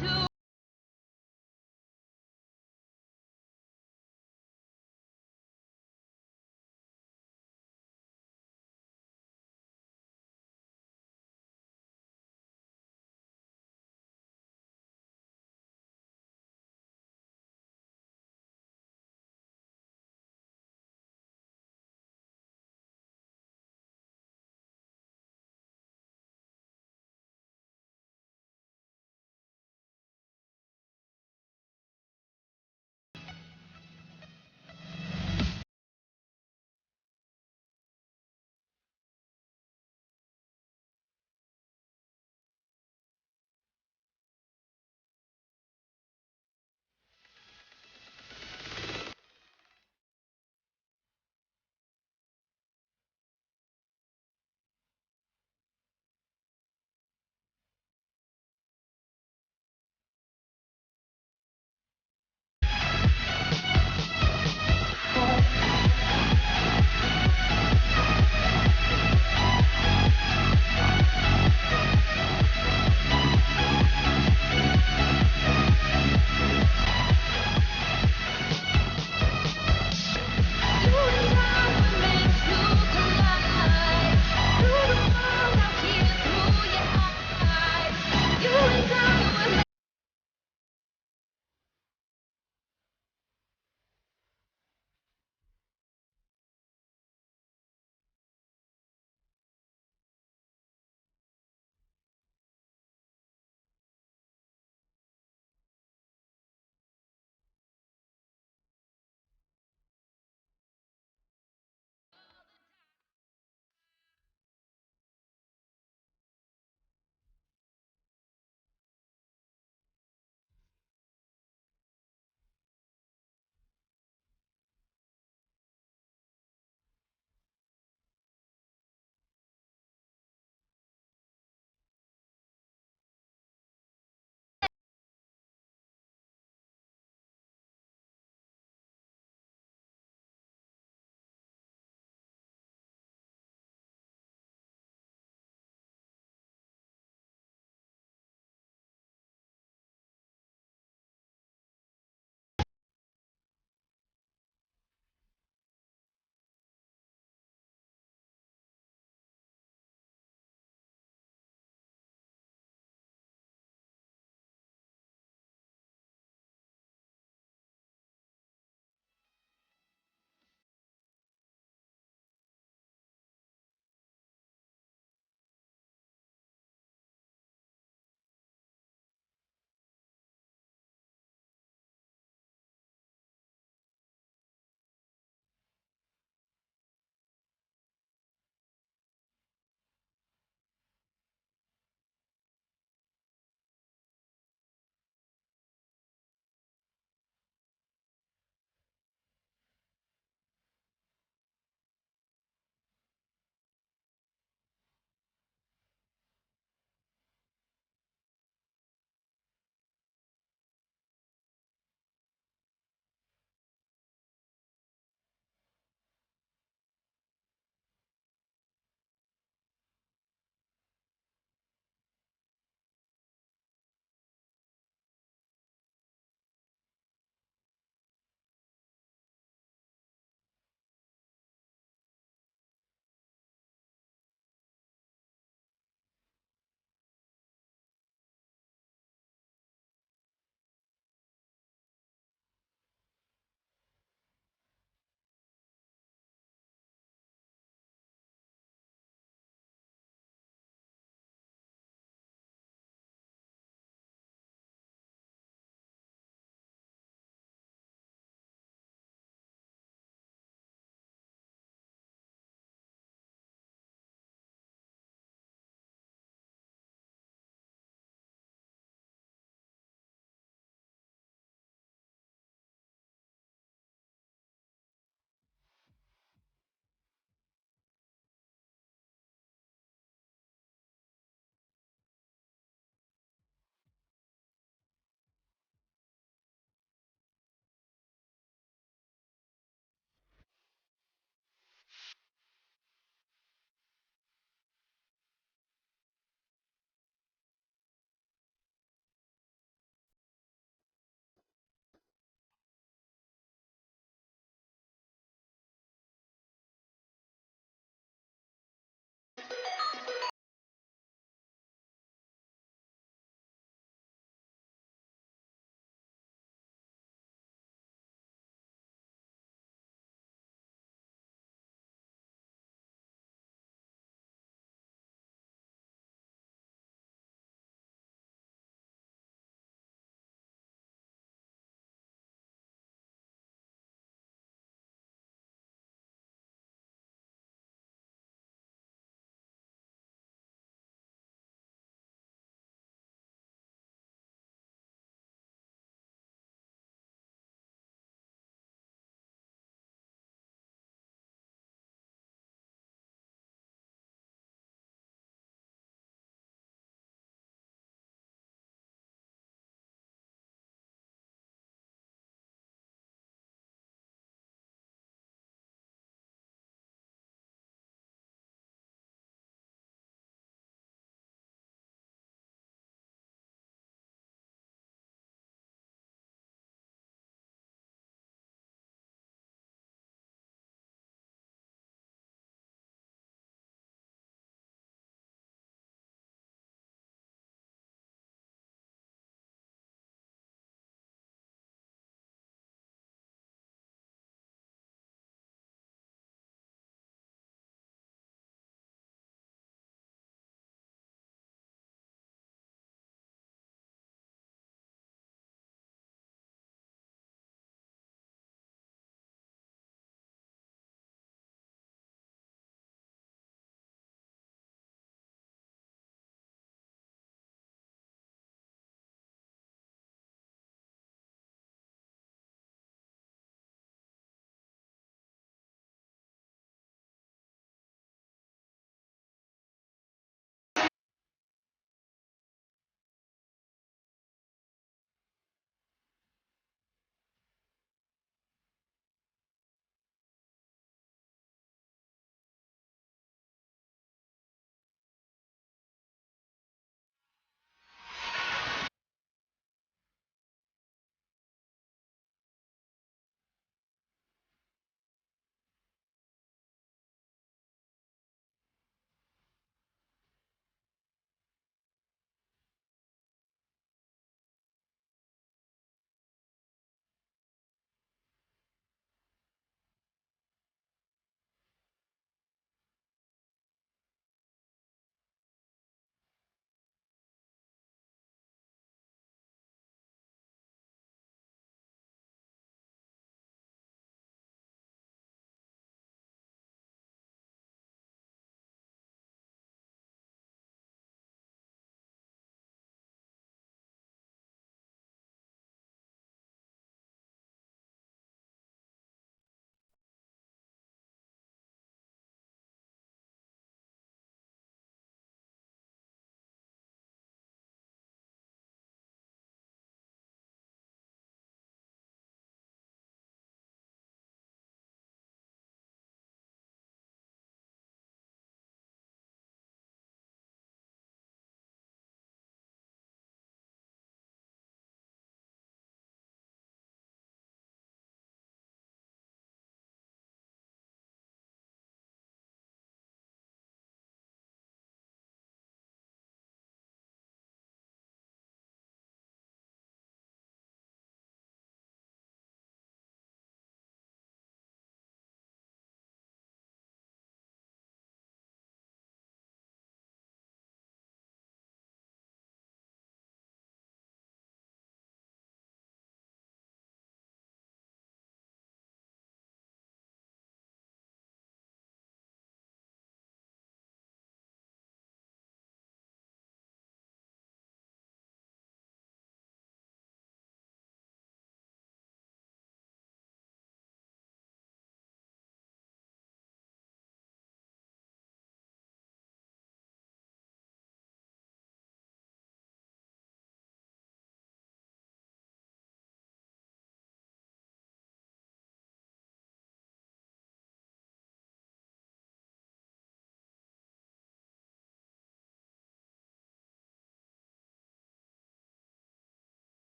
to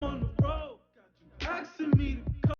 on the road, got you asking me to come.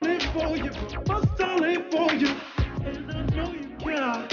Ain't for you, my style ain't for you, and I know you care.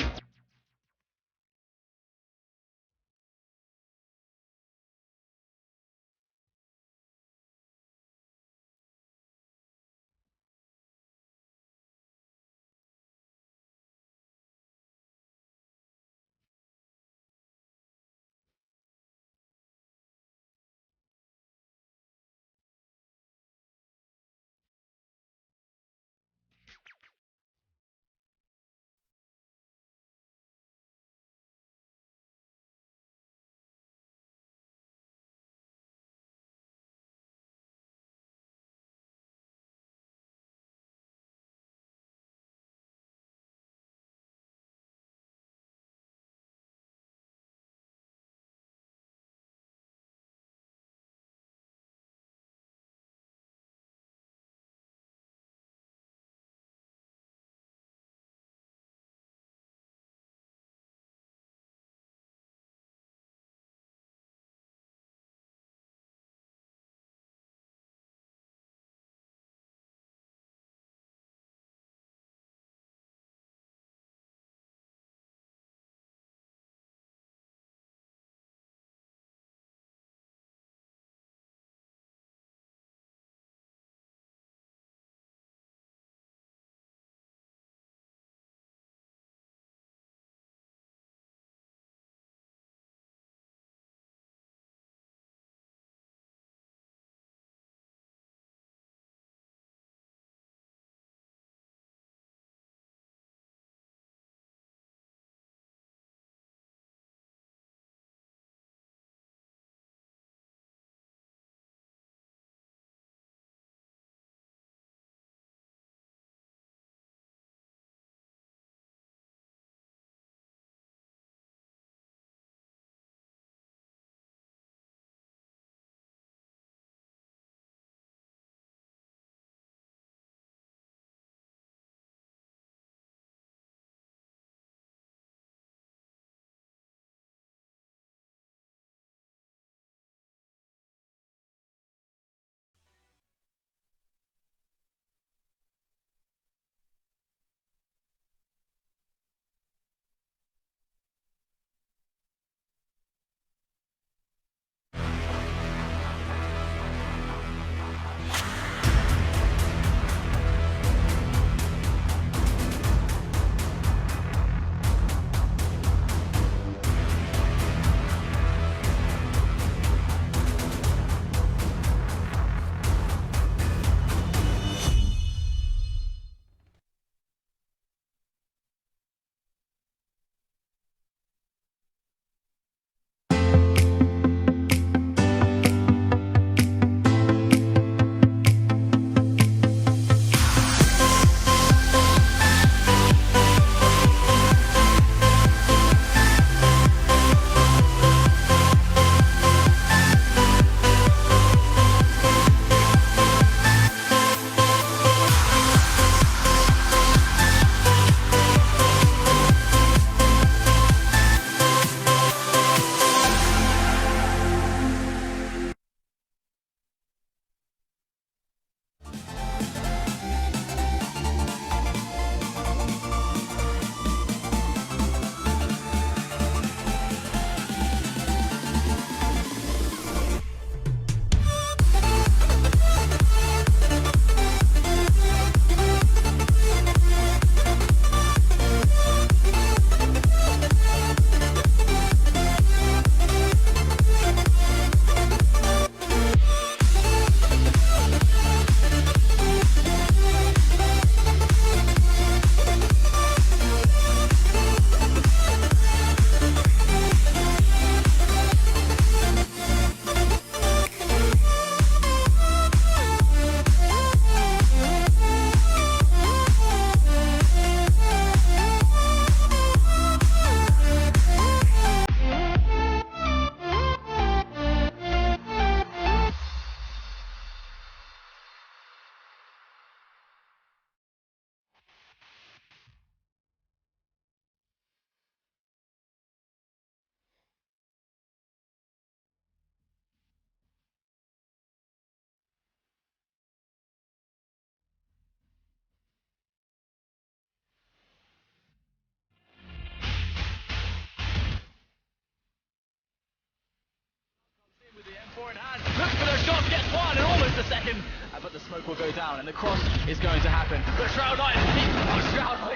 a second, but the smoke will go down and the cross is going to happen. But Shroud9,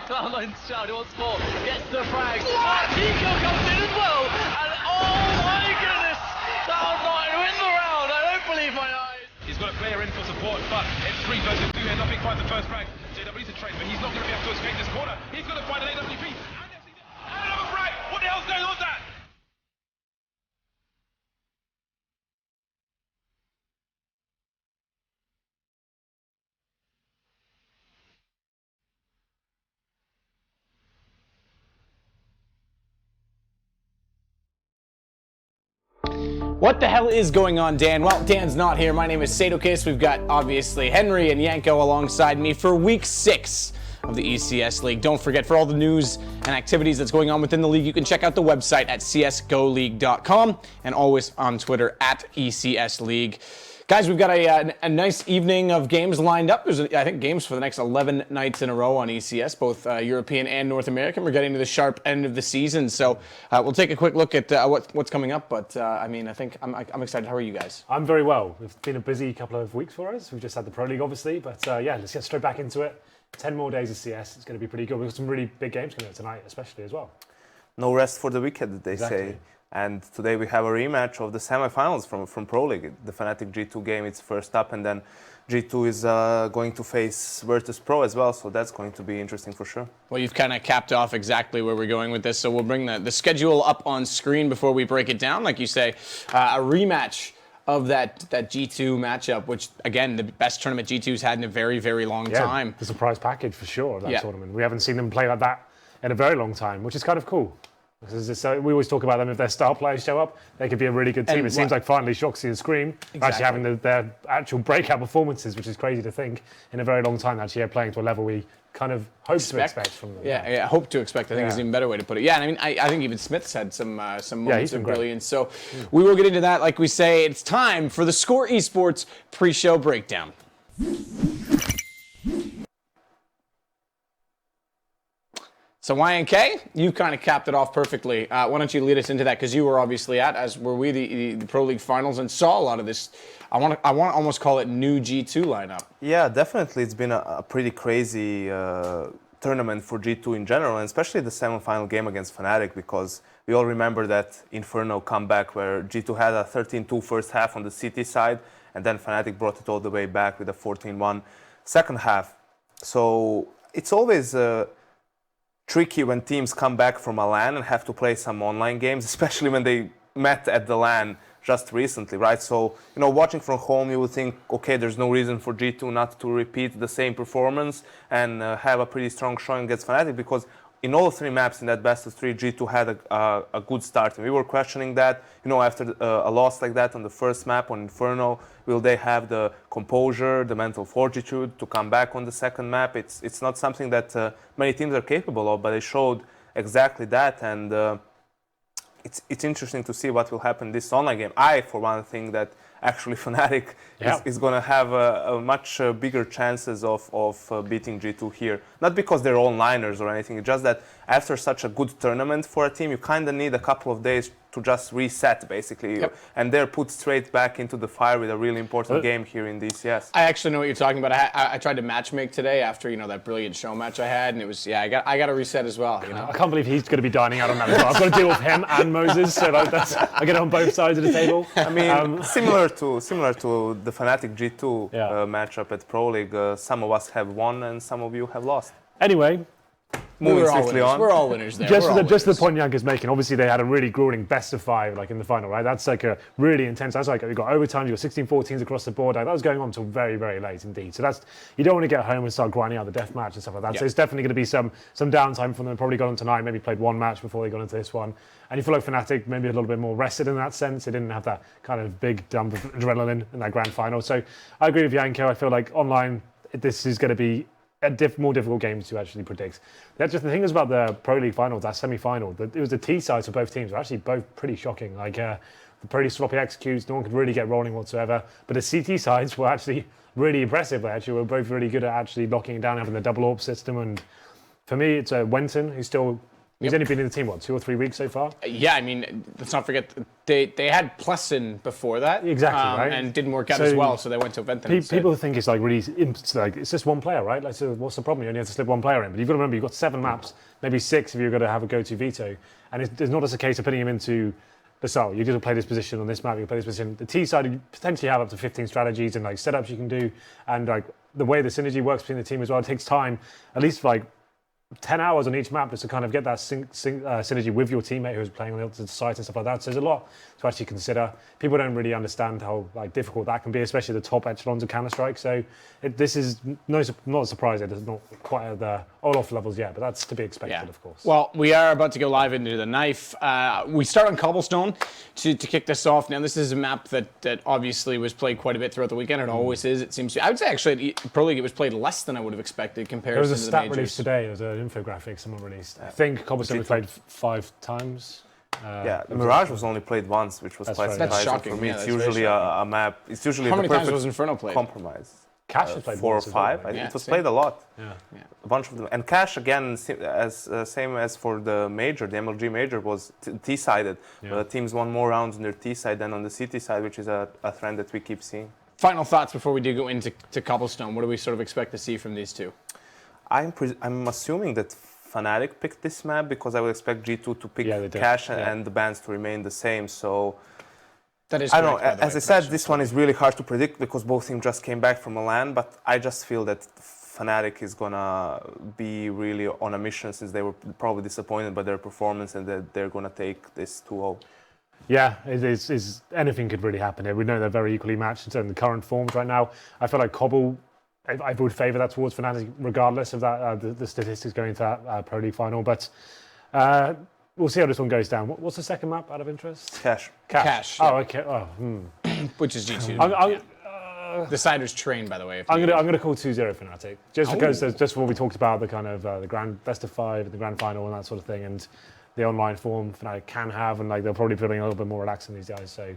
Cloud9, Shroud wants more, gets the frag. Tico comes in as well, and oh my goodness, Cloud9 win the round. I don't believe my eyes. He's got a player in for support, but it's 3 versus 2 here. Nothing finds the first frag. JW's a trade, but he's not going to be able to escape this corner. He's going to find an AWP. And another frag. What the hell's going on with that? What the hell is going on, Dan? Well, Dan's not here. My name is Sadokis. We've got, obviously, Henry and Yanko alongside me for week 6 of the ECS League. Don't forget, for all the news and activities that's going on within the league, you can check out the website at csgoleague.com and always on Twitter at ECS League. Guys, we've got a nice evening of games lined up. There's, I think, games for the next 11 nights in a row on ECS, both European and North American. We're getting to the sharp end of the season, so we'll take a quick look at what's coming up. But I mean, I think I'm excited. How are you guys? I'm very well. It's been a busy couple of weeks for us. We've just had the Pro League, obviously, but yeah, let's get straight back into it. 10 more days of CS. It's going to be pretty good. We've got some really big games coming up tonight, especially as well. No rest for the wicked, they say. And today we have a rematch of the semifinals from Pro League. The Fnatic G2 game, it's first up, and then G2 is going to face Virtus Pro as well, so that's going to be interesting for sure. Well, you've kind of capped off exactly where we're going with this, so we'll bring the schedule up on screen before we break it down. Like you say, a rematch of that G2 matchup, which, again, the best tournament G2's had in a very, very long time. The surprise package for sure of that tournament. We haven't seen them play like that in a very long time, which is kind of cool. We always talk about them. If their star players show up, they could be a really good team. It seems like finally Shoxy and Scream are actually having their actual breakout performances, which is crazy to think in a very long time. Actually, playing to a level we kind of hope to expect from them. Yeah, hope to expect. I think is an even better way to put it. Yeah, and I mean, I think even Smith's had some moments of brilliance. So we will get into that. Like we say, it's time for the Score Esports pre-show breakdown. So YNK, you kind of capped it off perfectly. Why don't you lead us into that? Because you were obviously as were we, the Pro League finals, and saw a lot of this. I want to almost call it new G2 lineup. Yeah, definitely. It's been a pretty crazy tournament for G2 in general, and especially the semi-final game against Fnatic, because we all remember that Inferno comeback where G2 had a 13-2 first half on the CT side, and then Fnatic brought it all the way back with a 14-1 second half. So it's always tricky when teams come back from a LAN and have to play some online games, especially when they met at the LAN just recently, right? So, you know, watching from home, you would think, okay, there's no reason for G2 not to repeat the same performance and have a pretty strong showing against Fnatic, because in all 3 maps in that best of 3, G2 had a good start. And we were questioning that, you know, after a loss like that on the first map on Inferno, will they have the composure, the mental fortitude to come back on the second map? It's not something that many teams are capable of, but they showed exactly that. And it's interesting to see what will happen this online game. I, for one, think that actually Fnatic is going to have a much bigger chances of beating G2 here. Not because they're onliners or anything, it's just that after such a good tournament for a team, you kind of need a couple of days to just reset, basically. And they're put straight back into the fire with a really important game here in the ECS. I actually know what you're talking about. I tried to matchmake today after, you know, that brilliant show match I had, and it was, I got to reset as well, you know. I can't believe he's going to be dining out on that as well. I've got to deal with him and Moses, so like I get it on both sides of the table. I mean, similar to the Fnatic G2 matchup at Pro League, some of us have won and some of you have lost. Anyway, moving swiftly on. We're all winners there. Just the point Yank is making. Obviously, they had a really grueling best of 5, like in the final, right? That's like a really intense. That's like you got overtime. You got 16-14s across the board. Like, that was going on until very, very late indeed. So that's, you don't want to get home and start grinding out the death match and stuff like that. So it's definitely going to be some downtime from them. Probably got on tonight. Maybe played 1 match before they got into this one. And you feel like Fnatic maybe a little bit more rested in that sense. They didn't have that kind of big dump of adrenaline in that grand final. So I agree with Yanko. I feel like online, this is going to be a more difficult game to actually predict. That's just the thing is about the Pro League finals, that semi-final. It was the T sides for both teams were actually both pretty shocking. Like the pretty sloppy executes, no one could really get rolling whatsoever. But the CT sides were actually really impressive. They actually were both really good at actually locking it down, having the double AWP system. And for me, it's Wenton, who's still He's only been in the team, what, 2 or 3 weeks so far? Yeah, I mean, let's not forget, they had Plessen before that. Exactly, right? And didn't work out as well, so they went to Venton. People think it's like really, it's just one player, right? Like, so what's the problem? You only have to slip one player in. But you've got to remember, you've got 7 maps, maybe 6 if you're going to have a go-to veto. And it's not just a case of putting him into the style. You're going to play this position on this map, you play this position. The T side, you potentially have up to 15 strategies and like setups you can do. And like the way the synergy works between the team as well, it takes time, at least like 10 hours on each map just to kind of get that synergy with your teammate who's playing on the opposite side and stuff like that. So there's a lot to actually consider. People don't really understand how like difficult that can be, especially the top echelons of Counter-Strike. So this is not a surprise. It's not quite at the all-off levels yet, but that's to be expected, of course. Well, we are about to go live into the knife. We start on Cobblestone to kick this off. Now, this is a map that obviously was played quite a bit throughout the weekend. It always is, it seems to. I would say, actually, Pro League, it was played less than I would have expected compared to the majors. There was a stat released today. There was an infographic someone released. I think Cobblestone was played 5 times. Yeah, Mirage was only played once, which was quite That's surprising shocking. for me. Yeah, It's that's usually very a map. It's usually How the many times perfect was Inferno played? compromise. Cash was played 4 or once as well, 5. right? It was same. played a lot. Yeah. A bunch of them. And Cash again, same as for the major, the MLG major was T-sided. Teams won more rounds on their T side than on the CT side, which is a trend that we keep seeing. Final thoughts before we do go into Cobblestone. What do we sort of expect to see from these two? I'm assuming that Fnatic picked this map because I would expect G2 to pick Cash and the bans to remain the same. So that is I don't know. correct, As I said, this one is really hard to predict because both teams just came back from a LAN. But I just feel that Fnatic is gonna be really on a mission since they were probably disappointed by their performance and that they're gonna take this 2-0. Yeah, anything could really happen here. We know they're very equally matched in the current forms right now. I feel like Cobble, I would favour that towards Fnatic regardless of that the statistics going into that Pro League final. But we'll see how this one goes down. What's the second map out of interest? Cash. Cash. Oh, okay. Oh, Which is G2. Deciders train, by the way. I'm gonna call 2-0 Fnatic, just because there's just what we talked about, the kind of the grand best of 5, the grand final, and that sort of thing, and the online form Fnatic can have, and like they're probably feeling a little bit more relaxed than these guys. So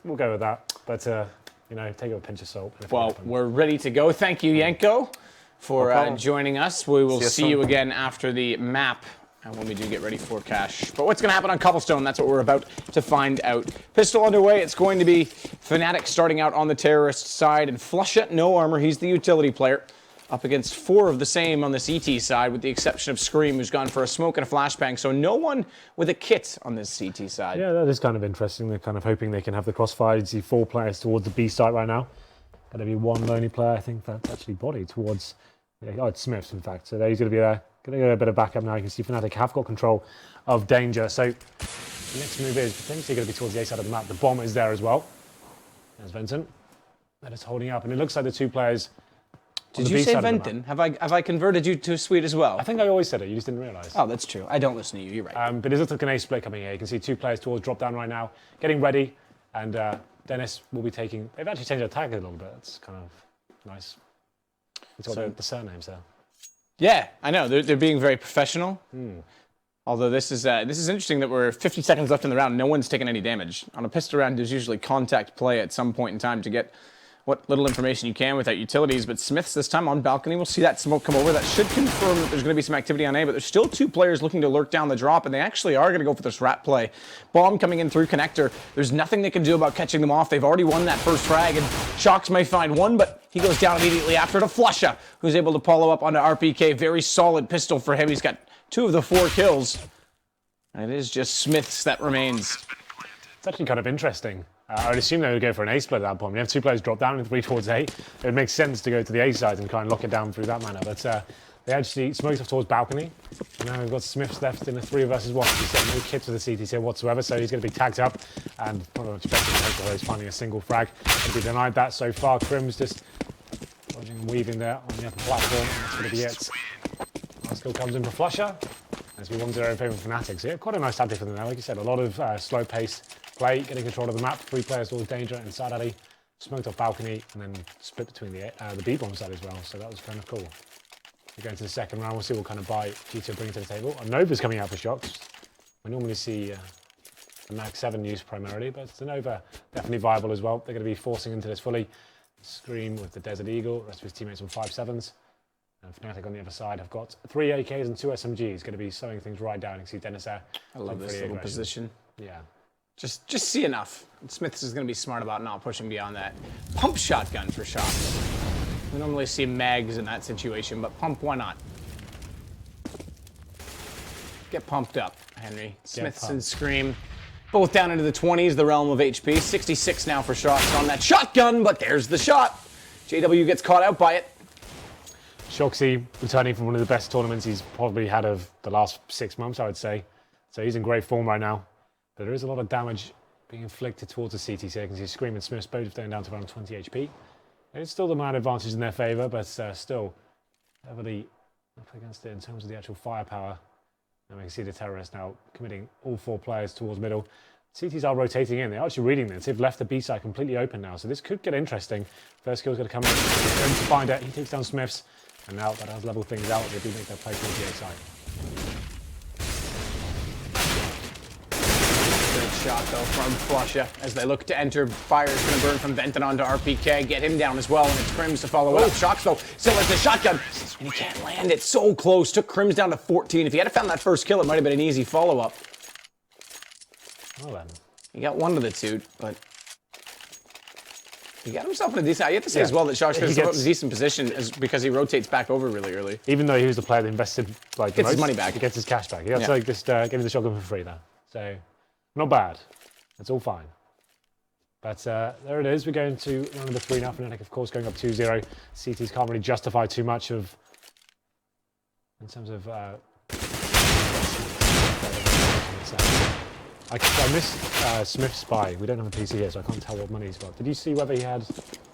we'll go with that. But take it with a pinch of salt. Well, we're ready to go. Thank you, Yanko, for joining us. We will see you again after the map and when we do get ready for Cash. But what's going to happen on Cobblestone, that's what we're about to find out. Pistol underway. It's going to be Fnatic starting out on the terrorist side, and Flusha, no armor. He's the utility player. Up against 4 of the same on the CT side, with the exception of Scream, who's gone for a smoke and a flashbang. So no one with a kit on this CT side. Yeah, that is kind of interesting. They're kind of hoping they can have the crossfire. You see 4 players towards the B side right now. Going to be 1 lonely player, I think, that's actually body towards... it's Smiths, in fact. So he's going to be there. Going to get a bit of backup now. You can see Fnatic have got control of danger. So the next move is potentially going to be towards the A side of the map. The bomb is there as well. There's Vincent. That is holding up. And it looks like the 2 players... Did you say Venton? Have I converted you to a Swede as well? I think I always said it, you just didn't realise. Oh, that's true. I don't listen to you, you're right. But it looks like an A split coming here. You can see 2 players towards drop down right now, getting ready, and Dennis will be taking... They've actually changed their tag a little bit. That's kind of nice. It's got the surnames there. Yeah, I know. They're being very professional. Although this is interesting that we're 50 seconds left in the round. No one's taken any damage. On a pistol round, there's usually contact play at some point in time to get what little information you can without utilities, but Smiths this time on balcony. We'll see that smoke come over. That should confirm that there's going to be some activity on A, but there's still 2 players looking to lurk down the drop, and they actually are going to go for this rat play. Bomb coming in through connector. There's nothing they can do about catching them off. They've already won that first frag, and Shocks may find one, but he goes down immediately after to Flusha, who's able to follow up onto RPK. Very solid pistol for him. He's got 2 of the 4 kills. And it is just Smiths that remains. It's actually kind of interesting. I would assume they would go for an A split at that point. You have 2 players drop down and 3 towards A. It would make sense to go to the A side and kind of lock it down through that manner. But they actually smoked off towards balcony. And now we've got Smiths left in a 3 versus 1. He's got no kit for the CT here whatsoever, so he's going to be tagged up. And probably expecting to take the he's finding a single frag. Going to be denied that so far. Crim's just dodging and weaving there on the upper platform. That's going to be it. That still comes in for Flusha. As we 1-0 in favour of Fnatic. So yeah, quite a nice tactic for them now. Like you said, a lot of slow pace play, getting control of the map. 3 players towards danger inside alley, smoked off balcony, and then split between the B bomb side as well. So that was kind of cool. We're going to the second round. We'll see what kind of buy G2 bring to the table. And Nova's coming out for Shocks. We normally see the Max 7 used primarily, but the Nova definitely viable as well. They're going to be forcing into this fully. Scream with the Desert Eagle. The rest of his teammates on 5-7s. And Fnatic on the other side have got 3 AKs and 2 SMGs. Going to be slowing things right down. You can see Dennis there. I love this little position. Yeah. Just see enough. Smiths is going to be smart about not pushing beyond that. Pump shotgun for shots. We normally see mags in that situation, but pump, why not? Get pumped up, Henry. Smiths and Scream, both down into the 20s, the realm of HP. 66 now for shots on that shotgun, but there's the shot. JW gets caught out by it. Shoxy returning from one of the best tournaments he's probably had of the last 6 months, I would say. So he's in great form right now. But there is a lot of damage being inflicted towards the CT. So you can see Scream and Smiths both going down to around 20 HP. It's still the man advantage in their favour, but still heavily up against it in terms of the actual firepower. And we can see the terrorists now committing all 4 players towards middle. CTs are rotating in. They're actually reading this. They've left the B side completely open now, so this could get interesting. First kill's going to come in. He's going to find it. He takes down Smiths, and now that has leveled things out. They do make their play towards the A side. Great shot, though, from Flusha as they look to enter. Fire is going to burn from Venton onto RPK. Get him down as well, and it's Crims to follow it up. Shocks, though, still has the shotgun, and he can't land it. So close. Took Crims down to 14. If he had found that first kill, it might have been an easy follow-up. Well then. He got one to the toot, but he got himself in a decent... You have to say as well that Shock's in a decent position because he rotates back over really early. Even though he was the player that invested like gets his money back. He gets his cash back. That's like just getting the shotgun for free there. So, not bad. It's all fine. But there it is. We're going to round number 3 now. Fnatic, of course, going up 2-0. CTs can't really justify too much of... in terms of... I missed Smith's spy. We don't have a PC here, so I can't tell what money he's got. Did you see whether he had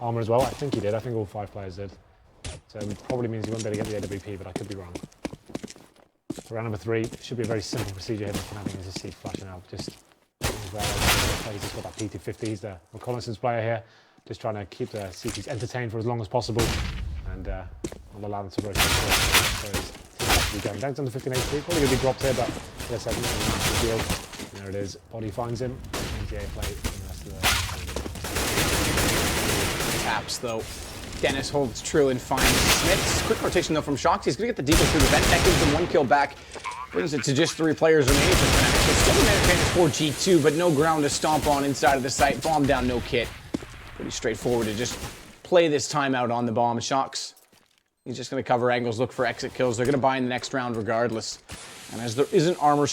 armor as well? I think he did. I think all 5 players did. So it probably means he won't be able to get the AWP, but I could be wrong. For round number 3, it should be a very simple procedure here. Fnatic is a seed flashing out. Just he's just got that PT50. He's the reconnaissance player here. Just trying to keep the CTs entertained for as long as possible. And I'll allow them to rotate. So he's actually going down to 15 HP. Probably going to be dropped here, but yes, I think deal. There it is. Body finds him. NTA play the rest of the taps though. Dennis holds true and finds Smiths. Quick rotation though from Shox. He's going to get the decoy through the vent. That gives him 1 kill back. Brings it to just 3 players remaining for Fnatic. So still an advantage for G2, but no ground to stomp on inside of the site. Bomb down, no kit. Pretty straightforward to just play this timeout on the bomb. Shox, he's just going to cover angles, look for exit kills. They're going to buy in the next round regardless. And as there isn't armor,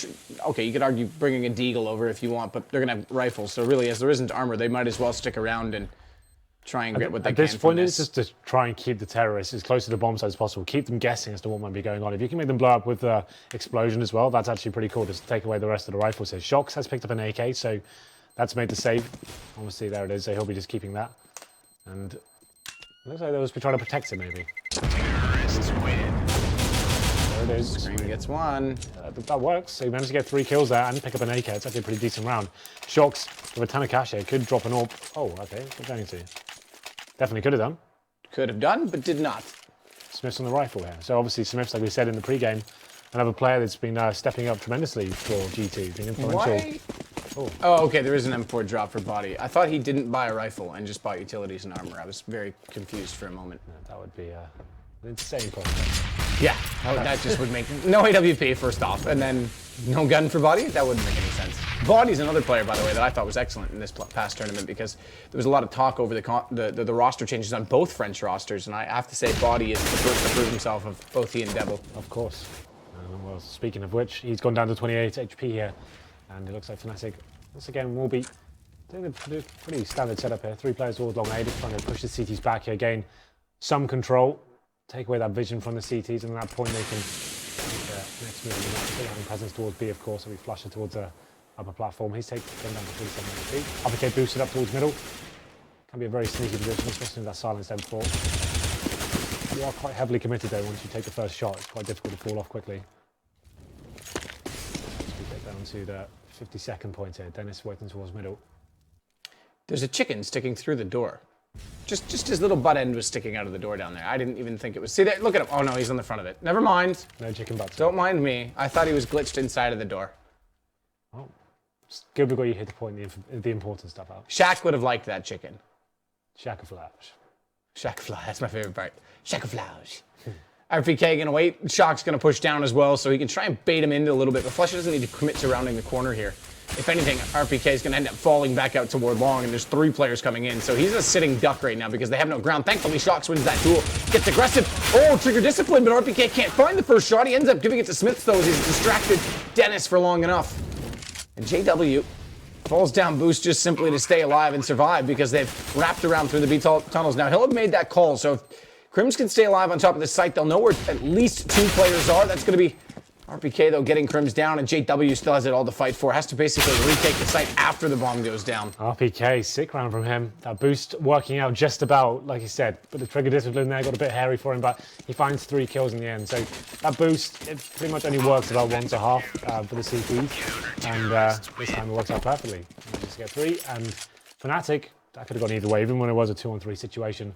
okay, you could argue bringing a deagle over if you want, but they're going to have rifles. So really, as there isn't armor, they might as well stick around and try and get what they can. At this point, it's just to try and keep the terrorists as close to the bomb site as possible. Keep them guessing as to what might be going on. If you can make them blow up with the explosion as well, that's actually pretty cool. Just take away the rest of the rifles here. Shox has picked up an AK, so that's made the save. Obviously, there it is. So he'll be just keeping that. And it looks like they was trying to protect him, maybe. Terrorists win. There it is. Scream gets 1. That works. So he managed to get 3 kills there and pick up an AK. It's actually a pretty decent round. Shox with a ton of cash here. Could drop an AWP. Oh, okay. We're going to. Definitely could have done. Could have done, but did not. Smiths on the rifle here. So obviously Smiths, like we said in the pre-game, another player that's been stepping up tremendously for G2, being influential. Why? Oh, okay, there is an M4 drop for body. I thought he didn't buy a rifle and just bought utilities and armor. I was very confused for a moment. Yeah, that would be an insane prospect. Yeah, that just would make no AWP first off, and then no gun for body. That wouldn't make any sense. Body's another player, by the way, that I thought was excellent in this past tournament because there was a lot of talk over the roster changes on both French rosters, and I have to say Body is the first to prove himself of both he and Devil. Of course. Well, speaking of which, he's gone down to 28 HP here, and it looks like Fnatic once again will be doing a pretty standard setup here. 3 players towards long A, trying to push the CTs back here, gain some control, take away that vision from the CTs, and at that point they can make the next move. Still having presence towards B, of course, so we flash it towards the upper platform. He's gone down to 37 HP. Uppercut boosted up towards middle. Can be a very sneaky position, especially with that silenced M4. You are quite heavily committed though once you take the first shot. It's quite difficult to fall off quickly. We get down to the 52nd point here. Dennis waiting towards middle. There's a chicken sticking through the door. Just his little butt end was sticking out of the door down there. I didn't even think it was. See that? Look at him. Oh no, he's on the front of it. Never mind. No chicken butts. Don't mind me. I thought he was glitched inside of the door. Oh, it's good we got you here to point the important stuff out. Shaq would have liked that chicken. Shaq-a-flash. Shaq-a-flash. That's my favorite part. Shaq-a-flash. RPK gonna wait. Shock's gonna push down as well, so he can try and bait him into a little bit. But Flush doesn't need to commit to rounding the corner here. If anything, RPK is gonna end up falling back out toward long, and there's 3 players coming in. So he's a sitting duck right now because they have no ground. Thankfully, Shocks wins that duel. Gets aggressive. Oh, trigger discipline, but RPK can't find the first shot. He ends up giving it to Smith, though, as he's distracted Dennis for long enough. And JW falls down boost just simply to stay alive and survive because they've wrapped around through the B tunnels. Now, he'll have made that call, so if Crims can stay alive on top of this site, they'll know where at least 2 players are. That's going to be RPK, though, getting Crims down, and JW still has it all to fight for. Has to basically retake the site after the bomb goes down. RPK, sick round from him. That boost working out just about, like you said. But the trigger discipline there got a bit hairy for him, but he finds 3 kills in the end. So that boost, it pretty much only works about once a half for the CPs. And this time it works out perfectly. Just get 3. And Fnatic, that could have gone either way, even when it was a 2-on-3 situation.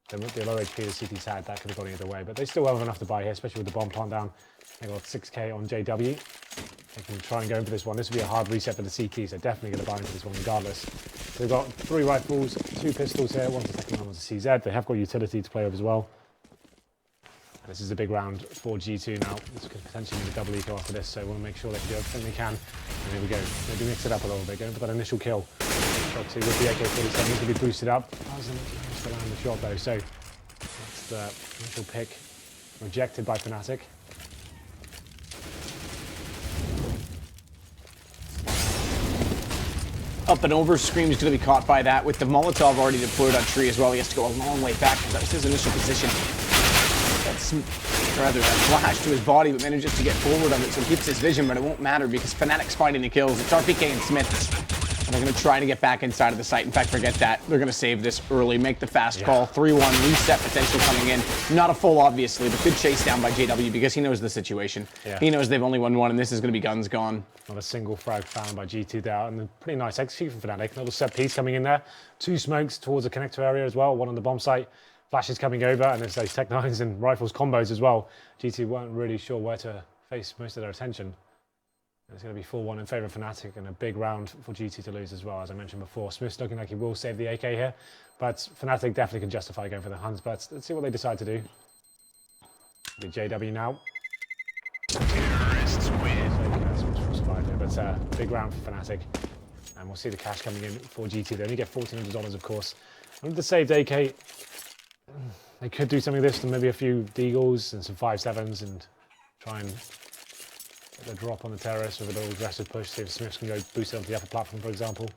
The low HP the CTs had, that could have gone either way. But they still have enough to buy here, especially with the bomb plant down. They got 6k on JW. They can try and go in for this one. This will be a hard reset for the CTs. They're definitely going to buy into this one regardless. They've got 3 rifles, 2 pistols here. One's a second one, one's a CZ. They have got utility to play with as well. And this is a big round for G2 now. This could potentially be a double eco after this, so we want to make sure they can do everything they can. And here we go. Maybe mix it up a little bit, going for that initial kill. Obviously with the AK-47, he's going to be boosted up. Doesn't manage to land the shot though, so that's the initial pick rejected by Fnatic. Up and over, Scream's going to be caught by that. With the Molotov already deployed on Tree as well, he has to go a long way back. That's his initial position. That's rather that flash to his body, but manages to get forward of it, so he keeps his vision, but it won't matter because Fnatic's fighting the kills. It's RPK and Smith. And they're going to try to get back inside of the site. In fact, forget that. They're going to save this early, make the fast call. 3-1, reset potential coming in. Not a full, obviously, but good chase down by JW because he knows the situation. Yeah. He knows they've only won 1, and this is going to be guns gone. Not a single frag found by G2 there, and a pretty nice execution from Fnatic. Another set piece coming in there. 2 smokes towards the connector area as well, 1 on the bomb site. Flashes coming over, and there's those Tech 9s and rifles combos as well. G2 weren't really sure where to face most of their attention. It's going to be 4-1 in favour of Fnatic, and a big round for G2 to lose as well, as I mentioned before. Smith's looking like he will save the AK here, but Fnatic definitely can justify going for the Huns. But let's see what they decide to do. The JW now. Terrorists win. But big round for Fnatic, and we'll see the cash coming in for G2. They only get $1,400, of course. And with the saved AK, they could do something like this, and maybe a few Deagles and some 5.7s, and try and get the drop on the terrorists with a little aggressive push. See if Smiths can go boost it onto the upper platform, for example.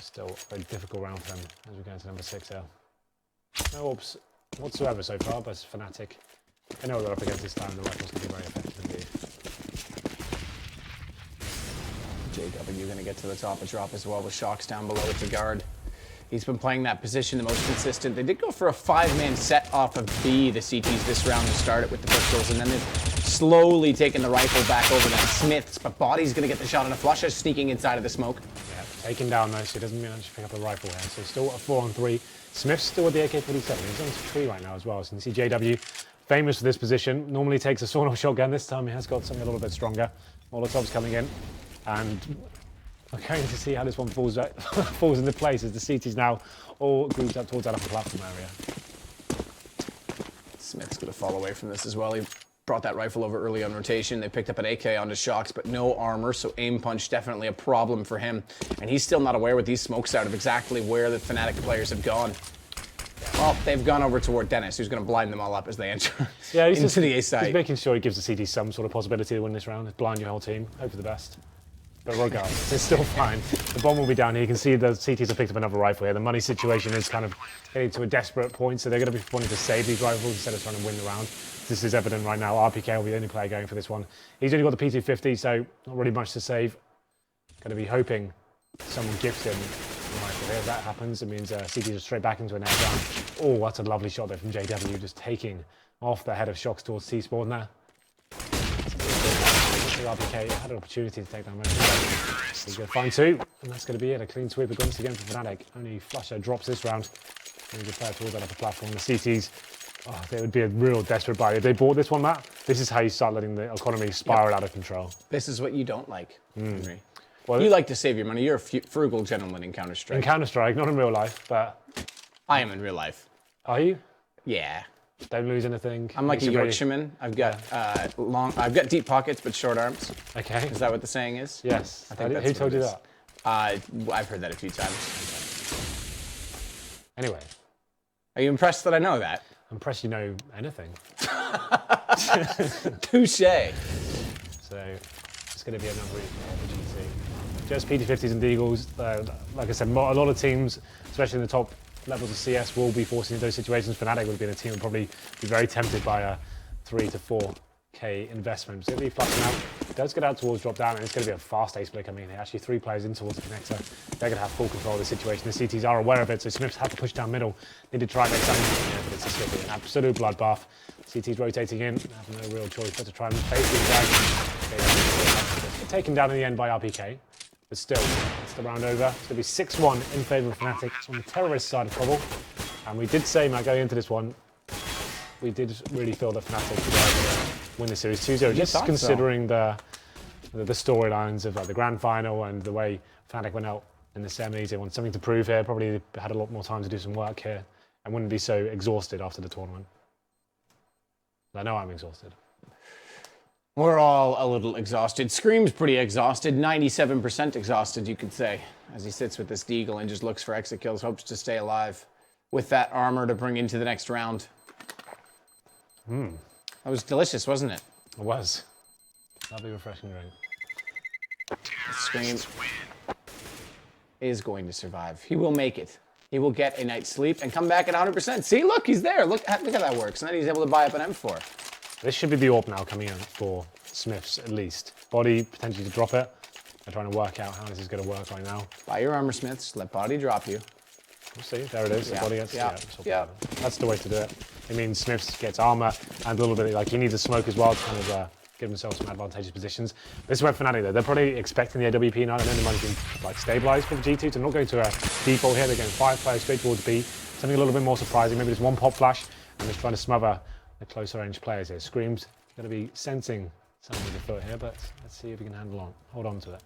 Still a very difficult round for them as we go into number 6 here. No orbs whatsoever so far, but Fnatic, they know what they're up against this time. The rifles can be very effective indeed. JW going to get to the top of drop as well with Shocks down below with the guard. He's been playing that position the most consistent. They did go for a 5-man set off of B, the CTs, this round to start it with the pistols, and then they've slowly taken the rifle back over to Smiths, but Body's going to get the shot on a flush, sneaking inside of the smoke. Yeah, taken down though, so he doesn't manage to pick up a rifle here. So still a 4-on-3. Smith's still with the AK-47. He's on 3 right now as well. So you can see JW, famous for this position, normally takes a sawn-off shotgun. This time he has got something a little bit stronger. Molotov's coming in, and we're going to see how this one falls into place as the CT's now all grouped up towards that upper platform area. Smith's going to fall away from this as well. He brought that rifle over early on rotation. They picked up an AK onto Shocks, but no armor, so aim punch definitely a problem for him. And he's still not aware with these smokes out of exactly where the Fnatic players have gone. Well, they've gone over toward Dennis, who's going to blind them all up as they enter into the A site. He's making sure he gives the CT some sort of possibility to win this round. Blind your whole team. Hope for the best. But regardless, it's still fine. The bomb will be down here. You can see the CTs have picked up another rifle here. The money situation is kind of getting to a desperate point, so they're going to be wanting to save these rifles instead of trying to win the round. This is evident right now. RPK will be the only player going for this one. He's only got the P250, so not really much to save. Going to be hoping someone gifts him the rifle here. If that happens, it means CTs are straight back into an air round. Oh, that's a lovely shot there from JW, just taking off the head of Shocks towards T-Spawn there. RPK had an opportunity to take that moment. He's going to find 2, and that's going to be it. A clean sweep against again for Fnatic. Only Flusher drops this round. And he player towards that upper platform. The CTs, oh, they would be a real desperate buy. If they bought this one, Matt, this is how you start letting the economy spiral out of control. This is what you don't like, Henry. Well, you like to save your money. You're a frugal gentleman in Counter-Strike. In Counter-Strike, not in real life, but... I am in real life. Are you? Yeah. Don't lose anything. I'm like a Yorkshireman. I've got I've got deep pockets but short arms. Okay. Is that what the saying is? Yes. I think that's Who what told it you is. that? I've heard that a few times. Anyway, Are you impressed that I know that? I'm impressed you know anything. Touche. So it's going to be another week for GT. Just PT50s and Deagles. Like I said, a lot of teams, especially in the top levels of CS, will be forced into those situations. Fnatic would be in a team would probably be very tempted by a 3 to 4k investment. So it'll be flushing out. It does get out towards drop down, and it's going to be a fast ace play coming in here. Actually, 3 players in towards the connector. They're going to have full control of the situation. The CTs are aware of it, so Smiths have to push down middle. Need to try and make something, but it's just going to be an absolute bloodbath. CT's rotating in, have no real choice but to try and face the drag. Taken down in the end by RPK. But still, it's the round over. It's going to be 6-1 in favour of Fnatic on the terrorist side of trouble. And we did say, Matt, going into this one, we did really feel that Fnatic would win the series 2-0. Just considering the storylines of like the grand final and the way Fnatic went out in the semis. They wanted something to prove here. Probably had a lot more time to do some work here and wouldn't be so exhausted after the tournament. I know I'm exhausted. We're all a little exhausted. Scream's pretty exhausted, 97% exhausted, you could say, as he sits with this Deagle and just looks for exit kills, hopes to stay alive with that armor to bring into the next round. That was delicious, wasn't it? It was. Lovely, refreshing drink. Scream is going to survive. He will make it. He will get a night's sleep and come back at 100%. See, look, he's there. Look how that works. And then he's able to buy up an M4. This should be the AWP now coming in for Smiths at least. Body potentially to drop it. They're trying to work out how this is going to work right now. Buy your armor, Smiths. Let body drop you. We'll see. There it is. Yeah. The body gets. Yeah. That's the way to do it. It means Smiths gets armor and a little bit like he needs a smoke as well to kind of give himself some advantageous positions. This is where Fnatic though. They're probably expecting the AWP now, and then the money's been like stabilized from G2 to not go to a default here. They're going 5 players straight towards B. Something a little bit more surprising. Maybe just one pop flash and just trying to smother the closer range players here. Scream's going to be sensing something with the foot here, but let's see if he can hold on to it.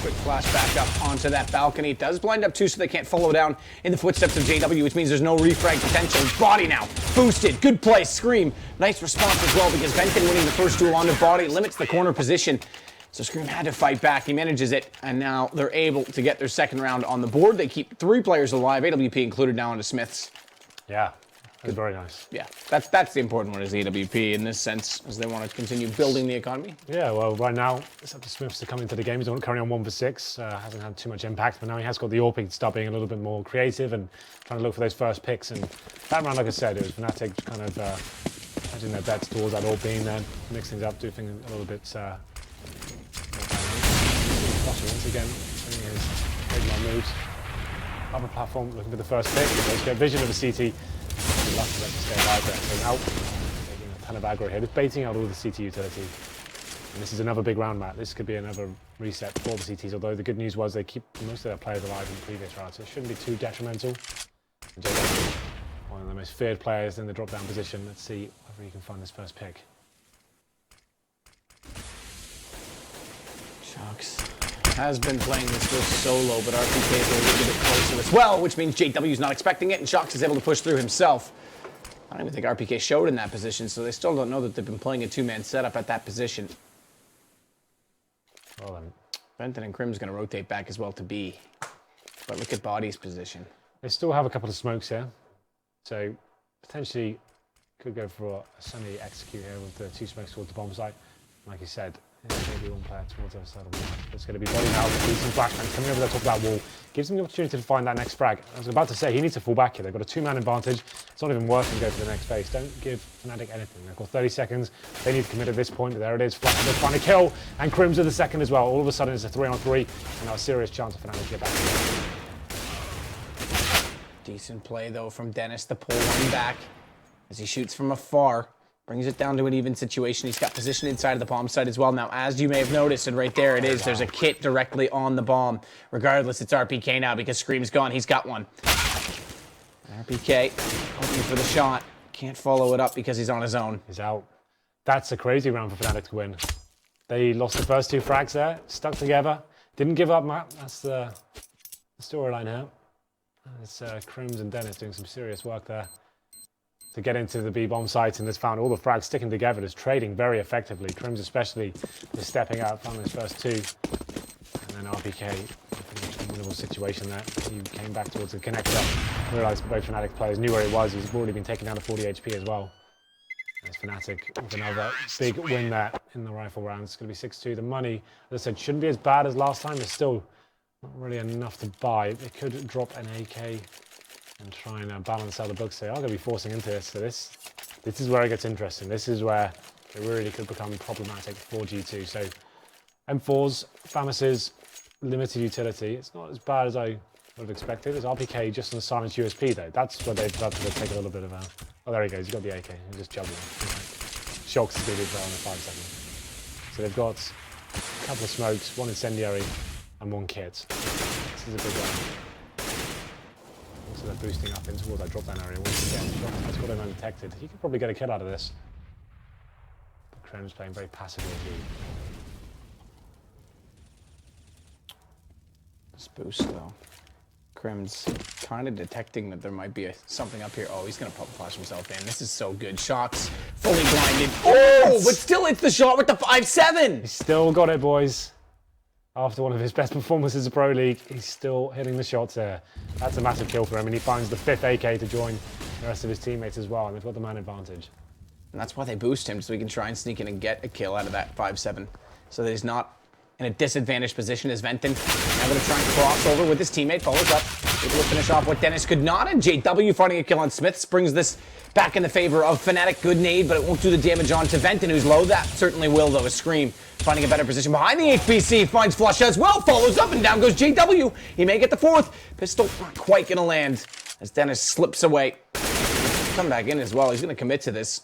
Quick flash back up onto that balcony. It does blind up too, so they can't follow down in the footsteps of JW, which means there's no refrag potential. Body now, boosted, good play, Scream. Nice response as well, because Benton winning the first duel onto Body limits the corner position. So Scream had to fight back. He manages it, and now they're able to get their second round on the board. They keep 3 players alive, AWP included now onto Smiths. Yeah. That's very nice. Yeah, that's the important one is AWP in this sense, as they want to continue building the economy. Yeah, well, right now, it's up to Smiths to come into the game. He's currently on 1 for 6. Hasn't had too much impact, but now he has got the AWP to start being a little bit more creative and trying to look for those first picks. And that round, like I said, it was Fnatic kind of hedging their bets towards that AWP then, mix things up, do things a little bit more dynamic. Once again, doing his trademark moves. Upper platform, looking for the first pick. Let's get vision of the CT. Lucky to stay alive there. So now taking a ton of aggro here, just baiting out all the CT utility. And this is another big round, Matt. This could be another reset for the CTs, although the good news was they keep most of their players alive in the previous round, so it shouldn't be too detrimental. JW, one of the most feared players in the drop-down position. Let's see whether he can find this first pick. Shucks. Has been playing this solo, but RPK is a little bit closer as well, which means JW's not expecting it, and Shox is able to push through himself. I don't even think RPK showed in that position, so they still don't know that they've been playing a 2-man setup at that position. Well then. Benton and Crim's going to rotate back as well to B. But look at Body's position. They still have a couple of smokes here, so potentially could go for a semi-execute here with the 2 smokes towards the bomb site. Like you said, there's going to be 1 player towards the other side of the wall. It's going to be Body now with some flashbangs coming over the top of that wall. Gives him the opportunity to find that next frag. I was about to say, he needs to fall back here. They've got a 2-man advantage. It's not even worth to go for the next phase. Don't give Fnatic anything. They've got 30 seconds. They need to commit at this point, but there it is. Flash to find a kill, and Crims with the second as well. All of a sudden, it's a 3-on-3, and now a serious chance of Fnatic to get back. Decent play, though, from Dennis to pull one back as he shoots from afar. Brings it down to an even situation. He's got position inside of the bomb site as well. Now, as you may have noticed, and right there it is, there's a kit directly on the bomb. Regardless, it's RPK now because Scream's gone. He's got one. RPK hoping for the shot. Can't follow it up because he's on his own. He's out. That's a crazy round for Fnatic to win. They lost the first 2 frags there, stuck together. Didn't give up, Matt. That's the storyline here. It's Crims and Dennis doing some serious work there. to get into the B-bomb site and has found all the frags sticking together. Is trading very effectively. Crims especially is stepping out, found his first 2. And then RPK, a winnable situation there. He came back towards the connector. Realised both Fnatic players knew where he was. He's already been taken down to 40 HP as well. There's Fnatic with another big win there in the rifle round. It's going to be 6-2. The money, as I said, shouldn't be as bad as last time. It's still not really enough to buy. They could drop an AK and try and balance out the books here. I'm going to be forcing into this. So this is where it gets interesting. This is where it really could become problematic for G2. So M4s, FAMAS's, limited utility. It's not as bad as I would have expected. It's RPK just on the silence USP though. That's where they've got to take a little bit of a... Oh, there he goes. He's got the AK. He's just juggling. Shocks is going to be there on the 5 seconds. So they've got a couple of smokes, 1 incendiary, and 1 kit. This is a big one. So they're boosting up in towards that drop down area once again. Shocks has got him undetected. He could probably get a kill out of this. But Krem's playing very passively indeed. This boost though. Crim's kind of detecting that there might be something up here. Oh, he's going to pop flash himself in. This is so good. Shocks fully blinded. Oh, but still hits the shot with the 5-7. He's still got it, boys. After one of his best performances in Pro League, he's still hitting the shots there. That's a massive kill for him, and he finds the 5th AK to join the rest of his teammates as well, and they've got the man advantage. And that's why they boost him, so he can try and sneak in and get a kill out of that 5-7. So that he's not in a disadvantaged position as Venton now going to try and cross over with his teammate, follows up, able to finish off what Dennis could not, and JW finding a kill on Smiths brings this back in the favor of Fnatic. Good nade, but it won't do the damage on to Venton, who's low. That certainly will, though. A Scream finding a better position behind the HPC, finds Flush as well, follows up, and down goes JW. He may get the 4th. Pistol not quite going to land as Dennis slips away. Come back in as well. He's going to commit to this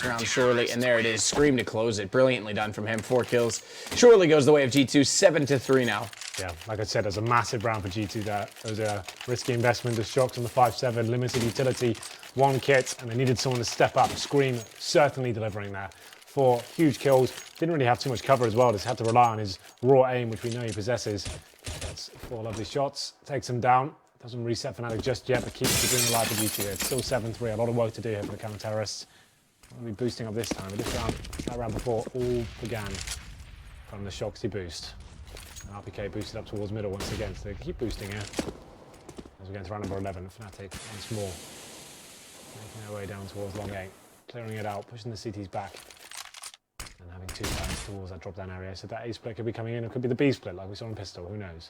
round surely, and there it is. Scream to close it. Brilliantly done from him. 4 kills. Surely goes the way of G2. 7-3 now. Yeah, like I said, there's a massive round for G2 there. There was a risky investment. The Shocks on the 5-7, limited utility, 1 kit, and they needed someone to step up. Scream certainly delivering that. 4 huge kills. Didn't really have too much cover as well. Just had to rely on his raw aim, which we know he possesses. That's 4 lovely shots. Takes him down. Doesn't reset Fnatic just yet, but keeps the green alive for G2 there. It's still 7-3. A lot of work to do here for the counter-terrorists. We'll be boosting up this time, but this round, that round before, all began from the Shoxy boost. And RPK boosted up towards middle once again, so they keep boosting here. As we get to round number 11, Fnatic once more making their way down towards long 8, clearing it out, pushing the CTs back, and having 2 times towards that drop down area. So that A split could be coming in, it could be the B split like we saw in Pistol, who knows?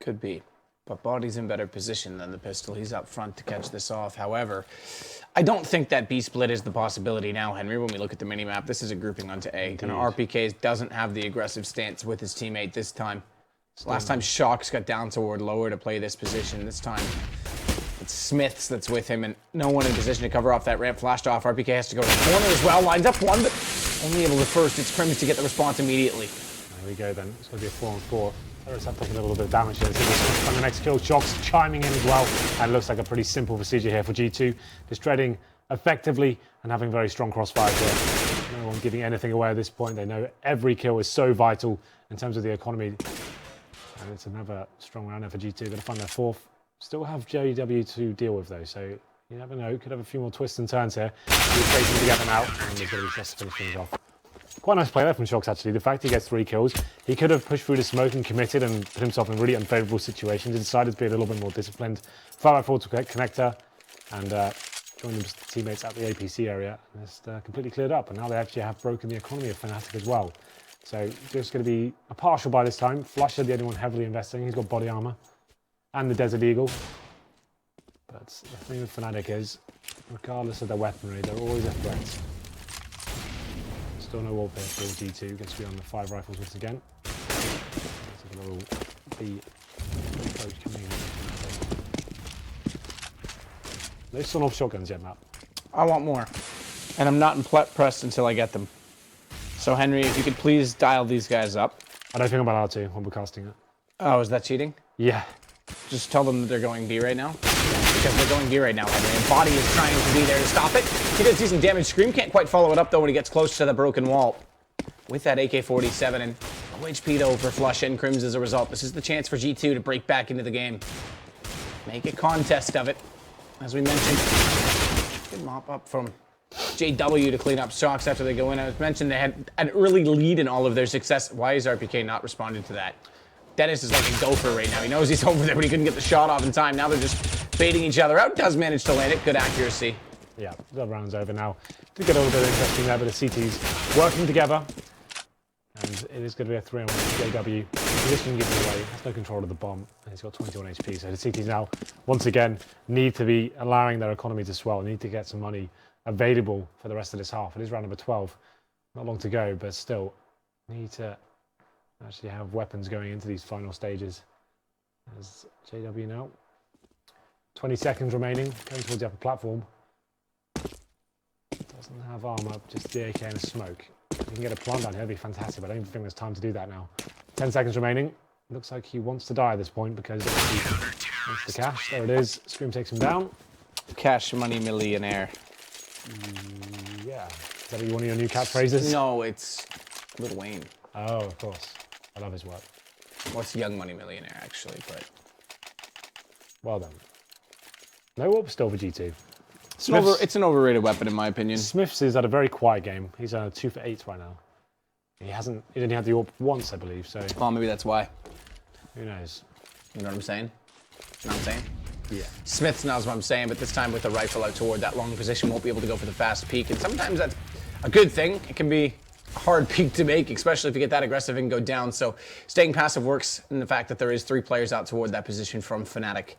Could be. But Body's in better position than the Pistol. He's up front to catch this off. However, I don't think that B split is the possibility now, Henry. When we look at the minimap, this is a grouping onto A. And RPK doesn't have the aggressive stance with his teammate this time. So last time Shocks got down toward lower to play this position. This time it's Smiths that's with him, and no one in position to cover off that ramp. Flashed off. RPK has to go to the corner as well. Lines up 1, but only able to first. It's Crims to get the response immediately. There we go then. It's going to be a 4-on-4. Terrorists have taken a little bit of damage here. And the next kill, Shocks chiming in as well. And it looks like a pretty simple procedure here for G2. Just trading effectively and having very strong crossfire here. No one giving anything away at this point. They know every kill is so vital in terms of the economy. And it's another strong round there for G2. Going to find their 4th. Still have JW to deal with though. So you never know. Could have a few more twists and turns here. He's racing to get them out. And there's going to be just to finish things off. Quite a nice play there from Shocks, actually. The fact he gets 3 kills, he could have pushed through the smoke and committed and put himself in really unfavourable situations. He decided to be a little bit more disciplined. 5x4 to connector and joined his teammates at the APC area. And it's completely cleared up. And now they actually have broken the economy of Fnatic as well. So just going to be a partial buy this time. Flusher, the only one heavily investing. He's got body armour and the Desert Eagle. But the thing with Fnatic is, regardless of their weaponry, they're always a threat. Still no wall here for G2. Gets to be on the 5 rifles once again. There's a little B approach coming in. No stun-off shotguns yet, Matt. I want more. And I'm not impressed until I get them. So, Henry, if you could please dial these guys up. I don't think I'm allowed to when we're casting it. Oh, is that cheating? Yeah. Just tell them that they're going B right now. Because they're going B right now, Henry. And Body is trying to be there to stop it. He does decent damage. Scream can't quite follow it up, though, when he gets close to the broken wall. With that AK-47, and No HP though for Flush and Crims as a result. This is the chance for G2 to break back into the game. Make a contest of it. As we mentioned, good mop up from JW to clean up Shox after they go in. I mentioned they had an early lead in all of their success. Why is RPK not responding to that? Dennis is like a gopher right now. He knows he's over there, but he couldn't get the shot off in time. Now they're just baiting each other out. Does manage to land it. Good accuracy. Yeah, the round's over now. Did get a little bit interesting there, but the CTs working together. And it is going to be a 3-on-1 JW. Position given away. Has no control of the bomb. And he's got 21 HP. So the CTs now, once again, need to be allowing their economy to swell. Need to get some money available for the rest of this half. It is round number 12. Not long to go, but still need to actually have weapons going into these final stages. As JW now. 20 seconds remaining. Going towards the upper platform. Doesn't have armor, just the AK and a smoke. If he can get a plant down here, that'd be fantastic, but I don't even think there's time to do that now. 10 seconds remaining. Looks like he wants to die at this point because he wants the cash. There it is. Scream takes him down. Cash money millionaire. Yeah. Is that one of your new catchphrases? No, it's Lil Wayne. Oh, of course. I love his work. Well, it's Young Money Millionaire, actually, but... Well done. No warp still for G2. It's an overrated weapon, in my opinion. Smiths is at a very quiet game. He's 2 for 8 right now. He only had the AWP once, I believe, so... Well, maybe that's why. Who knows? You know what I'm saying? You know what I'm saying? Yeah. Smiths knows what I'm saying, but this time with the rifle out toward that long position, won't be able to go for the fast peek, and sometimes that's a good thing. It can be a hard peek to make, especially if you get that aggressive and go down, so staying passive works in the fact that there is 3 players out toward that position from Fnatic.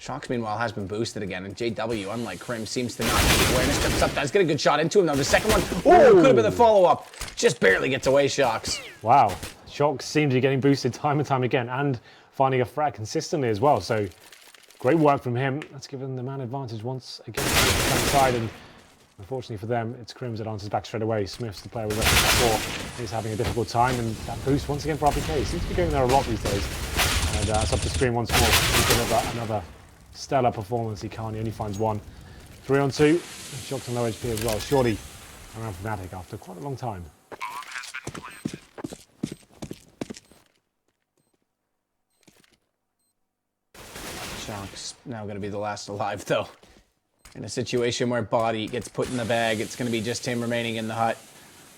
Shox, meanwhile, has been boosted again, and JW, unlike Krim, seems to not have awareness. Steps up, does get a good shot into him, though. The second one, oh, could have been the follow-up. Just barely gets away, Shox. Wow. Shox seems to be getting boosted time and time again, and finding a frag consistently as well, so great work from him. That's given the man advantage once again to the left side, and unfortunately for them, it's Crims that answers back straight away. Smith's the player with record 4 is having a difficult time, and that boost once again for RPK. Seems to be going there a lot these days. And it's up to Scream once more. He deliver another stellar performance. He can't, he only finds 1. 3-on-2. Shox on low HP as well. Surely around Fnatic after quite a long time. Shox now going to be the last alive, though. In a situation where Body gets put in the bag, it's going to be just him remaining in the hut.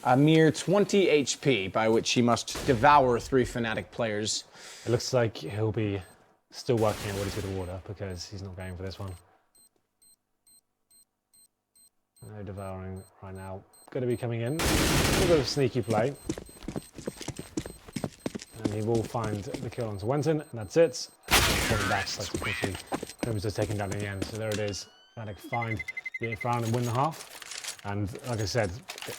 A mere 20 HP, by which he must devour 3 Fnatic players. It looks like he'll be still working out what he's going to order because he's not going for this one. No devouring right now. Going to be coming in. A little bit of sneaky play. And he will find the kill onto Wenton, and that's it. Pulling back slightly quickly. Crims is taken down in the end, so there it is. Fnatic find the 8th round and win the half. And like I said,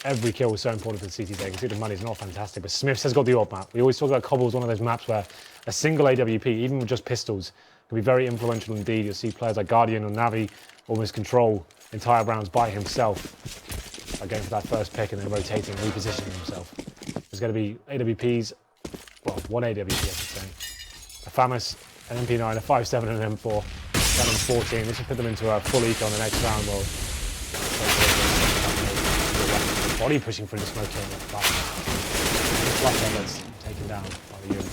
every kill was so important for the CTs. You can see the money's not fantastic, but Smiths has got the AWP map. We always talk about Cobble's one of those maps where a single AWP, even with just pistols, can be very influential indeed. You'll see players like Guardian or Navi almost control entire rounds by himself by going for that first pick and then rotating and repositioning himself. There's going to be AWPs, well, 1 AWP I should say. A FAMAS, an MP9, a 5.7 and an M4, down on 14. This should put them into a full eco on the next round. Well, Body pushing through the smoke here. Flush outlets taken down by the UMP of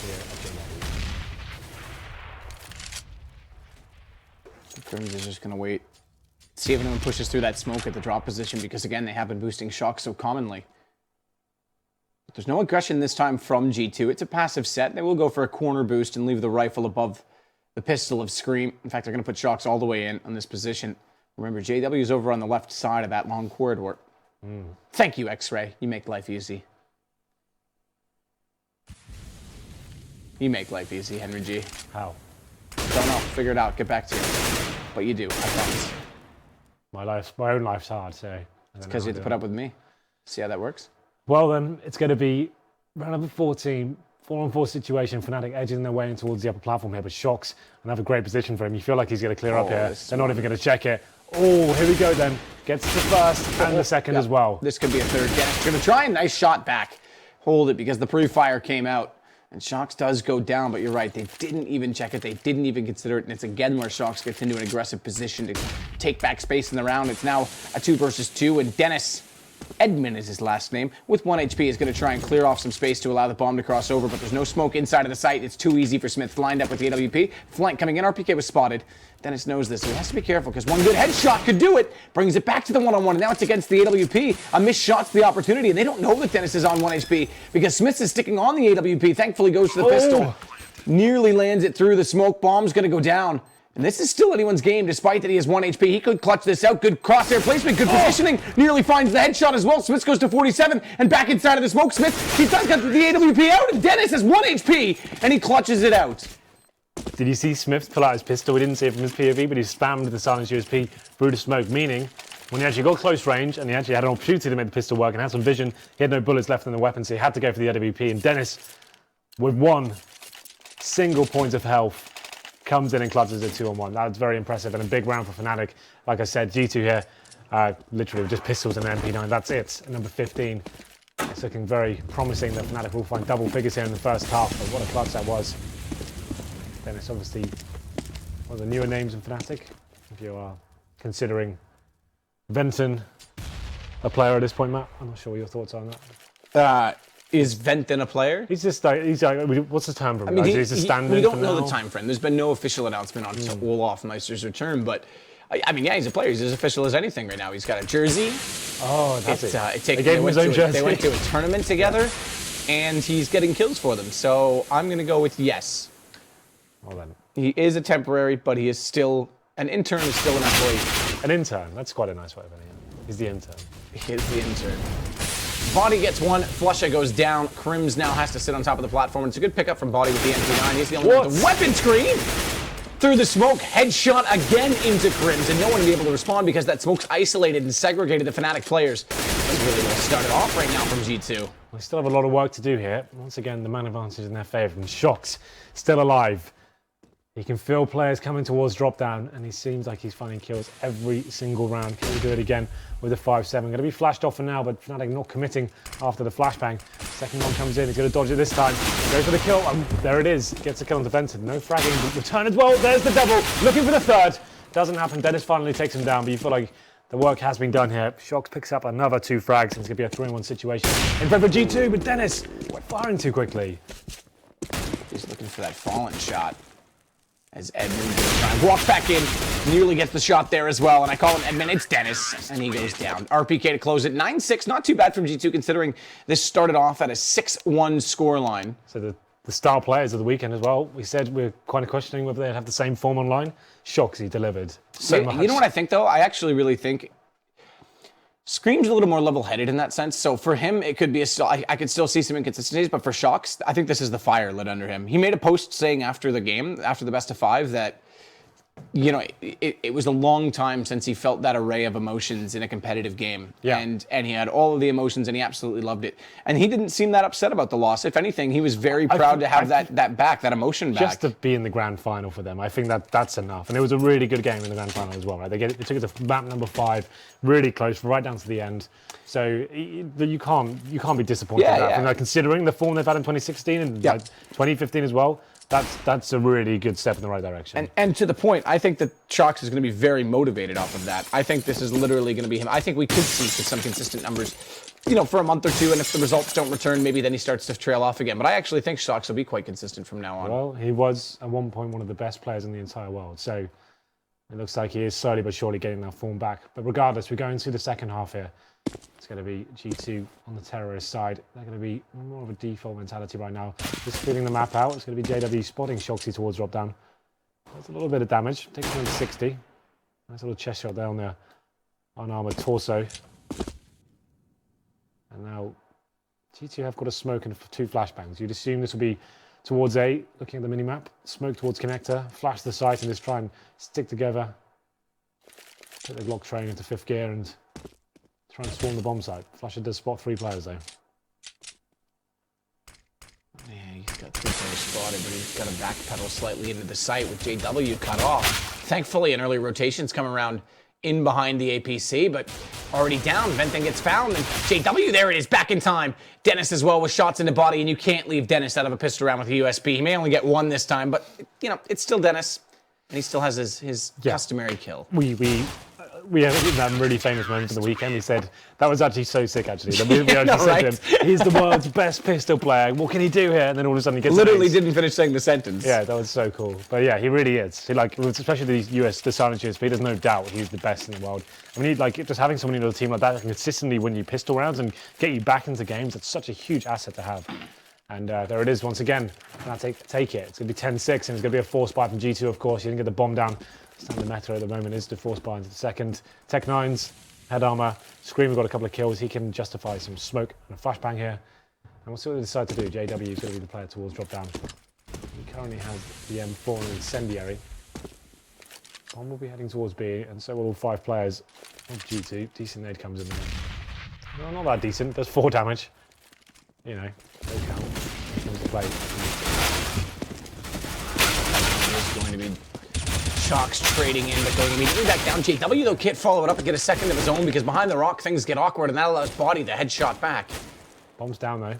JW. Crims is just going to wait. See if anyone pushes through that smoke at the drop position, because again, they have been boosting Shox so commonly. But there's no aggression this time from G2. It's a passive set. They will go for a corner boost and leave the rifle above the pistol of Scream. In fact, they're going to put Shox all the way in on this position. Remember, JW is over on the left side of that long corridor. Thank you, X-Ray. You make life easy. You make life easy, Henry G. How? Don't know. Figure it out. Get back to you. But you do, I promise. My own life's hard, so... It's because you have to put up with me. See how that works? Well then, it's going to be round number 14, 4-on-4 situation. Fnatic edging their way in towards the upper platform here, but Shox, another great position for him. You feel like he's going to clear up here. They're not even going to check it. Oh, here we go then. Gets the first and the second as well. This could be a third. Dennis going to try a nice shot back. Hold it because the pre-fire came out. And Shox does go down, but you're right. They didn't even check it. They didn't even consider it. And it's again where Shox gets into an aggressive position to take back space in the round. It's now a 2 versus 2, and Dennis Edmund is his last name. With 1 HP, is going to try and clear off some space to allow the bomb to cross over, but there's no smoke inside of the site. It's too easy for Smith. Lined up with the AWP. Flank coming in. RPK was spotted. Dennis knows this, so he has to be careful because one good headshot could do it. Brings it back to the one-on-one. Now it's against the AWP. A missed shot's the opportunity, and they don't know that Dennis is on 1 HP because Smith is sticking on the AWP. Thankfully goes to the pistol. Nearly lands it through. The smoke bomb's going to go down. And this is still anyone's game, despite that he has 1 HP. He could clutch this out. Good crosshair placement, good positioning. Nearly finds the headshot as well. Smith goes to 47 and back inside of the smoke. Smith, he does get the AWP out, and Dennis has 1 HP, and he clutches it out. Did you see Smith pull out his pistol? We didn't see it from his POV, but he spammed the silence USP through the smoke, meaning when he actually got close range and he actually had an opportunity to make the pistol work and had some vision, he had no bullets left in the weapon, so he had to go for the AWP. And Dennis, with 1 single point of health, comes in and clutches it 2-on-1. That's very impressive and a big round for Fnatic. Like I said, G2 here, literally with just pistols and an MP9. That's it. At number 15. It's looking very promising that Fnatic will find double figures here in the first half, but what a clutch that was. Dennis, obviously, one of the newer names in Fnatic. If you are considering Venton a player at this point, Matt, I'm not sure what your thoughts are on that. Is Venton a player? He's just like, what's the time for him? mean, He's a stand-in we don't for know now? the time frame. There's been no official announcement on Olaf Meister's return, but I mean, yeah, he's a player. He's as official as anything right now. He's got a jersey. Oh, that's it. They gave him his own jersey. They went to a tournament together, and he's getting kills for them. So I'm going to go with yes. Well then. He is a temporary, but he is still an intern. Is still an employee. An intern. That's quite a nice way of putting it. He's the intern. He is the intern. Body gets 1, Flusha goes down. Crims now has to sit on top of the platform. It's a good pickup from Body with the MP9. He's the only one with the weapon screen. Through the smoke, headshot again into Crims, and no one will be able to respond because that smoke's isolated and segregated the Fnatic players. That's really well started off right now from G2. We still have a lot of work to do here. Once again, the man advantage in their favour. And Shox still alive. He can feel players coming towards drop down, and he seems like he's finding kills every single round. Can he do it again with a 5-7? Going to be flashed off for now, but Fnatic not committing after the flashbang. Second one comes in. He's going to dodge it this time. Goes for the kill. There it is. Gets a kill on defensive. No fragging. Return as well. There's the double. Looking for the third. Doesn't happen. Dennis finally takes him down, but you feel like the work has been done here. Shox picks up another 2 frags, and it's going to be a 3-1 situation in favor of G2, but Dennis firing too quickly. He's looking for that fallen shot. As Edmund walks back in, nearly gets the shot there as well, and I call him Edmund, it's Dennis, and he goes down. RPK to close it, 9-6, not too bad from G2 considering this started off at a 6-1 scoreline. So the star players of the weekend as well, we said we're kind of questioning whether they'd have the same form online. Shoxy delivered so much. You know what I think though? I actually really think Scream's a little more level-headed in that sense. So for him, it could be I could still see some inconsistencies, but for Shox, I think this is the fire lit under him. He made a post saying after the game, after the best of 5, that you know, it was a long time since he felt that array of emotions in a competitive game. Yeah. And he had all of the emotions and he absolutely loved it. And he didn't seem that upset about the loss. If anything, he was very proud to have that emotion back. Just to be in the grand final for them, I think that's enough. And it was a really good game in the grand final as well, right? They took it to map number 5, really close, right down to the end. So you can't be disappointed with that. Yeah. And, considering the form they've had in 2016 and 2015 as well, that's a really good step in the right direction. And to the point, I think that Shox is going to be very motivated off of that. I think this is literally going to be him. I think we could see some consistent numbers, you know, for a month or two, and if the results don't return, maybe then he starts to trail off again. But I actually think Shox will be quite consistent from now on. Well, he was at one point one of the best players in the entire world, so it looks like he is slowly but surely getting that form back. But regardless, we're going to the second half here. It's going to be G2 on the terrorist side. They're going to be more of a default mentality right now. Just feeling the map out. It's going to be JW spotting Shoxy towards drop down. That's a little bit of damage. Takes him to 60. Nice little chest shot there on the unarmored torso. And now G2 have got a smoke and 2 flashbangs. You'd assume this will be towards A, looking at the minimap. Smoke towards connector, flash the site and just try and stick together. Put the Glock train into 5th gear and try and swarm the bomb site. Flasher does spot 3 players though. Yeah, he's got 3 players spotted, but he's got to backpedal slightly into the site with JW cut off. Thankfully, an early rotation's come around in behind the APC, but already down. Venton gets found, and JW, there it is, back in time. Dennis as well with shots in the body, and you can't leave Dennis out of a pistol round with a USP. He may only get 1 this time, but, you know, it's still Dennis, and he still has his customary kill. we had that really famous moment from the weekend. He said, that was actually so sick, actually. That we actually said right? to him, he's the world's best pistol player. What can he do here? And then all of a sudden he gets Literally an ace. didn't finish saying the sentence. Yeah, that was so cool. But yeah, he really is. He, like, especially the silent USP, there's no doubt he's the best in the world. I mean, like, just having someone in your team like that can consistently win you pistol rounds and get you back into games, that's such a huge asset to have. And there it is once again. Fnatic take it. It's going to be 10-6, and it's going to be a force buy from G2, of course. You didn't get the bomb down. Standard meta at the moment is to force buy into the second. Tech9's head armor. Screamer got a couple of kills. He can justify some smoke and a flashbang here. And we'll see what they decide to do. JW is going to be the player towards drop down. He currently has the M4 and Incendiary. Bomb will be heading towards B, and so will all 5 players of G2. Decent nade comes in there. No, not that decent. Does 4 damage. You know, they count. Comes to play. There's going to be Shox trading in, but going immediately back down. JW, though, can't follow it up and get a second of his own because behind the rock, things get awkward, and that allows Body to headshot back. Bomb's down, though.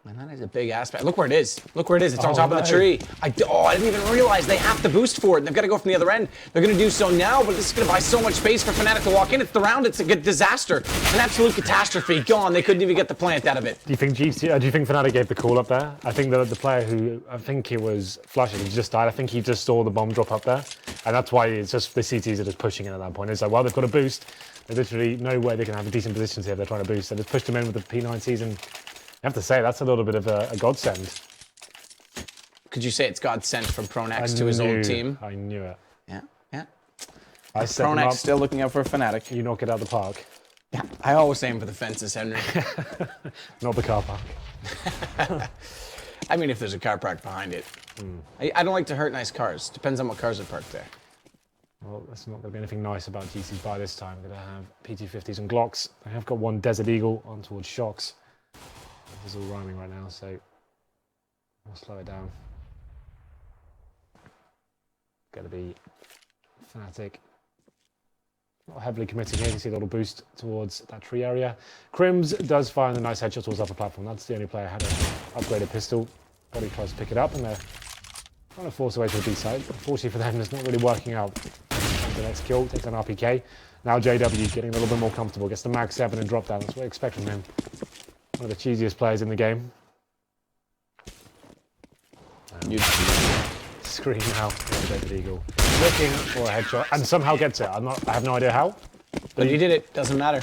And that is a big aspect. Look where it is. Look where it is. It's on top of the tree. I didn't even realize they have to boost for it. And they've got to go from the other end. They're going to do so now, but this is going to buy so much space for Fnatic to walk in. It's the round. It's a good disaster. An absolute catastrophe. Gone. They couldn't even get the plant out of it. Do you think Fnatic gave the call up there? I think that the player who, I think it was Flushing, he just died. I think he just saw the bomb drop up there. And that's why it's just the CTs are just pushing it at that point. It's like, well, they've got a boost. There's literally no way they can have a decent positions here if they're trying to boost. They just pushed them in with the P9 season. I have to say, that's a little bit of a godsend. Could you say it's God sent from Pronax to his old team? I knew it. Yeah, yeah. I set them Pronax up. still looking out for Fnatic. You knock it out the park. Yeah, I always aim for the fences, Henry. Not the car park. I mean, if there's a car parked behind it. I don't like to hurt nice cars. Depends on what cars are parked there. Well, that's not going to be anything nice about GC's buy this time. We're going to have PT50s and Glocks. I have got one Desert Eagle on towards Shox. This is all rhyming right now, so I'll slow it down. Going to be Fnatic. Not heavily committing here. You see a little boost towards that tree area. Crims does find a nice headshot towards the upper platform. That's the only player who had an upgraded pistol. Body tries to pick it up, and they're trying to force away to the B side. Unfortunately for them, it's not really working out. The next kill takes an RPK. Now JW getting a little bit more comfortable. Gets the mag 7 and drop down. That's what I expect from him. One of the cheesiest players in the game. Scream now, Desert Eagle. Looking for a headshot and somehow gets it. I have no idea how. But he did it. Doesn't matter.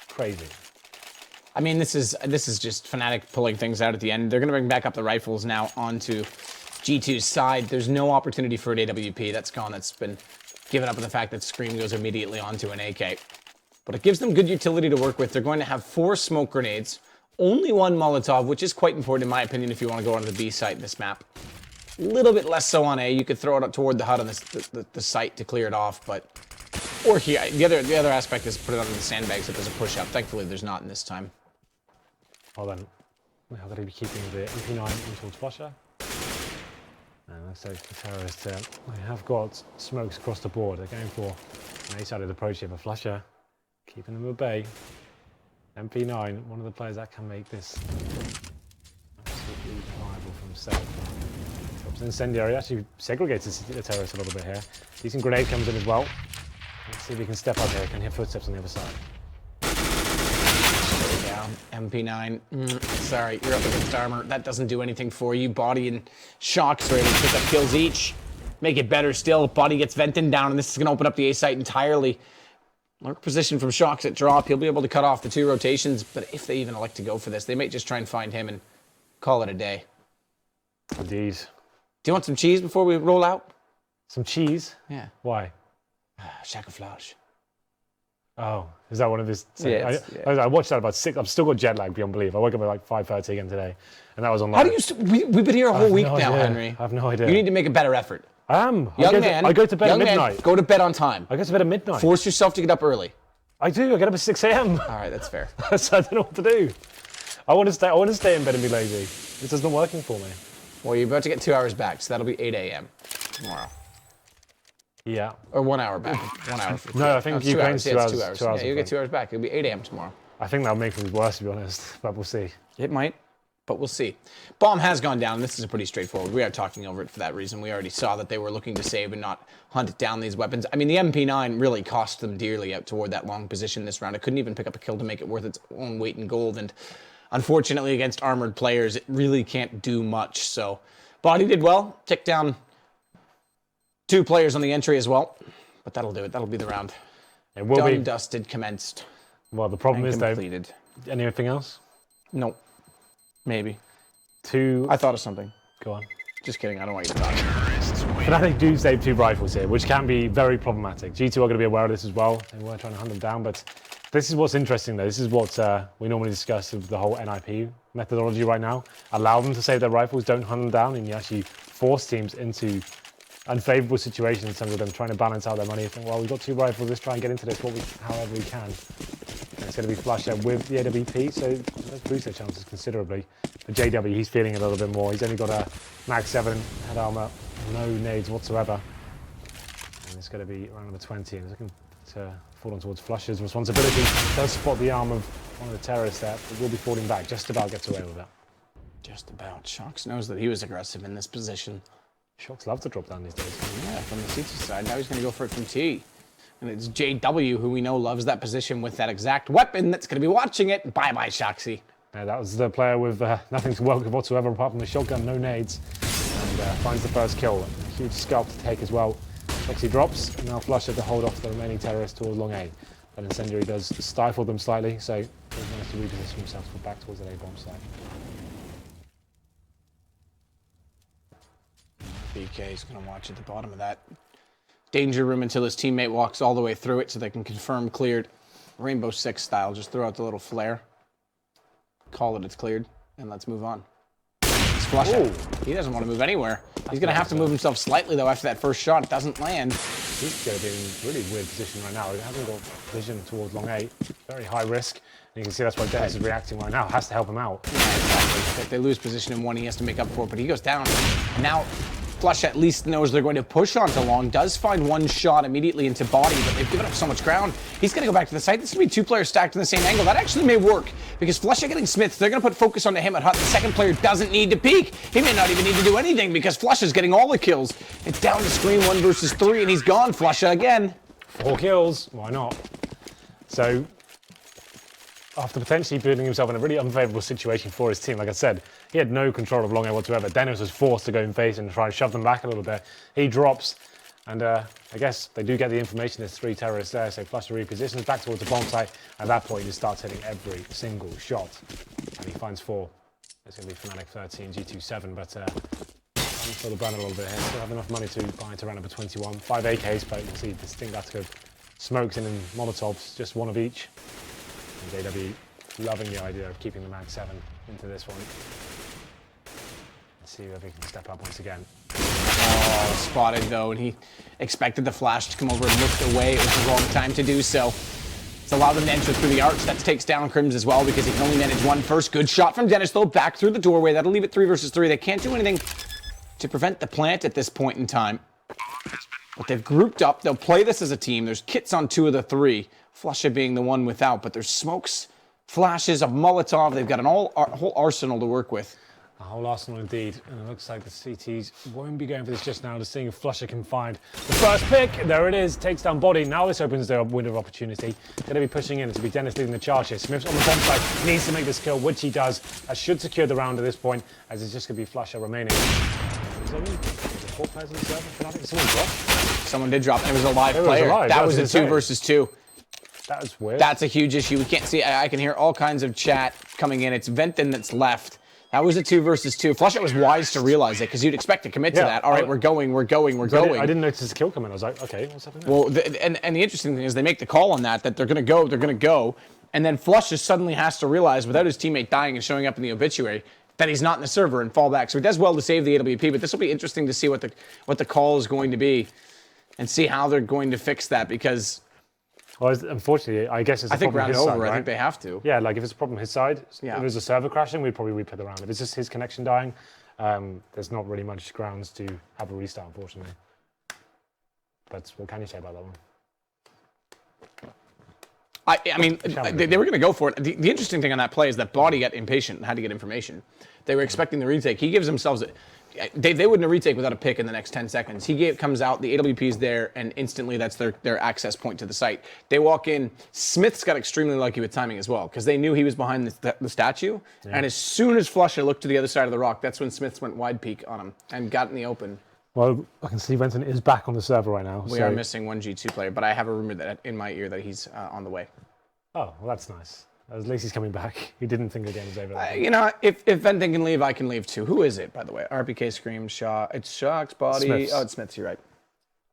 Crazy. I mean, this is just Fnatic pulling things out at the end. They're going to bring back up the rifles now onto G2's side. There's no opportunity for an AWP. That's gone. That's been given up in the fact that Scream goes immediately onto an AK. But it gives them good utility to work with. They're going to have 4 smoke grenades, only 1 Molotov, which is quite important in my opinion if you want to go onto the B site in this map. A little bit less so on A. You could throw it up toward the HUD on the site to clear it off, but or here. The other aspect is put it under the sandbags if there's a push up. Thankfully, there's not in this time. Well then, we're going to be keeping the MP9 towards Flusher. And let's take the terrorists here. They have got smokes across the board. They're going for an A-sided approach here for Flusher. Keeping them at bay. MP9, one of the players that can make this absolutely viable for himself. Drops an Incendiary, actually segregates the terrorist a little bit here. Decent grenade comes in as well. Let's see if he can step up here, can hit footsteps on the other side. MP9, sorry, you're up against armor. That doesn't do anything for you. Body and Shox are able to pick up kills each. Make it better still. Body gets vented down, and this is going to open up the A site entirely. Lurk position from Shox at drop. He'll be able to cut off the 2 rotations, but if they even elect to go for this, they might just try and find him and call it a day. Indeed. Do you want some cheese before we roll out? Some cheese? Yeah. Why? Chacaflage. Oh, is that one of his? Yeah, I watched that about 6. I've still got jet lag beyond belief. I woke up at like 5:30 again today, and that was online. How do you? We've been here a whole week now, idea. Henry. I have no idea. You need to make a better effort. I am. I go to bed at midnight. Go to bed on time. I go to bed at midnight. Force yourself to get up early. I do. I get up at 6 a.m. All right, that's fair. So I don't know what to do. I want to stay in bed and be lazy. This is not working for me. Well, you're about to get 2 hours back, so that'll be 8 a.m. tomorrow. Yeah. Or 1 hour back. 1 hour. No, I think Ukraine's 2 hours. 2 hours. 2 hours Yeah, you get 2 hours back. It'll be 8 a.m. tomorrow. I think that'll make things worse, to be honest. But we'll see. It might. but we'll see. Bomb has gone down. This is a pretty straightforward. We are talking over it for that reason. We already saw that they were looking to save and not hunt down these weapons. I mean, the MP9 really cost them dearly out toward that long position this round. It couldn't even pick up a kill to make it worth its own weight in gold, and unfortunately against armored players, it really can't do much. So Body did well. Ticked down 2 players on the entry as well, but that'll do it. That'll be the round. It will Done, be. dusted, commenced. Well, the problem is, though, completed. anything else? No. Maybe. I thought of something. Go on. Just kidding. I don't want you to talk. Fnatic do save 2 rifles here, which can be very problematic. G2 are going to be aware of this as well. They were trying to hunt them down, but this is what's interesting, though. This is what we normally discuss with the whole NIP methodology right now. Allow them to save their rifles, don't hunt them down, and you actually force teams into unfavorable situations in terms of them trying to balance out their money. You think, well, we've got 2 rifles, let's try and get into this however we can. And it's going to be flushed out with the AWP, so let's boost their chances considerably. For JW, he's feeling a little bit more. He's only got a max 7 head armor, no nades whatsoever. And it's going to be round number 20, and he's looking to fall on towards Flush's responsibility. Does spot the arm of one of the terrorists there, but will be falling back. Just about gets away with it. Just about. Shox knows that he was aggressive in this position. Shox love to drop down these days. Yeah, from the CT side. Now he's going to go for it from T. And it's JW, who we know loves that position with that exact weapon, that's going to be watching it. Bye-bye, Shoxy. Yeah, that was the player with nothing to welcome whatsoever apart from the shotgun, no nades. And finds the first kill. A huge scalp to take as well. Shoxy drops, and now Flusher to hold off the remaining terrorists towards long A. But Incendiary does stifle them slightly, so he managed to reposition himself to back towards that A-bomb site. BK is going to watch at the bottom of that danger room until his teammate walks all the way through it so they can confirm cleared. Rainbow Six style, just throw out the little flare. Call it it's cleared, and let's move on. He's flushing. He doesn't want to move anywhere. He's going to have to move himself slightly, though, after that first shot. It doesn't land. He's going to be in a really weird position right now. He hasn't got vision towards long A. Very high risk. And you can see that's why Dennis is reacting right now. Has to help him out. Yeah, exactly. If they lose position in one, he has to make up for it, but he goes down. And now Flush at least knows they're going to push onto long. Does find one shot immediately into body, but they've given up so much ground. He's going to go back to the site. This is going to be 2 players stacked in the same angle. That actually may work because Flush are getting Smith. They're going to put focus onto him at Hut. The second player doesn't need to peek. He may not even need to do anything because Flush is getting all the kills. It's down to screen 1 versus 3, and he's gone. Flush again. 4 kills. Why not? So, after potentially putting himself in a really unfavourable situation for his team, like I said, he had no control of long A whatsoever. Dennis was forced to go in face and try and shove them back a little bit. He drops, and I guess they do get the information there's 3 terrorists there, so Flusher repositions back towards the bomb site. At that point, he just starts hitting every single shot, and he finds 4. It's going to be Fnatic 13, G2 7, but I'm still the brand a little bit here. Still have enough money to buy into round number 21. 5 AKs, but you can see distinct that's good. Smokes in and Molotovs, just 1 of each. And JW loving the idea of keeping the mag 7 into this one. Let's see whether he can step up once again. Oh, spotted though, and he expected the flash to come over and looked away. It was the wrong time to do so. It's allowed them to enter through the arch. That takes down Crims as well because he can only manage 1 first. Good shot from Dennis though, back through the doorway. That'll leave it 3 versus 3. They can't do anything to prevent the plant at this point in time. But they've grouped up. They'll play this as a team. There's kits on 2 of the 3. Flusha being the one without, but there's smokes, flashes of Molotov. They've got an whole arsenal to work with. A whole arsenal indeed. And it looks like the CTs won't be going for this just now, just seeing if Flusher can find the first pick. There it is, takes down body. Now this opens their window of opportunity. Going to be pushing in. It's going to be Dennis leading the charge here. Smith's on the bomb site, needs to make this kill, which he does. That should secure the round at this point, as it's just going to be Flusher remaining. Four players on the server. Fnatic. Someone dropped. Someone did drop, and it was a live It was player. alive. That was a insane. 2 versus 2. That was weird. That's a huge issue. We can't see. I can hear all kinds of chat coming in. It's Venton that's left. That was a 2 versus 2. Flusher was wise to realize it because you'd expect to commit to that. All right, we're going. I didn't notice the kill come in. I was like, okay, what's happening? Well, and the interesting thing is they make the call on that they're going to go, and then Flush just suddenly has to realize without his teammate dying and showing up in the obituary that he's not in the server and fall back. So he does well to save the AWP, but this will be interesting to see what the call is going to be and see how they're going to fix that because Well, unfortunately, I guess it's a problem round his over. side, right? I think they have to. Yeah, like if it's a problem his side, Yeah. if it was a server crashing, we'd probably replay the round. If it's just his connection dying, there's not really much grounds to have a restart, unfortunately. But what can you say about that one? I mean, they were going to go for it. The interesting thing on that play is that Body got impatient and had to get information. They were expecting the retake. He gives themselves they wouldn't have retake without a pick in the next 10 seconds. Comes out, the AWP's there, and instantly that's their access point to the site. They walk in. Smith's got extremely lucky with timing as well, because they knew he was behind the statue, and as soon as Flusha looked to the other side of the rock, that's when Smiths went wide peak on him and got in the open. Well, I can see Renton is back on the server right now. We are missing one G2 player, but I have a rumor that in my ear that he's on the way. Oh, well, that's nice. At least he's coming back. He didn't think the game was over. You know, if Venton can leave, I can leave too. Who is it, by the way? RPK screams Shaw. It's Shock's Body. Smiths. Oh, it's Smiths. You're right.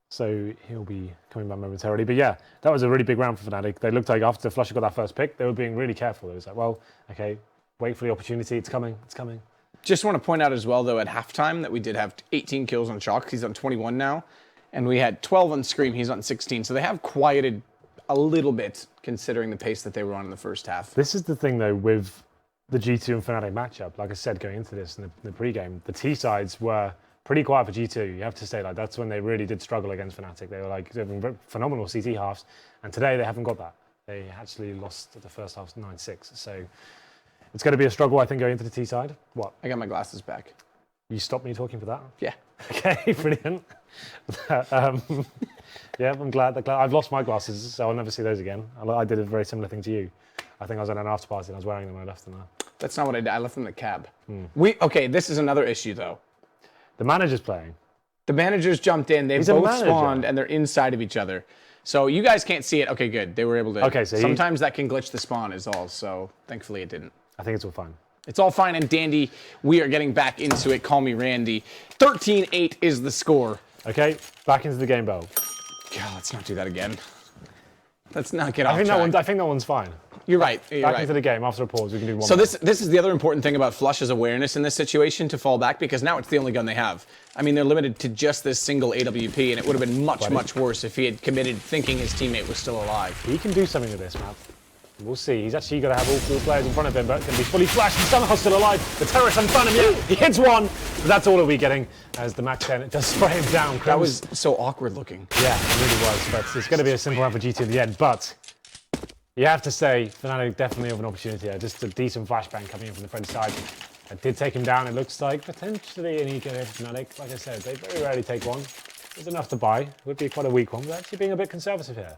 So he'll be coming back momentarily. But yeah, that was a really big round for Fnatic. They looked like after Flusha got that first pick, they were being really careful. It was like, well, okay, wait for the opportunity. It's coming. It's coming. Just want to point out as well, though, at halftime that we did have 18 kills on Shock. He's on 21 now. And we had 12 on Scream. He's on 16. So they have quieted a little bit, considering the pace that they were on in the first half. This is the thing, though, with the G2 and Fnatic matchup. Like I said, going into this in the pre-game, the T sides were pretty quiet for G2. You have to say, like, that's when they really did struggle against Fnatic. They were like having phenomenal CT halves, and today they haven't got that. They actually lost the first half 9-6. So it's going to be a struggle, I think, going into the T side. What? I got my glasses back. You stopped me talking for that? Yeah. Okay, brilliant. Yeah, I'm glad. I've lost my glasses, so I'll never see those again. I did a very similar thing to you. I think I was at an after party and I was wearing them when I left them. That's not what I did. I left them in the cab. Okay, this is another issue, though. The manager's playing. The managers jumped in. They both spawned, and they're inside of each other. So you guys can't see it. Okay, good. They were able to. Okay, so sometimes that can glitch the spawn is all. So thankfully it didn't. I think it's all fine. It's all fine and dandy. We are getting back into it. Call me Randy. 13-8 is the score. Okay, back into the game, Bell. God, let's not do that again. Let's not get off I think track. that one's fine. You're right. You're back right. into the game after a pause. We can do one. So more. this is the other important thing about Flush's awareness in this situation to fall back, because now it's the only gun they have. I mean, they're limited to just this single AWP, and it would have been much worse if he had committed thinking his teammate was still alive. He can do something with this, man. We'll see. He's actually got to have all four players in front of him, but going to be fully flashed and somehow still alive. The terrorist in front of him. He hits one. But that's all he'll be getting as the match then. It does spray him down. That was so awkward looking. Yeah, it really was. But it's going to be a simple round for G2 in the end. But you have to say, Fnatic definitely have an opportunity here. Just a decent flashbang coming in from the French side. It did take him down. It looks like potentially an eco here for Fnatic. Like I said, they very rarely take one. There's enough to buy. It would be quite a weak one. But actually being a bit conservative here.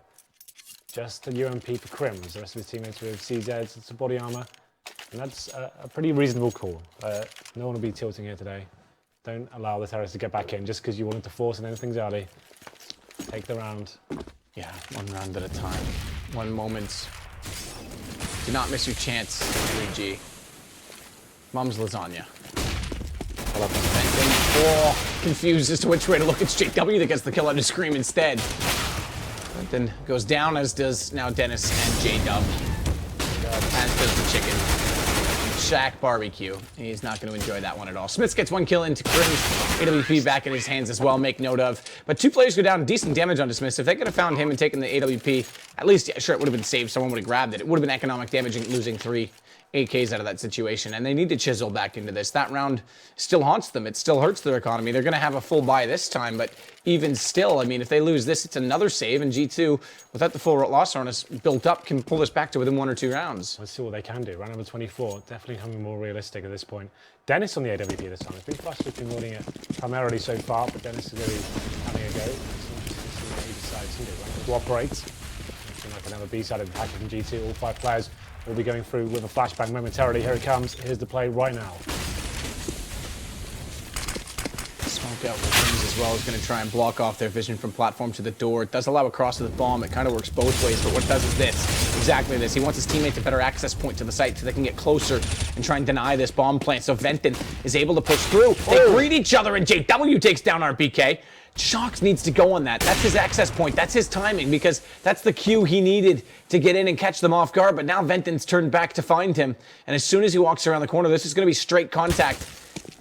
Just a UMP for Crims. The rest of his teammates with CZs, it's a body armor. And that's a pretty reasonable call. No one will be tilting here today. Don't allow the terrorists to get back in just because you wanted to force and anything's early. Take the round. Yeah, one round at a time. One moment. Do not miss your chance, Henry G. Mom's lasagna. Confused as to which way to look. It's JW that gets the kill on his Scream instead. Then goes down, as does now Dennis and J-Dub. As does the chicken. Shaq barbecue. He's not going to enjoy that one at all. Smiths gets one kill into Crim's AWP back in his hands as well, make note of. But two players go down, decent damage onto Smiths. If they could have found him and taken the AWP, at least, yeah, sure, it would have been saved. Someone would have grabbed it. It would have been economic damage losing 3 AKs out of that situation, and they need to chisel back into this. That round still haunts them. It still hurts their economy. They're going to have a full buy this time, but even still, I mean, if they lose this, it's another save, and G2, without the full loss harness built up, can pull this back to within 1 or 2 rounds. Let's see what they can do. Round number 24, definitely becoming more realistic at this point. Dennis on the AWP this time. It's been Flush that's been winning it primarily so far, but Dennis is really having a go. It's interesting to see what he decides to do. Right? Cooperate. Looking like another B-sided attack from G2. All 5 players will be going through with a flashbang momentarily. Here it comes. Here's the play right now. Smoke out with things as well is going to try and block off their vision from platform to the door. It does allow a cross to the bomb. It kind of works both ways, but what it does is this. Exactly this. He wants his teammates a better access point to the site so they can get closer and try and deny this bomb plant. So Venton is able to push through. They greet each other, and JW takes down RBK. Shox needs to go on that. That's his access point. That's his timing, because that's the cue he needed to get in and catch them off guard. But now Venton's turned back to find him. And as soon as he walks around the corner, this is going to be straight contact.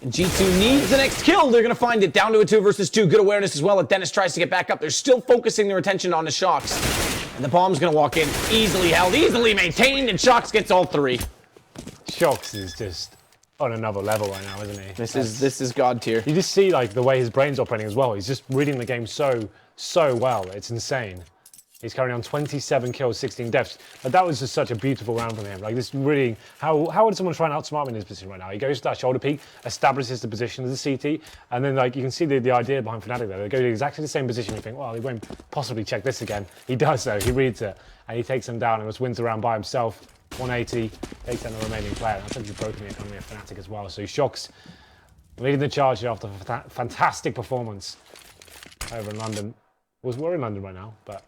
And G2 needs the next kill. They're going to find it down to a 2 versus 2. Good awareness as well. As Dennis tries to get back up, they're still focusing their attention on the Shox. And the bomb's going to walk in. Easily held, easily maintained, and Shox gets all 3. Shox is just on another level right now, isn't he? This is God tier. You just see like the way his brain's operating as well. He's just reading the game so well. It's insane. He's currently on 27 kills, 16 deaths. But that was just such a beautiful round from him. Like this really, how would someone try and outsmart him in this position right now? He goes to that shoulder peek, establishes the position as a CT, and then like you can see the idea behind Fnatic there. They go to exactly the same position. You think, well, he won't possibly check this again. He does though. He reads it and he takes them down and just wins the round by himself. 180, takes down the remaining player. That's actually broken the economy of Fnatic as well. So Shocks leading the charge here after a fantastic performance over in London. We're in London right now, but.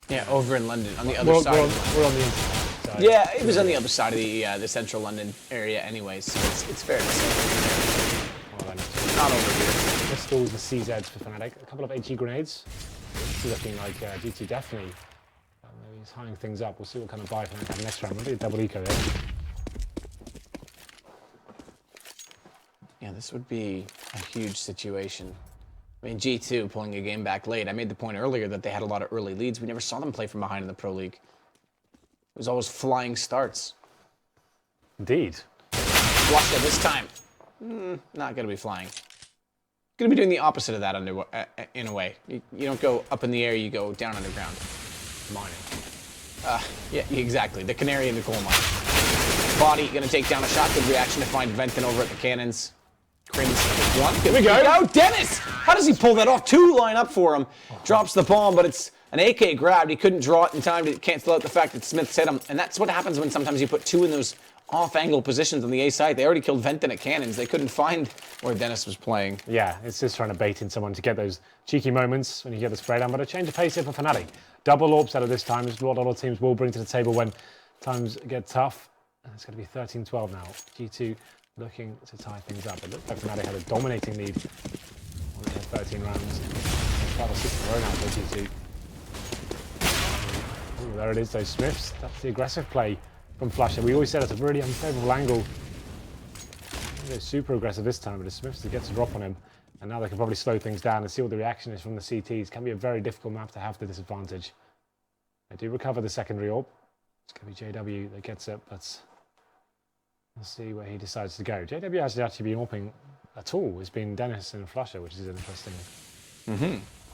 Yeah, over in London, on the other side. We're on the inside. So. Yeah, it was on the other side of the central London area anyways, so it's fair to say. Well, Not over here. Pistols, the CZs for Fnatic. A couple of HE grenades. It's looking like GT definitely maybe he's hiding things up. We'll see what kind of buy Fnatic have next round. Maybe a double eco there. Yeah, this would be a huge situation. I mean, G2 pulling a game back late. I made the point earlier that they had a lot of early leads. We never saw them play from behind in the Pro League. It was always flying starts. Indeed. Flusha this time. Not going to be flying. Going to be doing the opposite of that in a way. You don't go up in the air, you go down underground. Mining. Yeah, exactly. The canary in the coal mine. Body going to take down a shot. Good reaction to find Venton over at the cannons. Crims one. Here we go. Dennis! How does he pull that off? Two line up for him. Drops the bomb, but it's an AK grabbed. He couldn't draw it in time to cancel out the fact that Smith's hit him. And that's what happens when sometimes you put two in those off-angle positions on the A side. They already killed Venton at cannons. They couldn't find where Dennis was playing. Yeah, it's just trying to bait in someone to get those cheeky moments when you get the spray down. But a change of pace here for Fnatic. Double AWPs out of this time. This is what a lot of teams will bring to the table when times get tough. And it's going to be 13-12 now. G2 looking to tie things up. It looked like Fnatic had a dominating lead on the 13 rounds. 5 or 6 in a row now for G2. Ooh, there it is, those Smiths. That's the aggressive play from Flusha. We always said it's a really unfavourable angle. They're super aggressive this time, but the Smiths gets a drop on him. And now they can probably slow things down and see what the reaction is from the CTs. Can be a very difficult map to have the disadvantage. They do recover the secondary AWP. It's going to be JW that gets it, but we'll see where he decides to go. JW hasn't actually been AWPing at all. It's been Dennis and Flusha, which is an interesting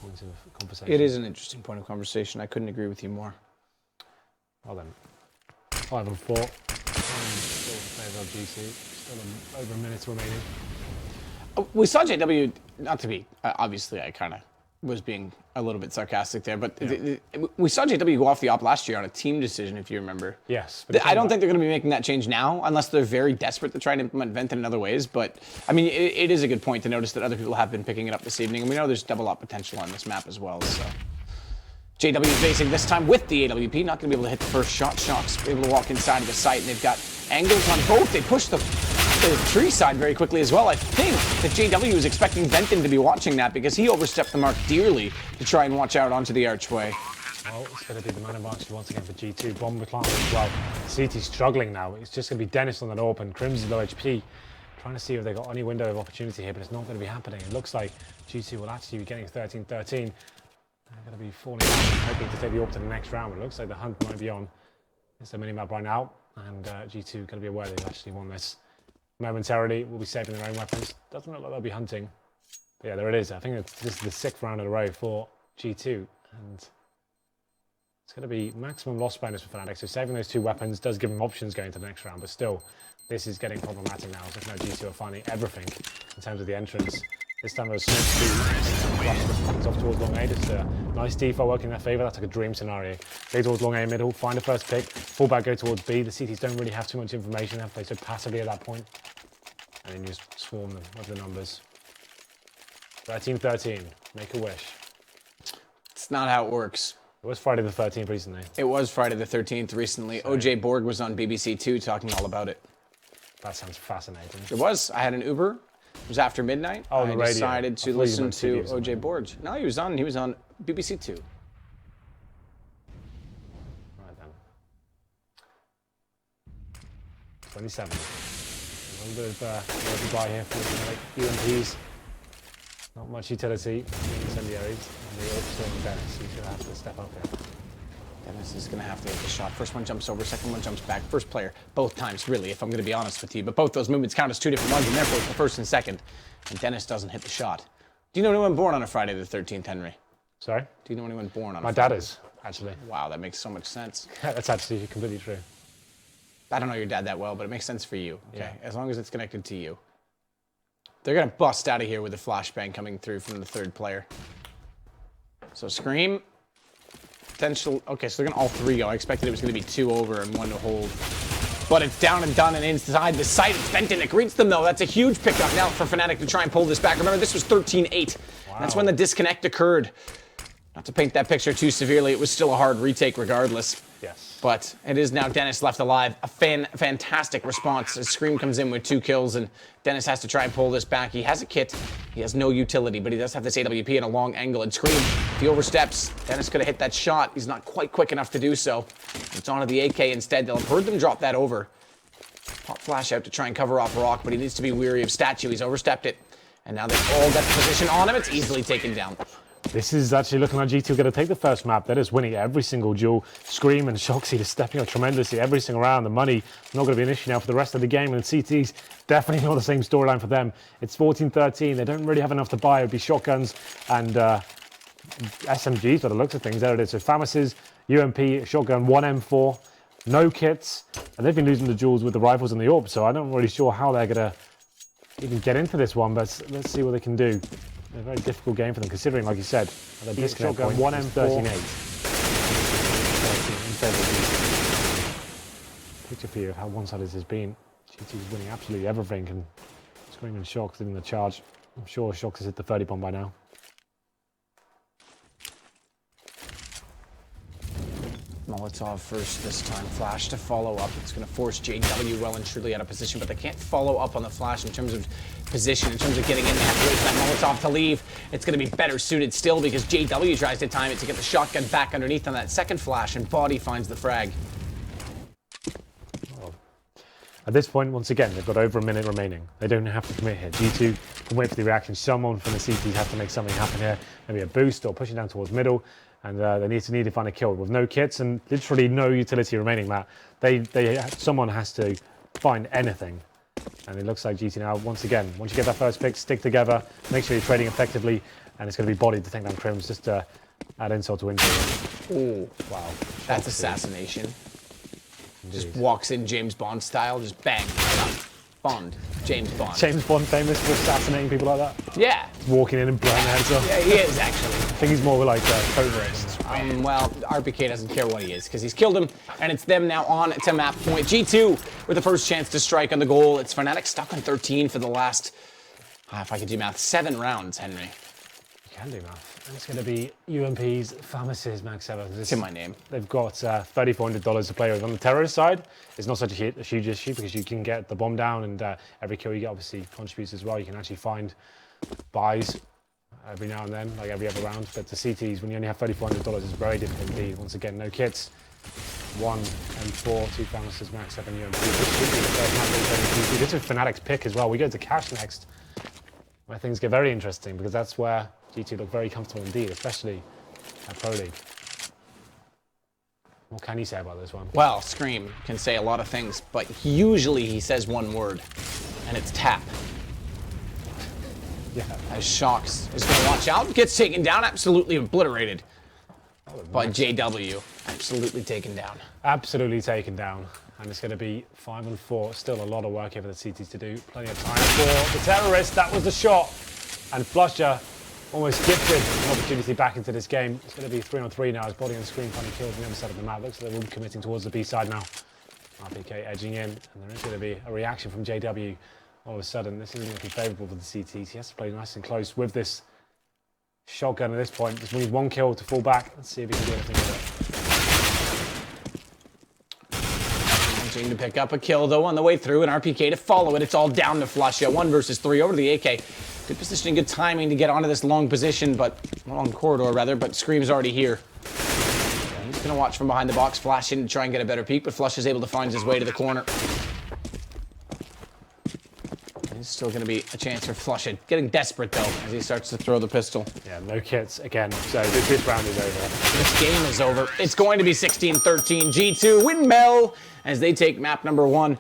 point of conversation. It is an interesting point of conversation. I couldn't agree with you more. Well then, 5 and 4. Still in favour of GC. Still over a minute remaining. We saw JW, not to be, obviously I kind of was being a little bit sarcastic there, but we saw JW go off the op last year on a team decision, if you remember. Yes. I don't think they're going to be making that change now, unless they're very desperate to try and implement Venton in other ways. But, I mean, it is a good point to notice that other people have been picking it up this evening, and we know there's double op potential on this map as well, so. JW facing this time with the AWP, not going to be able to hit the first shot. Shocks able to walk inside of the site, and they've got angles on both. They push the tree side very quickly as well. I think that JW was expecting Venton to be watching that because he overstepped the mark dearly to try and watch out onto the archway. Well, it's going to be the man advantage once again for G2. Bomb recliner as well. CT's struggling now. It's just going to be Dennis on that open. Crimson low HP. Trying to see if they've got any window of opportunity here, but it's not going to be happening. It looks like G2 will actually be getting 13-13. They're going to be falling down, hoping to take the AWP to the next round. But it looks like the hunt might be on. It's the minimap right now, and G2 going to be aware they've actually won this. Momentarily, will be saving their own weapons. Doesn't look like they'll be hunting. But yeah, there it is. I think this is the 6th round in a row for G2, and it's going to be maximum loss bonus for Fnatic. So saving those 2 weapons does give them options going to the next round, but still, this is getting problematic now. So now G2 are finding everything in terms of the entrance. This time it was Smith off towards long A. It's a nice default working in their favour. That's like a dream scenario. Go towards long A middle, find the first pick, fall back, go towards B. The CTs don't really have too much information. They have to play so passively at that point. And then you just swarm them with the numbers. 13-13, make a wish. It's not how it works. It was Friday the 13th recently. It was Friday the 13th recently. So, OJ Borg was on BBC Two talking all about it. That sounds fascinating. It was. I had an Uber. It was after midnight. Oh, I decided to listen to OJ Borg. No, he was on BBC Two. Right then. 27. A little bit of buy here for like UMPs. Not much utility. Incendiaries. And the AWP Dennis. He's going to have to step up here. Dennis is going to have to hit the shot. First one jumps over, second one jumps back. First player, both times, really, if I'm going to be honest with you. But both those movements count as 2 different ones, and therefore it's the first and second. And Dennis doesn't hit the shot. Do you know anyone born on a Friday the 13th, Henry? Sorry? Do you know anyone born on My dad is. actually. Wow, that makes so much sense. That's actually completely true. I don't know your dad that well, but it makes sense for you. Okay, Yeah. as long as it's connected to you. They're gonna bust out of here with a flashbang coming through from the third player. So Scream, potential. Okay, so they're gonna all three go. I expected it was gonna be 2 over and 1 to hold. But it's down and done and inside the site. It's Fenton that greets them, though. That's a huge pickup now for Fnatic to try and pull this back. Remember, this was 13-8. Wow. That's when the disconnect occurred. Not to paint that picture too severely, it was still a hard retake regardless. Yes. But it is now Dennis left alive. A fantastic response as Scream comes in with 2 kills, and Dennis has to try and pull this back. He has a kit. He has no utility, but he does have this AWP and a long angle. And Scream, if he oversteps, Dennis could have hit that shot. He's not quite quick enough to do so. It's onto the AK instead. They'll have heard them drop that over. Pop flash out to try and cover off Rock, but he needs to be weary of Statue. He's overstepped it. And now they've all got the position on him. It's easily taken down. This is actually looking like G2 are going to take the first map. They're just winning every single duel. Scream and Shoxy are stepping up tremendously every single round. The money not going to be an issue now for the rest of the game. And CT's definitely not the same storyline for them. It's 14-13. They don't really have enough to buy. It would be shotguns and SMGs by the looks of things. There it is. So Famis's, UMP, shotgun, 1 M4, no kits. And they've been losing the duels with the rifles and the AWP. So I'm not really sure how they're going to even get into this one. But let's see what they can do. A very difficult game for them, considering, like you said, their disconnect point 1 M4. 38. Picture for you of how one-sided this has been. GT's winning absolutely everything, and Scream and Shox in the charge. I'm sure Shox has hit the 30 bomb by now. Molotov first this time. Flash to follow up. It's going to force JW well and truly out of position, but they can't follow up on the flash in terms of position, in terms of getting in. They have to wait for that Molotov to leave. It's going to be better suited still because JW tries to time it to get the shotgun back underneath on that second flash, and Body finds the frag. At this point, once again, they've got over a minute remaining. They don't have to commit here. G2 can wait for the reaction. Someone from the CTs has to make something happen here. Maybe a boost or pushing down towards middle. And they need to find a kill with no kits and literally no utility remaining, Matt. Someone has to find anything. And it looks like GT now, once again, once you get that first pick, stick together, make sure you're trading effectively, and it's going to be Body to take down Crims just to add insult to injury. Oh, wow. That's assassination. Indeed. Just walks in James Bond style, just bang. Bond. James Bond. James Bond famous for assassinating people like that? Yeah. Walking in and blowing their heads off. Yeah, he is actually. I think he's more like a terrorist. Well, RPK doesn't care what he is because he's killed him, and it's them now on to map point. G2 with the first chance to strike on the goal. It's Fnatic stuck on 13 for the last, if I could do math, 7 rounds, Henry. You can do math. And it's going to be UMP's, Famis's, Max 7. It's in my name. They've got $3,400 to play with. On the terrorist side, it's not such a huge issue because you can get the bomb down, and every kill you get obviously contributes as well. You can actually find buys every now and then, like every other round. But the CTs, when you only have $3,400, it's very difficult indeed. Once again, no kits. 1 M4, 2 Famis's, Max 7 UMP. This is Fnatic's pick as well. We go to cash next, where things get very interesting because that's where G2 look very comfortable indeed, especially at Pro League. What can you say about this one? Well, Scream can say a lot of things, but usually he says one word, and it's tap. Yeah. As Shox is going to watch out, gets taken down, absolutely obliterated. But JW, absolutely taken down. Absolutely taken down. And it's going to be 5-4. Still a lot of work here for the CTs to do. Plenty of time for the terrorist. That was the shot. And Flusher almost gifted an opportunity back into this game. It's going to be 3-on-3 now as Body and Scream finding kills on the other side of the map. Looks like they're all committing towards the B side now. RPK edging in, and there is going to be a reaction from JW. All of a sudden, this isn't looking favourable for the CTs. He has to play nice and close with this shotgun at this point. Just needs 1 kill to fall back. Let's see if he can do anything with it. Managing to pick up a kill, though, on the way through, and RPK to follow it. It's all down to Flusha. 1 versus 3 over to the AK. Good positioning, good timing to get onto this long position, but long corridor, rather, but Scream's already here. He's going to watch from behind the box, flash in to try and get a better peek, but Flush is able to find his way to the corner. There's still going to be a chance for Flush it. Getting desperate, though, as he starts to throw the pistol. Yeah, no kits again. So this round is over. This game is over. It's going to be 16-13. G2 windmill as they take map number 1,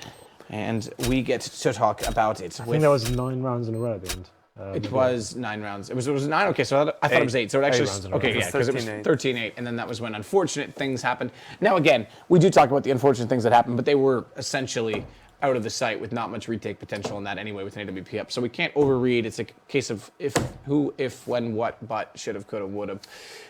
and we get to talk about it. I think there was 9 rounds in a row at the end. It was 9 rounds. It was 9. Okay, so I thought it was 8. So it actually rounds in a row. okay, yeah, because it was 13-8. 13-8, and then that was when unfortunate things happened. Now again, we do talk about the unfortunate things that happened, but they were essentially out of the sight with not much retake potential in that anyway with an AWP up. So we can't overread. It's a case of if, who, if, when, what, but, should have, could have, would have.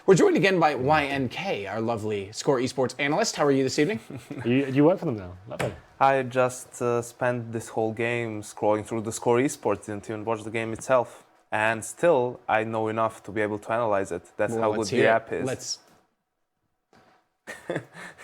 We're joined again by YNK, our lovely Score Esports analyst. How are you this evening? You work for them now. Lovely. I just spent this whole game scrolling through the Score Esports, didn't even watch the game itself. And still, I know enough to be able to analyze it. That's Well, how good let's the hear it. app is. Let's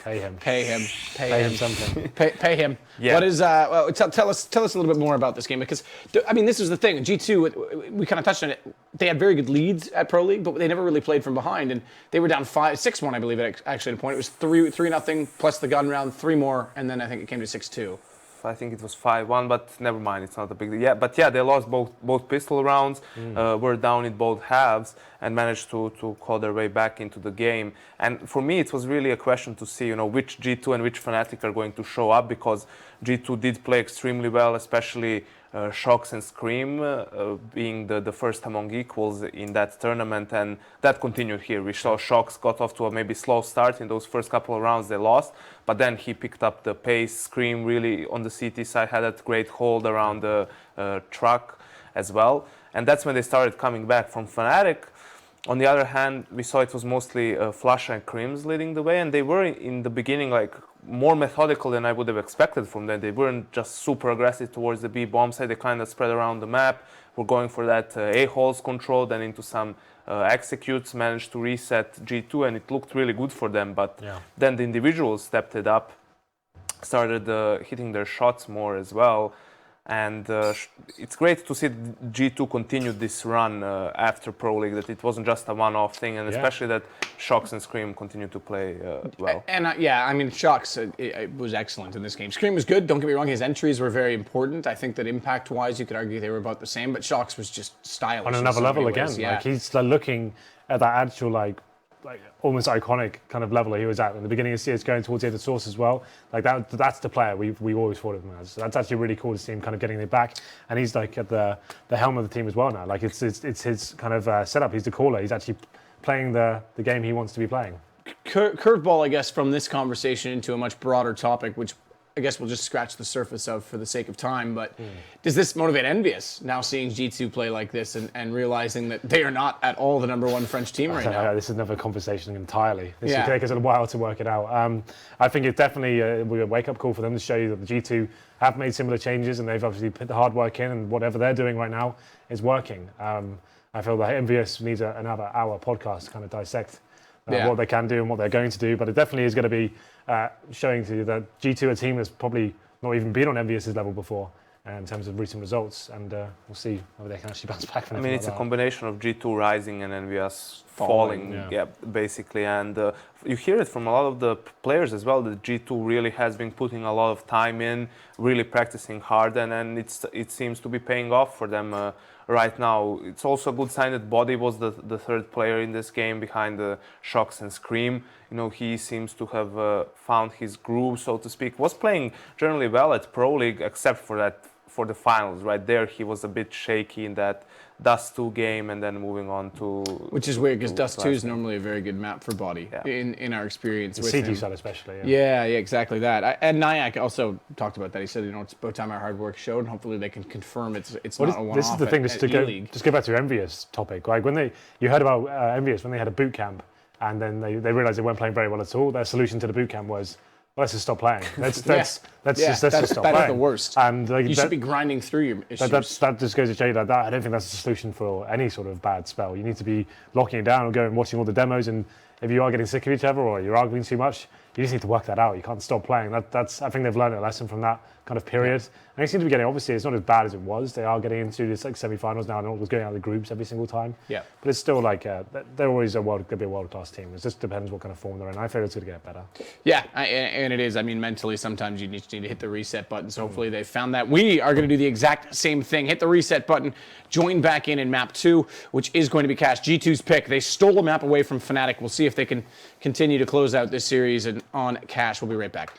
Pay him. pay him. Pay him something. Pay him. Yeah. What is? Well, tell us a little bit more about this game, because I mean, this is the thing. G2, we kind of touched on it. They had very good leads at Pro League, but they never really played from behind, and they were down 6-1, I believe. Actually, at a point, it was 3-0 plus the gun round, 3 more, and then I think it came to 6-2. I think it was 5-1, but never mind, it's not a big deal. Yeah, but yeah, they lost both pistol rounds, were down in both halves, and managed to claw their way back into the game. And for me, it was really a question to see, which G2 and which Fnatic are going to show up, because G2 did play extremely well, especially Shox and Scream being the first among equals in that tournament, and that continued here. We saw Shox got off to a maybe slow start in those first couple of rounds they lost, but then he picked up the pace. Scream really on the CT side had that great hold around the truck as well, and that's when they started coming back. From Fnatic, on the other hand, we saw it was mostly Flush and Crims leading the way, and they were in the beginning like more methodical than I would have expected from them. They weren't just super aggressive towards the B bomb side. They kind of spread around the map, were going for that A-holes control, then into some executes, managed to reset G2, and it looked really good for them. But then the individuals stepped it up, started hitting their shots more as well. And it's great to see G2 continue this run after Pro League, that it wasn't just a one-off thing, and especially that Shox and Scream continue to play well. And I mean, Shox it was excellent in this game. Scream was good, don't get me wrong, his entries were very important. I think that impact-wise, you could argue they were about the same, but Shox was just stylish. On another level again. Yeah. Like he's looking at that actual like almost iconic kind of level he was at in the beginning of CS, going towards the other source as well. Like that's the player we always thought of him as. So that's actually really cool to see him kind of getting it back. And he's like at the helm of the team as well now. Like it's his kind of setup. He's the caller. He's actually playing the game he wants to be playing. Curveball, I guess, from this conversation into a much broader topic, which I guess we'll just scratch the surface of for the sake of time, but does this motivate Envious now seeing G2 play like this and realizing that they are not at all the #1 French team right now? This is another conversation entirely. This will take us a while to work it out. I think it's definitely a wake-up call for them to show you that the G2 have made similar changes, and they've obviously put the hard work in, and whatever they're doing right now is working. I feel that Envious needs another hour podcast to kind of dissect what they can do and what they're going to do, but it definitely is going to be showing to you that G2 are a team that's probably not even been on Envious's level before in terms of recent results, and we'll see whether they can actually bounce back from it. I mean, it's a combination of G2 rising and Envious falling, basically, and you hear it from a lot of the players as well, that G2 really has been putting a lot of time in, really practicing hard, and it seems to be paying off for them right now. It's also a good sign that Body was the third player in this game behind the Shox and Scream. He seems to have found his groove, so to speak. Was playing generally well at Pro League, except for the finals. Right there, he was a bit shaky in that Dust 2 game, and then moving on to... Which is weird, because Dust 2 is normally a very good map for Body, in our experience with him. CT side especially, Yeah, exactly that. And Nyack also talked about that. He said, it's about time our hard work showed, and hopefully they can confirm it's not a one-off. This is the thing, just go back to your Envious topic. Like you heard about Envious when they had a boot camp, and then they realized they weren't playing very well at all. Their solution to the boot camp was, let's just stop playing. Let's just stop playing. That is the worst. And you should be grinding through your issues. That just goes to show you that I don't think that's the solution for any sort of bad spell. You need to be locking it down and going and watching all the demos, and if you are getting sick of each other or you're arguing too much, you just need to work that out. You can't stop playing. I think they've learned a lesson from that kind of period. And they seem to be getting, obviously, it's not as bad as it was. They are getting into this semi-finals now, and it was going out of the groups every single time. Yeah. But it's still like, they're always going to be a world-class team. It just depends what kind of form they're in. I feel it's going to get better. Yeah, and it is. I mean, mentally, sometimes you need to hit the reset button. So hopefully they found that. We are going to do the exact same thing. Hit the reset button, join back in map 2, which is going to be Cash. G2's pick. They stole a map away from Fnatic. We'll see if they can continue to close out this series on Cash. We'll be right back.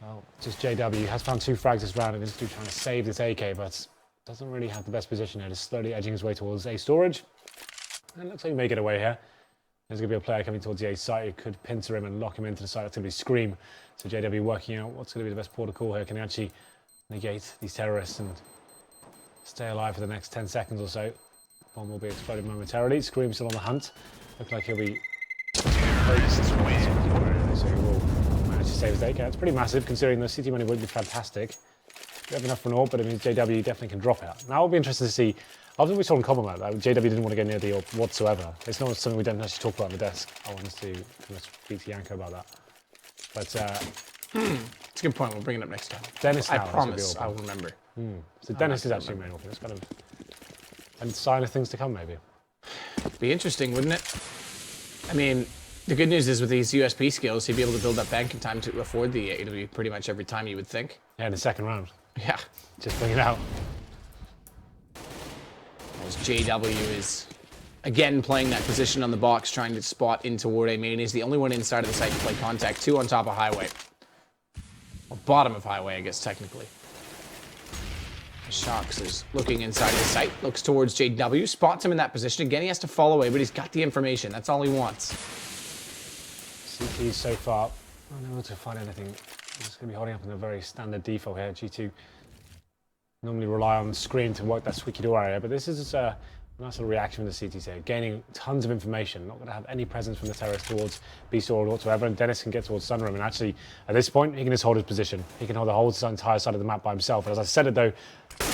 Well, just JW has found 2 frags this round and is trying to save this AK, but doesn't really have the best position here. Just slowly edging his way towards A storage. And it looks like he may get away here. There's going to be a player coming towards the A site who could pincer him and lock him into the site. That's going to be Scream. So JW working out what's going to be the best protocol here. Can he actually negate these terrorists and stay alive for the next 10 seconds or so? Bomb will be exploded momentarily. Scream still on the hunt. Looks like he'll be focused, so he will manage to save his AK. It's pretty massive considering the CT money would be fantastic. We have enough for an AWP, but it means JW definitely can drop out. Now it'll be interesting to see. After we saw in common map that JW didn't want to go near the AWP whatsoever. It's not something we don't actually talk about on the desk. I want us to speak to Yanko about that. But it's a good point. We'll bring it up next time. Dennis, I promise I'll remember. So Dennis is actually main AWP. It's kind of a sign of things to come, maybe. Be interesting, wouldn't it? I mean, the good news is with these USP skills, he'd be able to build up bank in time to afford the AW pretty much every time, you would think. Yeah, in the second round. Yeah. Just bring it out. As JW is again playing that position on the box, trying to spot in toward A main. He's the only one inside of the site to play contact. 2 on top of highway. Or bottom of highway, I guess, technically. Shocks is looking inside his sight, looks towards JW, spots him in that position. Again, he has to fall away, but he's got the information. That's all he wants. CT so far unable to find anything. I'm just going to be holding up in a very standard default here. G2 normally rely on Scream to work that squeaky door area, but this is a nice little reaction from the CTs here, gaining tons of information, not going to have any presence from the terrorists towards B-Store or whatsoever, and Dennis can get towards Sunroom, and actually, at this point, he can just hold his position. He can hold the whole entire side of the map by himself, and as I said it though,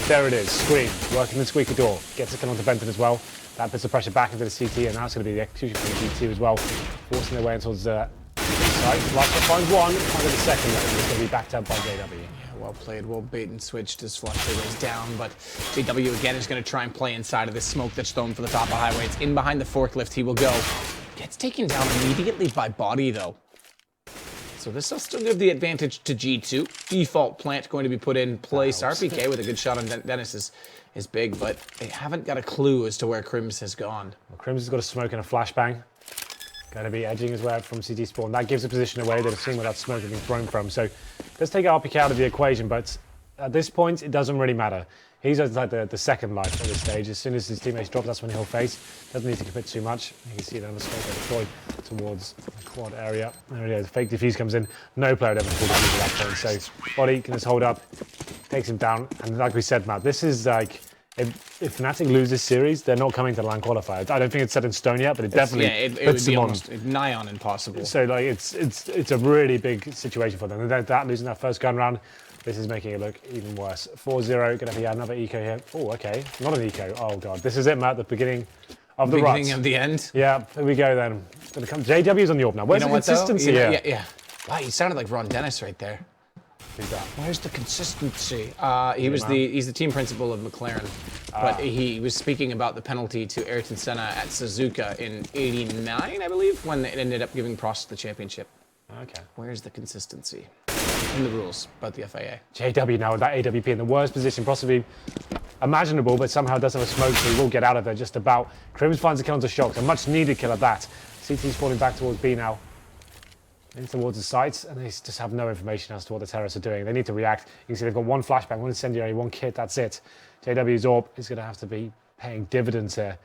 there it is, Scream, working the squeaky door, gets a kill onto Benton as well. That puts the pressure back into the CT, and now it's going to be the execution from the G2 as well, forcing their way towards the site. Last finds one, finds the second though, and it's going to be backed up by JW. Well played, well bait and switched as Flusher goes down, but JW again is going to try and play inside of this smoke that's thrown for the top of highway. It's in behind the forklift, he will go. Gets taken down immediately by body though. So this will still give the advantage to G2. Default plant going to be put in place. RPK with a good shot on Dennis is big, but they haven't got a clue as to where Crims has gone. Well, Crims has got a smoke and a flashbang. Going to be edging his way out from CT spawn. That gives a position away. They've seen where that smoke has been thrown from. So let's take RPK out of the equation, but at this point, it doesn't really matter. He's like the second life at this stage. As soon as his teammates drop, that's when he'll face. Doesn't need to commit too much. You can see that on the smoke deployed towards the quad area. There it is. The fake defuse comes in. No player would ever pull the defuse at that point. So Body can just hold up, takes him down. And like we said, Matt, this is like, if Fnatic lose this series, they're not coming to the LAN qualifier. I don't think it's set in stone yet, but it definitely it puts would be them almost nigh on impossible. So like it's a really big situation for them. And that losing that first gun round, this is making it look even worse. 4-0, gonna be another eco here. Oh, okay, not an eco. Oh god, this is it, Matt. The beginning of the beginning of the end. Yeah, here we go then. It's gonna come. JW's on the AWP now. Where's the consistency here? Yeah. Wow, you sounded like Ron Dennis right there. Who's that? Where's the consistency? He's the team principal of McLaren, but he was speaking about the penalty to Ayrton Senna at Suzuka in '89, I believe, when it ended up giving Prost the championship. Okay. Where's the consistency in the rules about the FIA? JW now with that AWP in the worst position possibly imaginable, but somehow doesn't have a smoke, so he will get out of there just about. Crims finds a kill onto Shocks, a much needed kill at that. CT's falling back towards B now. In towards the sites, and they just have no information as to what the terrorists are doing. They need to react. You can see they've got one flashbang, one incendiary, one kit, that's it. JW's AWP is going to have to be paying dividends here.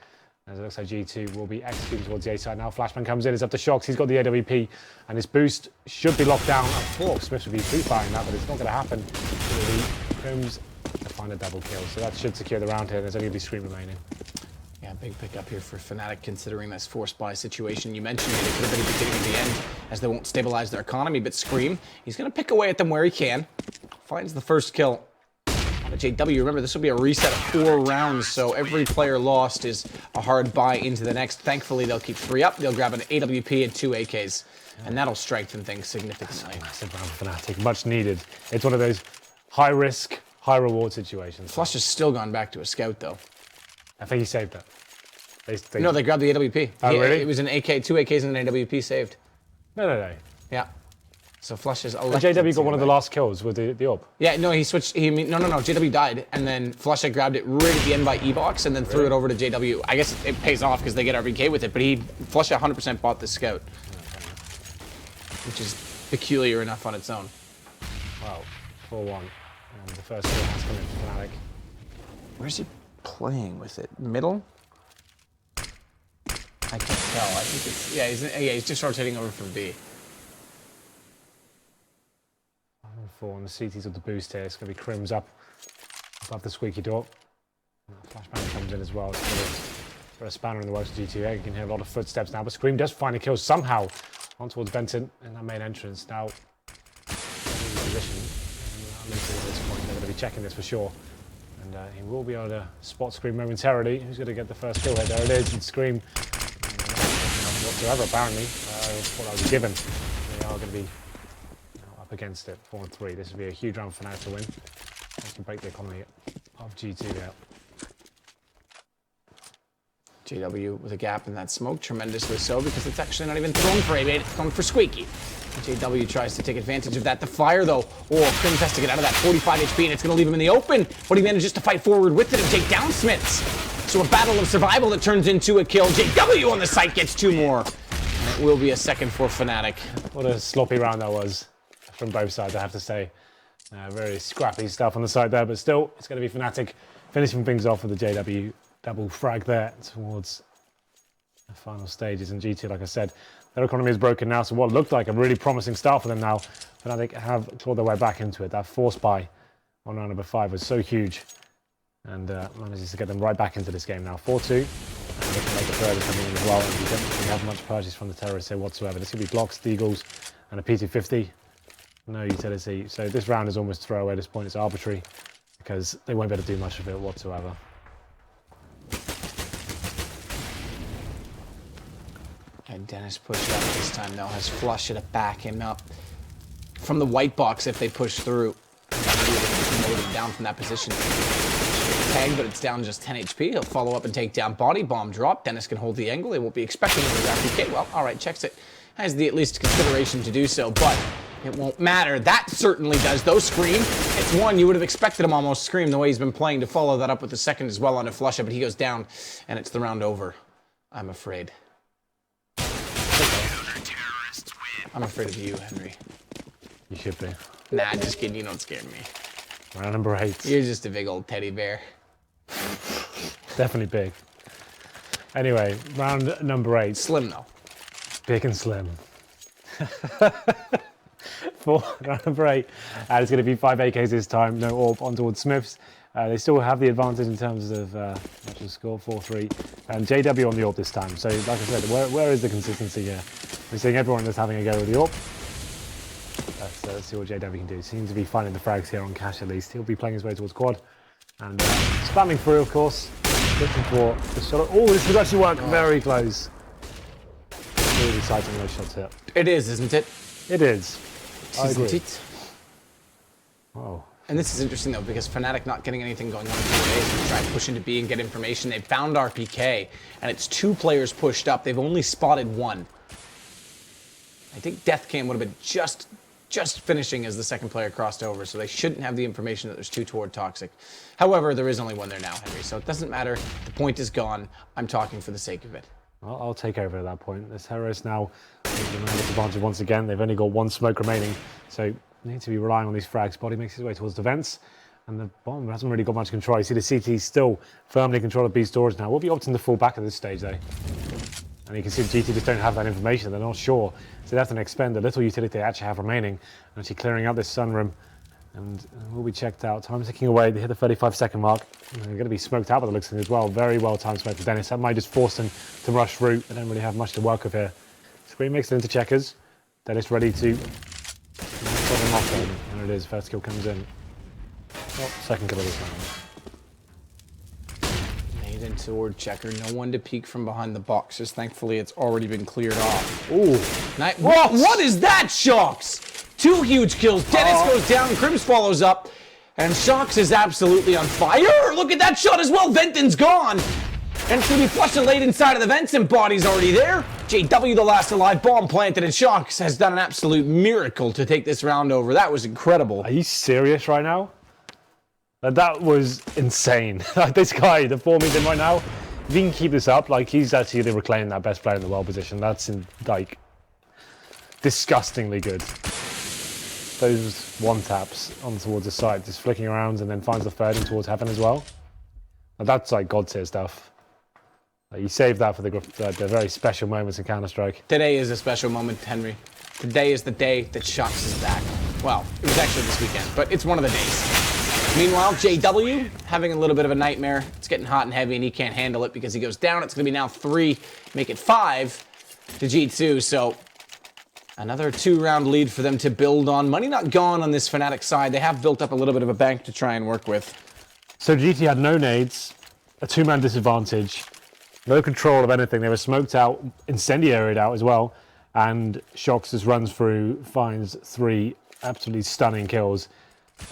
As it looks like G2 will be executing towards the A side now. Flashbang comes in, it's up to Shocks. He's got the AWP, and his boost should be locked down. I thought Smith would be free-firing that, but it's not going to happen. Crims to find a double kill, so that should secure the round here. There's only going to be Scream remaining. Yeah, big pickup here for Fnatic, considering this forced buy situation. You mentioned it could have been a beginning of the end, as they won't stabilize their economy, but Scream, he's going to pick away at them where he can. Finds the first kill on the JW. Remember, this will be a reset of 4 rounds, so every player lost is a hard buy into the next. Thankfully, they'll keep 3 up. They'll grab an AWP and 2 AKs, and that'll strengthen things significantly. Massive round for Fnatic, much needed. It's one of those high-risk, high-reward situations. Flush has still gone back to a scout, though. I think he saved that. No, they grabbed the AWP. Oh, really? It was an AK, 2 AKs and an AWP saved. No. Yeah. So Flush is JW got one of the last kills with the AWP. Yeah, no, he switched. No. JW died, and then Flush had grabbed it right at the end by E-Box, and then threw it over to JW. I guess it pays off because they get RVK with it, but Flush 100% bought the scout, which is peculiar enough on its own. Wow, 4-1. And the first kill has come in for Fnatic. Where's he playing with it? Middle? I can't tell. I think it's he's just rotating over from B. 4 on the CTs with the boost here. It's going to be Crims up above the squeaky door. Flashbang comes in as well. It's for a spanner in the works of G2. You can hear a lot of footsteps now, but Scream does find a kill somehow on towards Benton in that main entrance. Now, position. At this point, they're going to be checking this for sure. And he will be able to spot Scream momentarily. Who's going to get the first kill here? There it is. And Scream, whatsoever, apparently, what I was given. They are going to be up against it, 4-3. This would be a huge round for Fnatic to win. They can break the economy of G2 there. JW with a gap in that smoke, tremendously so, because it's actually not even thrown for A-Bait, it's thrown for Squeaky. JW tries to take advantage of that. The fire, though, Crims has to get out of that 45 HP, and it's going to leave him in the open, but he manages to fight forward with it and take down Smiths. So a battle of survival that turns into a kill. JW on the site gets 2 more. And it will be a second for Fnatic. What a sloppy round that was from both sides, I have to say. Very scrappy stuff on the side there, but still, it's going to be Fnatic finishing things off with the JW double frag there towards the final stages. And G2, like I said, their economy is broken now, so what looked like a really promising start for them now, Fnatic have clawed their way back into it. That force buy on round number 5 was so huge, and manages to get them right back into this game now. 4-2, and they can make a third coming in as well, and we don't really have much purchase from the terrorists here whatsoever. This could be blocks, deagles, and a P250. No utility, so this round is almost throwaway at this point. It's arbitrary, because they won't be able to do much of it whatsoever. And Dennis pushed up this time, though, has Flush to back him up from the white box if they push through. Mowed him down from that position. Tag, but it's down just 10 HP. He'll follow up and take down. Body bomb drop. Dennis can hold the angle. They won't be expecting him to RPK. Well, all right, checks it. Has the at least consideration to do so, but it won't matter. That certainly does, though. Scream. It's one. You would have expected him almost Scream the way he's been playing to follow that up with the second as well on a Flush, but he goes down, and it's the round over, I'm afraid. I'm afraid of you, Henry. You should be. Nah, just kidding. You don't scare me. Round number 8. You're just a big old teddy bear. Definitely big. Anyway, round number 8. Slim, though. Big and slim. For round number 8, it's going to be 5 AKs this time. No AWP on towards Smiths. They still have the advantage in terms of match score, 4-3. And JW on the AWP this time. So, like I said, where is the consistency here? We're seeing everyone that's having a go with the AWP. Let's see what JW can do. Seems to be finding the frags here on Cash at least. He'll be playing his way towards quad. And spamming through, of course. Looking for the shot. Oh, this could actually work. Very close. Really exciting those shots here. It is, isn't it? It is. Isn't it? Wow. And this is interesting, though, because Fnatic not getting anything going on in 4 days. They try to push into B and get information. They found RPK, and it's 2 players pushed up. They've only spotted 1. I think Deathcam would have been just finishing as the second player crossed over, so they shouldn't have the information that there's 2 toward Toxic. However, there is only 1 there now, Henry, so it doesn't matter. The point is gone. I'm talking for the sake of it. Well, I'll take over at that point. This terrorist now the advantage once again. They've only got 1 smoke remaining, so need to be relying on these frags. Body makes his way towards the vents, and the bomb hasn't really got much control. You see the CT still firmly in control of B storage now. We'll be opting to fall back at this stage, though. And you can see the GT just don't have that information. They're not sure, so they have to expend the little utility they actually have remaining, and actually clearing out this sunroom. And will be checked out. Time ticking away. They hit the 35-second mark. And they're going to be smoked out by the looks of it as well. Very well timed smoke for Dennis. That might just force them to rush through. They don't really have much to work with here. Screen makes it into checkers. Dennis ready to stop them off then. And it is. First kill comes in. Oh, second kill of this round. Made in toward checker. No one to peek from behind the boxes. Thankfully, it's already been cleared off. Ooh. What is that, Shocks? 2 huge kills. Dennis goes down. Crims follows up. And Shocks is absolutely on fire. Look at that shot as well. Venton's gone. And it's going to be flushed and laid inside of the vents, and Body's already there. JW, the last alive, bomb planted, and Shocks has done an absolute miracle to take this round over. That was incredible. Are you serious right now? That was insane. This guy, the form he's in right now, if he can keep this up, like he's actually reclaiming that best player in the world position. That's like disgustingly good. those one taps on towards the side, just flicking around and then finds the third and towards heaven as well. Now that's like God tier stuff. Like, you save that for the very special moments in Counter-Strike. Today is a special moment, Henry. Today is the day that Shox is back. Well, it was actually this weekend, but it's one of the days. Meanwhile, JW having a little bit of a nightmare. It's getting hot and heavy, and he can't handle it because he goes down. It's going to be now 3, make it 5 to G2. So another 2-round lead for them to build on. Money not gone on this Fnatic side. They have built up a little bit of a bank to try and work with. So GT had no nades, a 2-man disadvantage, no control of anything. They were smoked out, incendiaried out as well. And Shox just runs through, finds 3 absolutely stunning kills.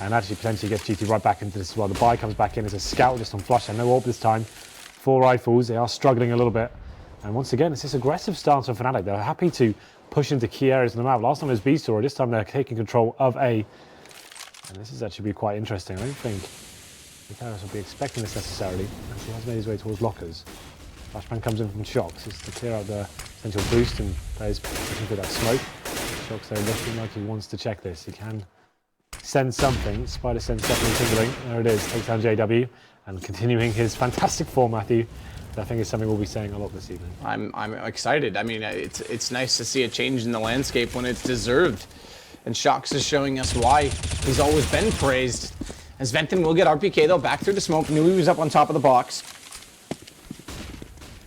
And actually potentially gets GT right back into this as well. The buy comes back in as a scout just on flush and no orb this time. 4 rifles, they are struggling a little bit. And once again, it's this aggressive stance from Fnatic. They're happy to push into key areas of the map. Last time it was B story, this time they're taking control of A. And this is actually be quite interesting. I don't think Vitalis will be expecting this necessarily. And he has made his way towards lockers. Flashbang comes in from Shox. It's to clear out the potential boost and plays pushing through that smoke. Shox though looking like he wants to check this. He can send something. Spider sense definitely tingling. There it is. Takes down JW and continuing his fantastic form, Matthew. I think it's something we'll be saying a lot this evening. I'm excited. I mean, it's nice to see a change in the landscape when it's deserved. And Shox is showing us why he's always been praised. As Venton will get RPK though back through the smoke. Knew he was up on top of the box.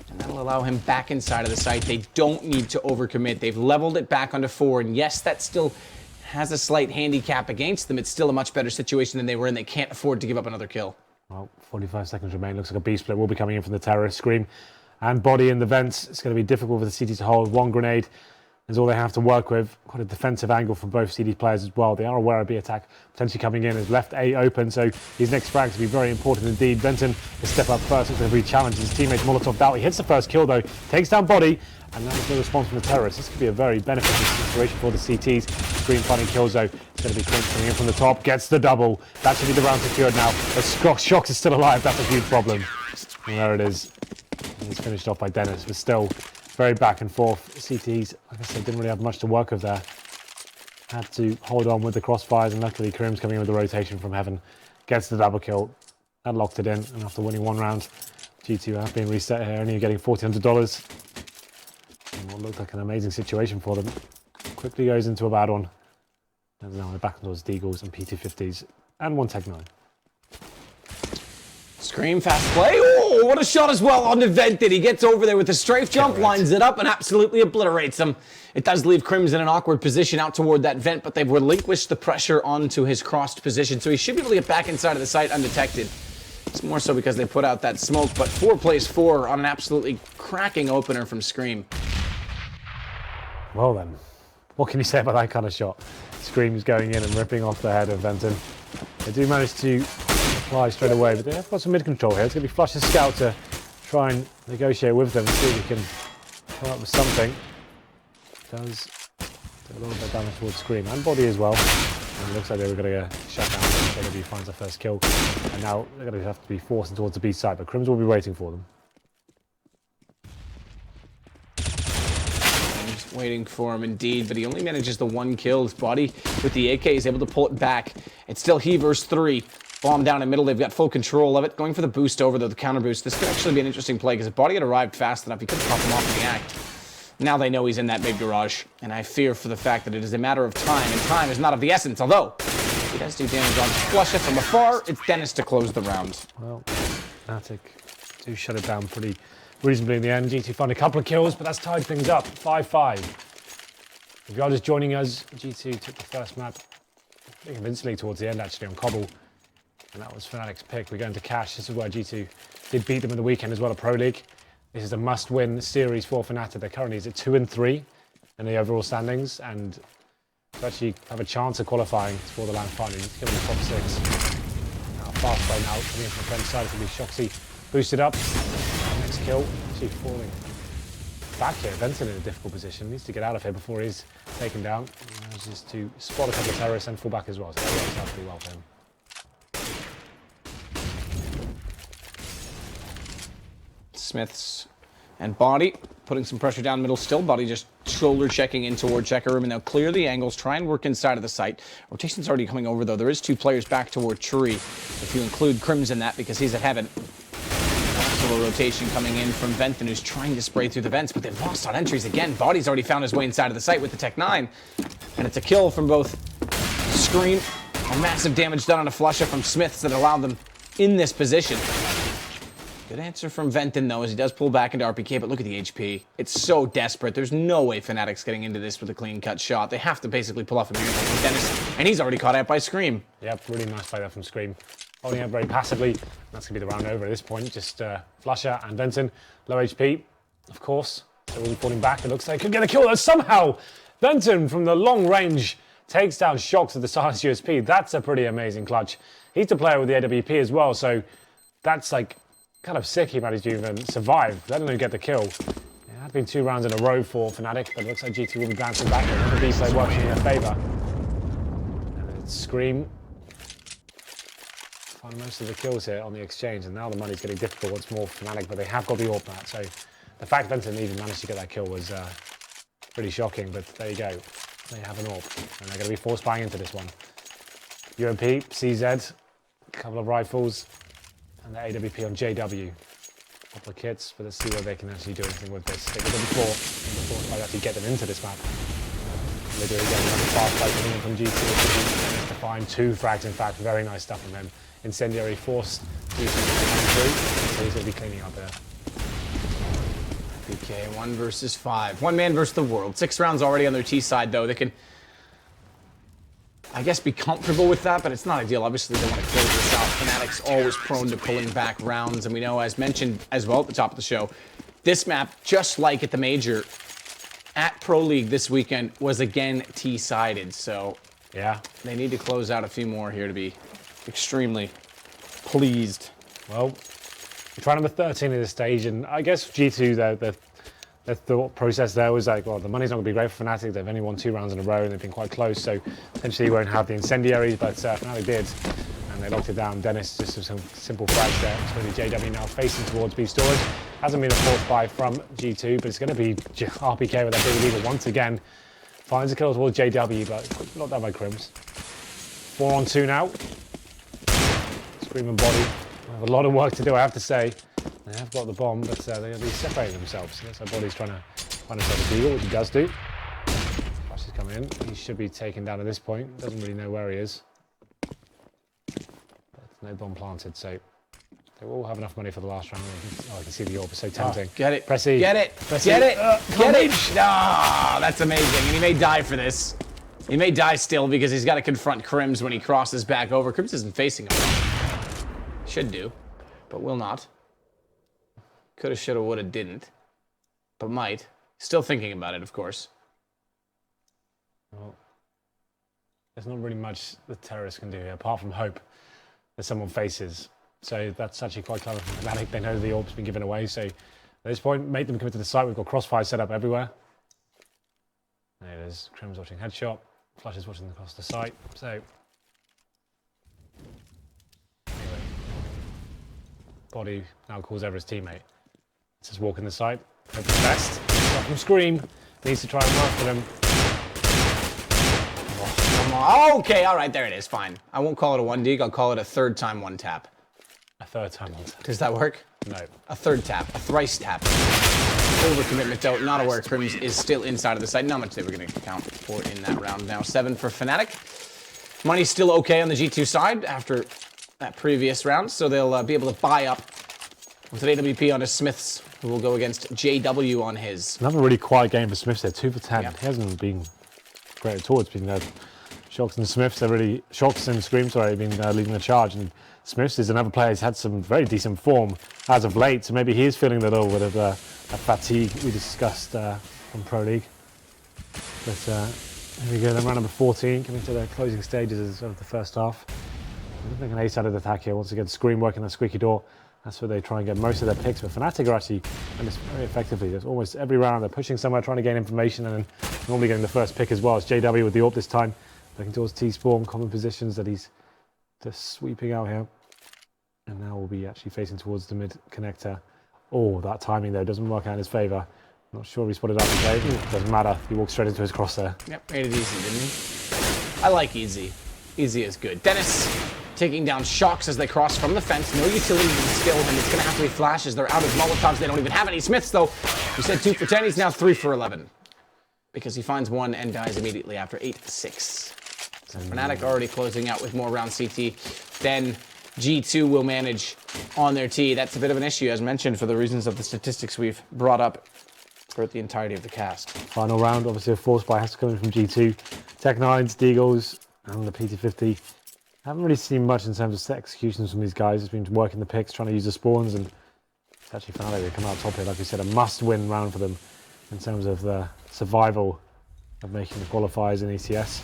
And that'll allow him back inside of the site. They don't need to overcommit. They've leveled it back onto 4. And yes, that still has a slight handicap against them. It's still a much better situation than they were in. They can't afford to give up another kill. Well, 45 seconds remain. Looks like a B split will be coming in from the terrorist. Scream and body in the vents. It's going to be difficult for the CT to hold. 1 grenade is all they have to work with. Quite a defensive angle from both CD players as well. They are aware of B attack potentially coming in. Has left A open, so his next frag to be very important indeed. Benton will step up first. It's going to be challenged. His teammate Molotov out. He hits the first kill though. Takes down body. And that was no response from the terrorists. This could be a very beneficial situation for the CTs. Scream finding kills though. It's going to be Clint coming in from the top. Gets the double. That should be the round secured now. But Shox is still alive. That's a huge problem. And there it is. He's finished off by Dennis, but still very back and forth. CTs, like I said, didn't really have much to work with there. Had to hold on with the crossfires, and luckily Karim's coming in with the rotation from heaven. Gets the double kill. That locked it in. And after winning 1 round, G2 have been reset here, only getting $1,400. And what looked like an amazing situation for them. Quickly goes into a bad one. And now they're back towards Deagles and P250s and 1 Tech 9. Scream, fast play. Oh, what a shot as well on the Vented. He gets over there with the strafe jump, lines it up, and absolutely obliterates him. It does leave Crims in an awkward position out toward that vent, but they've relinquished the pressure onto his crossed position, so he should be able to get back inside of the site undetected. It's more so because they put out that smoke, but 4 plays 4 on an absolutely cracking opener from Scream. Well then, what can you say about that kind of shot? Scream's going in and ripping off the head of Venton. They do manage to fly straight away, but they have got some mid control here. It's going to be Flush and Scout to try and negotiate with them and see if he can come up with something. Does do a little bit of damage towards Scream and body as well. And it looks like they were going to get shut down. JW finds their first kill, and now they're going to have to be forced towards the B side, but Crims will be waiting for them. Waiting for him indeed, but he only manages the 1 kill. His body with the AK is able to pull it back. It's still he versus 3. Bomb down in the middle. They've got full control of it. Going for the boost over, though, the counter boost. This could actually be an interesting play because if body had arrived fast enough, he could have popped him off in the act. Now they know he's in that big garage, and I fear for the fact that it is a matter of time, and time is not of the essence, although he does do damage on Flush from afar. It's Dennis to close the round. Well, Fnatic do shut it down pretty reasonably in the end. G2 find a couple of kills, but that's tied things up. 5-5. If you are just joining us, G2 took the first map pretty convincingly towards the end, actually, on Cobble. And that was Fnatic's pick. We're going to Cash. This is where G2 did beat them in the weekend as well at Pro League. This is a must-win series for Fnatic. They're currently 2-3 in the overall standings, and to actually have a chance of qualifying for the LAN final, you need to get in the top 6. Now, fast play now coming in from the French side. It's going to be Shoxy boosted up. Next kill, actually falling back here. Benson in a difficult position. Needs to get out of here before he's taken down. He manages to spot a couple of terrorists and fall back as well. So that works out pretty well for him. Smith's And Body putting some pressure down middle still. Body just shoulder checking in toward checker room, and they'll clear the angles, try and work inside of the site. Rotation's already coming over, though. There is 2 players back toward Churi, if you include Crims in that, because he's at heaven. Also a rotation coming in from Venton, who's trying to spray through the vents, but they've lost on entries again. Body's already found his way inside of the site with the Tech 9. And it's a kill from both Scream and massive damage done on a flusher from Smiths that allowed them in this position. Good answer from Venton, though, as he does pull back into RPK, but look at the HP. It's so desperate. There's no way Fnatic's getting into this with a clean-cut shot. They have to basically pull off a miracle from Dennis, and he's already caught out by Scream. Yep, really nice play there from Scream. Holding up very passively. That's going to be the round over at this point. Just Flusher and Venton, low HP, of course. They're all falling back. It looks like they could get a kill, though, somehow. Venton, from the long range, takes down Shocks with the Silence USP. That's a pretty amazing clutch. He's the player with the AWP as well, so that's like kind of sick he managed to even survive. Let alone get the kill. It had been 2 rounds in a row for Fnatic, but it looks like G2 will be bouncing back. The B-play working in their favour. And it's Scream. Find most of the kills here on the exchange, and now the money's getting difficult once more for Fnatic, but they have got the AWP mat, so the fact Benson even managed to get that kill was pretty shocking, but there you go. They have an AWP, and they're going to be force buying into this one. UMP, CZ, a couple of rifles, and the AWP on JW. A couple of kits, but let's see whether they can actually do anything with this. They did it before, and the force buy actually get them into this map. And they do it again, another fast fight coming in from G2 to find 2 frags, in fact, very nice stuff from them. Incendiary forced G2 to come through, so he's going to be cleaning up there. PK, 1 versus 5. 1 man versus the world. 6 rounds already on their T side, though. They can, I guess, be comfortable with that, but it's not ideal. Obviously, they want to close this out. Fnatic's always prone to pulling back rounds, and we know, as mentioned as well at the top of the show, this map, just like at the Major, at Pro League this weekend, was again T-sided. So, yeah, they need to close out a few more here to be extremely pleased. Well, we try number 13 at this stage, and I guess G2, their thought process there was like, well, the money's not going to be great for Fnatic. They've only won 2 rounds in a row, and they've been quite close, so potentially you won't have the incendiaries, but Fnatic did, and they locked it down. Dennis, just some simple frags there. It's really JW now facing towards B storage. Hasn't been a force buy from G2, but it's going to be RPK with that big leader once again. Finds a kill towards JW, but not done by Crims. 4 on 2 now. Scream and Body have a lot of work to do, I have to say. They have got the bomb, but they're going to be separating themselves. Looks like Body's trying to find himself a deal, which he does do. Flash is coming in. He should be taken down at this point. Doesn't really know where he is. But no bomb planted, so they will have enough money for the last round. Oh, I can see the AWP. It's so tempting. Oh, get it. Press E. Get it. Press get E. it. Get it. Ah, that's amazing. And he may die for this. He may die still because he's got to confront Crims when he crosses back over. Crims isn't facing him. Should do, but will not. Coulda, shoulda, woulda, didn't. But might. Still thinking about it, of course. Well, there's not really much the terrorists can do here, apart from hope that someone faces. So that's actually quite clever from Fnatic. They know the AWP's been given away, so at this point, make them commit to the site. We've got crossfire set up everywhere. There it is. Crims watching headshot. Flash is watching across the site. So anyway, Body now calls over his teammate. Let's just walk in the site. Hope for the best. Not from Scream. Needs to try and work for them. Oh, come on. Okay, all right, there it is. Fine. I won't call it a 1-dig. I'll call it a 3rd time 1 tap. A 3rd time on tap. Does that work? No. A 3rd tap. A thrice tap. Overcommitment, though. Not aware Crims is still inside of the site. Not much they were going to count for in that round. Now 7 for Fnatic. Money's still okay on the G2 side after that previous round, so they'll be able to buy up with an AWP on his Smiths, who will go against JW on his. Another really quiet game for Smiths there, 2 for 10. Yep. He hasn't been great at all. It's been Shocks and Smiths, they're really, Shocks and Scream, sorry, have been leading the charge. And Smiths is another player who's had some very decent form as of late, so maybe he is feeling a little bit of a fatigue we discussed from Pro League. But here we go, then round number 14, coming to the closing stages of the first half. I think an A-sided attack here. Once again, Scream working that squeaky door. That's where they try and get most of their picks. But Fnatic are actually doing this very effectively. There's almost every round they're pushing somewhere, trying to gain information, and then normally getting the first pick as well. It's JW with the AWP this time, looking towards T-Spawn, common positions that he's just sweeping out here. And now we'll be actually facing towards the mid connector Oh, that timing though doesn't work out in his favour. Not sure if he spotted out the play. Doesn't matter. He walked straight into his crosshair. Yep, made it easy, didn't he? I like easy. Easy is good. Dennis taking down Shocks as they cross from the fence. No utility to the skill, and it's going to have to be flashes. They're out of Molotovs. They don't even have any Smiths, though. We said 2 for 10. He's now 3 for 11. Because he finds one and dies immediately after 8-6. So Fnatic already closing out with more round CT. Then G2 will manage on their T. That's a bit of an issue, as mentioned, for the reasons of the statistics we've brought up throughout the entirety of the cast. Final round, obviously a force buy has to come in from G2. Tech9s, Deagles, and the PT50. Haven't really seen much in terms of set executions from these guys. It's been working the picks, trying to use the spawns, and it's actually Fnatic they come out top here. Like we said, a must-win round for them in terms of the survival of making the qualifiers in ECS.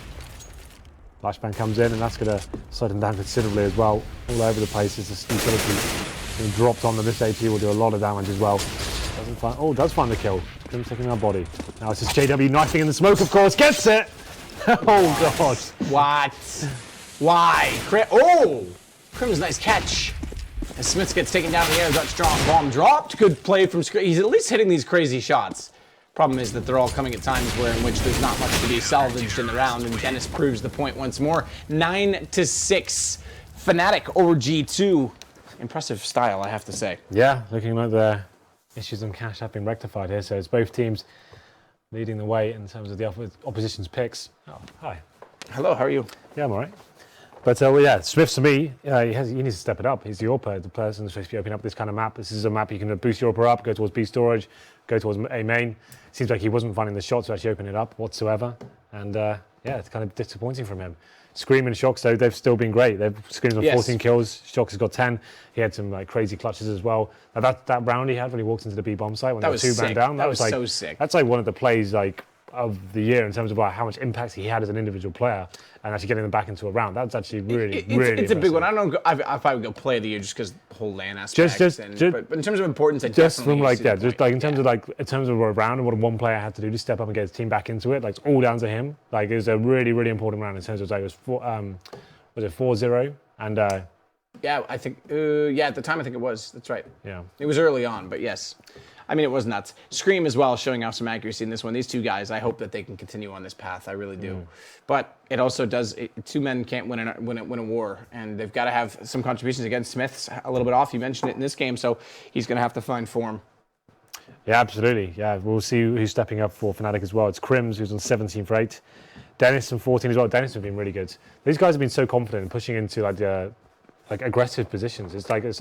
Flashbang comes in, and that's going to slow them down considerably as well. All over the place is this utility being dropped on them. This AP will do a lot of damage as well. Does find the kill. Crim's taking our body. Now it's just JW knifing in the smoke, of course. Gets it! Oh, God. What? Why? Oh! Crim's nice catch. As Smith gets taken down in the air, Dutch strong bomb dropped. Good play from Scream. He's at least hitting these crazy shots. Problem is that they're all coming at times in which there's not much to be salvaged in the round, and Dennis proves the point once more. 9-6. Fnatic over G2. Impressive style, I have to say. Yeah, looking like the issues on cash have been rectified here, so it's both teams leading the way in terms of the opposition's picks. Oh, hi. Hello, how are you? Yeah, I'm all right. But well, yeah, Smith to me, he needs to step it up. He's the AWPer, the person who's supposed to be opening up this kind of map. This is a map you can boost your AWPer up, go towards B storage, go towards A main. Seems like he wasn't finding the shot to actually open it up whatsoever. And yeah, it's kind of disappointing from him. Scream and Shocks, though, they've still been great. They've Scream's on 14 kills. Shocks has got 10. He had some like crazy clutches as well. Now, that round he had when he walked into the B bomb site when that they were was 2 man down, that was like, so sick. That's like one of the plays like of the year in terms of how much impact he had as an individual player, and actually getting them back into a round. That's actually really, really it's a big one. I don't know if I would go play of the year just because the whole LAN aspect. But in terms of importance, I just definitely from like see just like in terms of a round and what one player had to do to step up and get his team back into it, like it's all down to him. Like it was a really, really important round in terms of like it was 4-0 and yeah, I think at the time I think it was. That's right. Yeah, it was early on, but yes. I mean, it was nuts. Scream as well, showing off some accuracy in this one. These two guys, I hope that they can continue on this path. I really do. But it also does. Two men can't win a war, and they've got to have some contributions. Again, Smith's a little bit off. You mentioned it in this game, so he's going to have to find form. Yeah, absolutely. Yeah, we'll see who's stepping up for Fnatic as well. It's Crims, who's on 17 for 8. Dennis on 14 as well. Dennis has been really good. These guys have been so confident in pushing into like aggressive positions. It's like a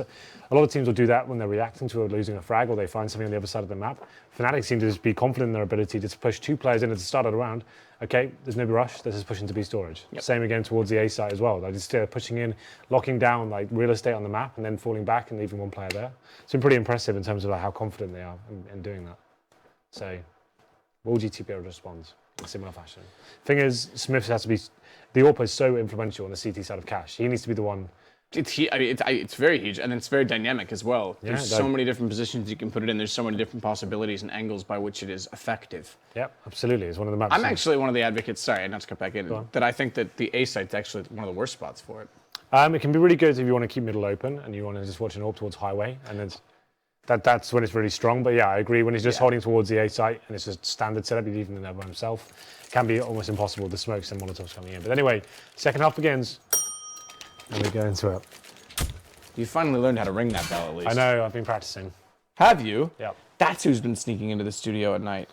lot of teams will do that when they're reacting to losing a frag or they find something on the other side of the map. Fnatic seem to just be confident in their ability to push 2 players in at the start of the round. Okay, there's no rush. Let's just push into B storage. Yep. Same again towards the A side as well. Like just pushing in, locking down like real estate on the map, and then falling back and leaving one player there. It's been pretty impressive in terms of like, how confident they are in doing that. So, will GT be able to respond in similar fashion? Thing is, Smith has to be. The AWPer is so influential on the CT side of cash. He needs to be the one. It's very huge, and it's very dynamic as well. Yeah, There's so many different positions you can put it in. There's so many different possibilities and angles by which it is effective. Yep, absolutely. It's one of the maps. I'm actually one of the advocates, sorry, not to cut back in, that I think that the A site's actually one of the worst spots for it. It can be really good if you want to keep middle open and you want to just watch an AWP towards highway, and then that's when it's really strong. But yeah, I agree. When he's just holding towards the A site and it's just standard setup, he's even in there by himself, it can be almost impossible. The smokes and Molotovs coming in. But anyway, second half begins. And we go into it. You finally learned how to ring that bell, at least. I know, I've been practicing. Have you? Yeah. That's who's been sneaking into the studio at night.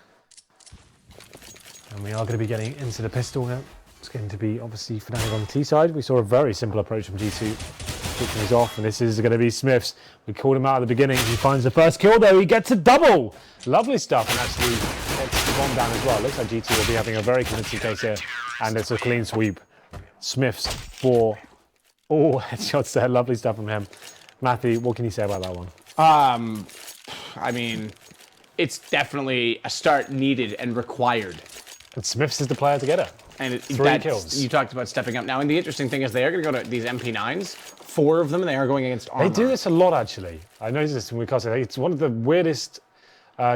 And we are going to be getting into the pistol now. It's going to be obviously Fnatic on the T side. We saw a very simple approach from G2. Kicking these off, and this is going to be Smith's. We called him out at the beginning. He finds the first kill, though. He gets a double. Lovely stuff, and actually gets the bomb down as well. Looks like G2 will be having a very convincing case here, and it's a clean sweep. Smith's 4. Oh, headshots there. Lovely stuff from him. Matthew, what can you say about that one? I mean, it's definitely a start needed and required. And Smith's is the player to get it. And 3 kills. You talked about stepping up now, and the interesting thing is they are going to go to these MP9s. 4 of them, and they are going against armor. They do this a lot, actually. I noticed this when we it's one of the weirdest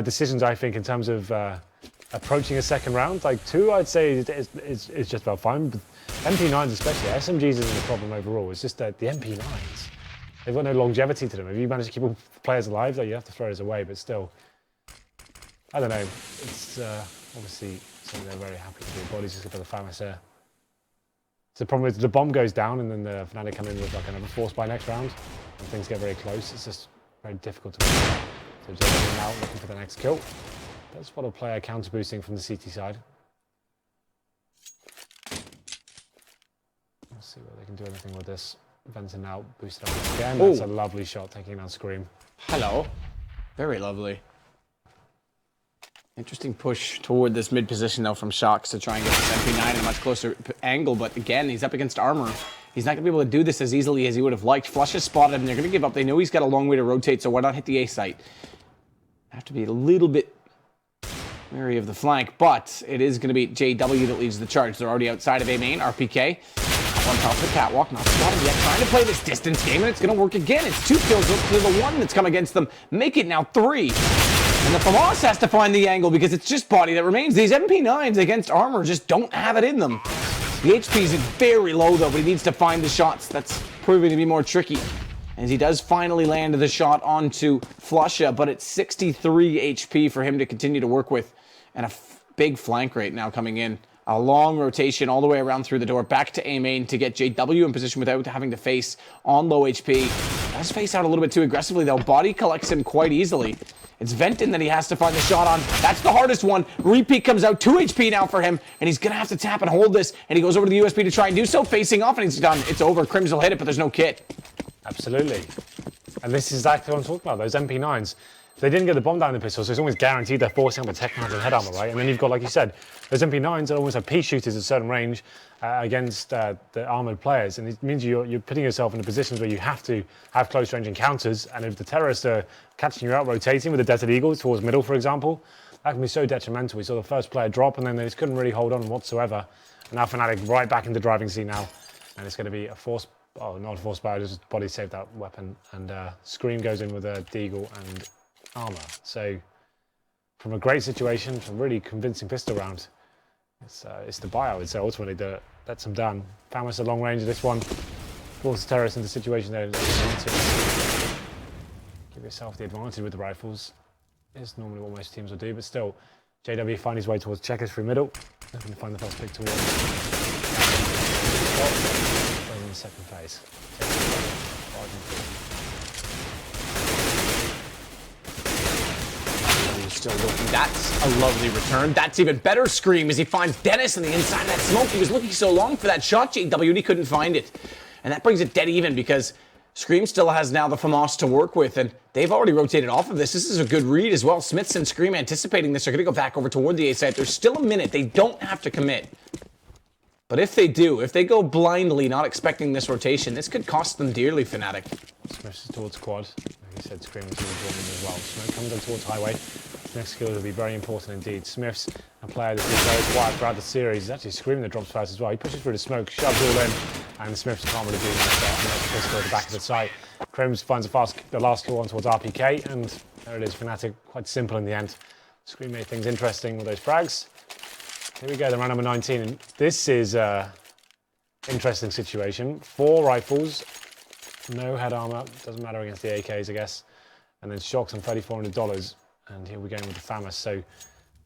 decisions, I think, in terms of approaching a second round. Like 2, I'd say, is just about fine. But MP9s especially, SMGs isn't a problem overall. It's just that the MP9s, they've got no longevity to them. If you manage to keep all players alive, though, you have to throw those away. But still, I don't know. It's obviously something they're very happy to do. Body's just for the Famas here. So the problem is the bomb goes down, and then the Fnatic come in with like another force by next round, and things get very close. It's just very difficult to win. So just out looking for the next kill. That's what a player counter boosting from the CT side. Let's see whether they can do anything with this. Venting out, boosted up again. That's a lovely shot, taking down Scream. Hello. Very lovely. Interesting push toward this mid position, though, from Shox to try and get this MP9 at a much closer angle. But again, he's up against armor. He's not going to be able to do this as easily as he would have liked. Flush has spotted him. They're going to give up. They know he's got a long way to rotate, so why not hit the A site? Have to be a little bit wary of the flank, but it is going to be JW that leads the charge. They're already outside of A main. RPK on top of the catwalk, not spotted yet, trying to play this distance game, and it's going to work again. It's 2 kills up to the 1 that's come against them. Make it now 3. And the Famas has to find the angle because it's just body that remains. These MP9s against armor just don't have it in them. The HP is very low, though, but he needs to find the shots. That's proving to be more tricky. As he does finally land the shot onto Flusha, but it's 63 HP for him to continue to work with. And a big flank rate now coming in. A long rotation all the way around through the door, back to A main to get JW in position without having to face on low HP. Does face out a little bit too aggressively, though. Body collects him quite easily. It's Venton that he has to find the shot on. That's the hardest one. Repeat comes out, 2 HP now for him, and he's going to have to tap and hold this, and he goes over to the USB to try and do so, facing off, and he's done. It's over. Crims will hit it, but there's no kit. Absolutely. And this is exactly what I'm talking about, those MP9s. They didn't get the bomb down the pistol, so it's almost guaranteed they're forcing up a tech and head armor, right? And then you've got, like you said, those MP9s are almost have pea shooters at a certain range against the armored players, and it means you're putting yourself in positions where you have to have close range encounters, and if the terrorists are catching you out rotating with the Desert Eagles towards middle, for example, that can be so detrimental. We saw the first player drop, and then they just couldn't really hold on whatsoever. And now Fnatic right back into driving seat now, and it's going to be a force, oh, not a force fire, just body saved that weapon, and Scream goes in with a Deagle and armor. So from a great situation, from a really convincing pistol round, it's the buy, I would say, ultimately that lets them down. Famas a long range of this one, forces terrorists into a situation there. Give yourself the advantage with the rifles. It's normally what most teams will do, but still, JW find his way towards checkers through middle. Looking to find the first pick towards in the second phase. Still looking. That's a lovely return. That's even better Scream as he finds Dennis on the inside of that smoke. He was looking so long for that shot, JW, and he couldn't find it. And that brings it dead even because Scream still has now the Famas to work with, and they've already rotated off of this. This is a good read as well. Smiths and Scream anticipating this are going to go back over toward the A site. There's still a minute. They don't have to commit. But if they do, if they go blindly, not expecting this rotation, this could cost them dearly, Fnatic. Smiths towards quad. Like I said, Scream towards woman as well. Smoke comes in towards highway. Next skill will be very important indeed. Smiths, a player that's been very quiet throughout the series, is actually Screaming that drops first as well. He pushes through the smoke, shoves all in, and Smiths can't really do much there. And pistol at the back of the site. Crims finds the last kill on towards RPK, and there it is. Fnatic, quite simple in the end. Scream made things interesting with those frags. Here we go, the round number 19. And this is an interesting situation. 4 rifles, no head armor, doesn't matter against the AKs, I guess. And then shocks on $3,400. And here we're going with the Famas. So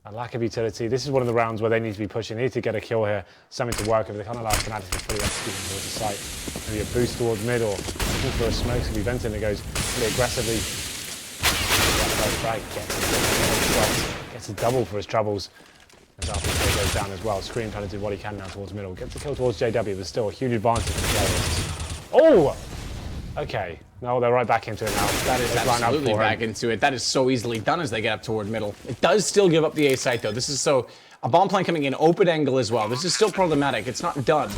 a lack of utility. This is one of the rounds where they need to be pushing. They need to get a kill here, something to work with. They can't allow Fnatic to fully execute towards the site. Maybe a boost towards mid or looking for a smoke to be venting that goes pretty aggressively. Right, gets a double for his troubles. As RPK goes down as well. Scream trying to do what he can now towards middle. Gets the kill towards JW, but still a huge advantage for the players. Oh! Okay. No, they're right back into it now. That is absolutely back into it. That is so easily done as they get up toward middle. It does still give up the A site, though. This is so... A bomb plane coming in, open angle as well. This is still problematic. It's not done.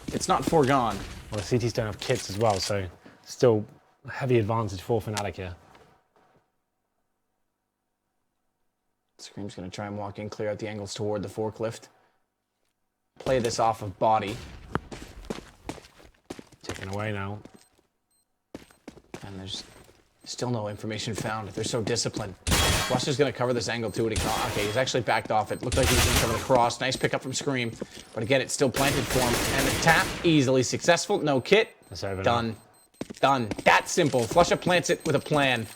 It's not foregone. Well, the CTs don't have kits as well, so still a heavy advantage for Fnatic here. Scream's going to try and walk in, clear out the angles toward the forklift. Play this off of body. Taken away now. And there's still no information found. They're so disciplined. Flush is going to cover this angle too. Okay, he's actually backed off it. Looked like he was going to cover the cross. Nice pickup from Scream. But again, it's still planted for him. And the tap, easily successful. No kit. That's over done. Now. Done. That simple. Flusha plants it with a plan,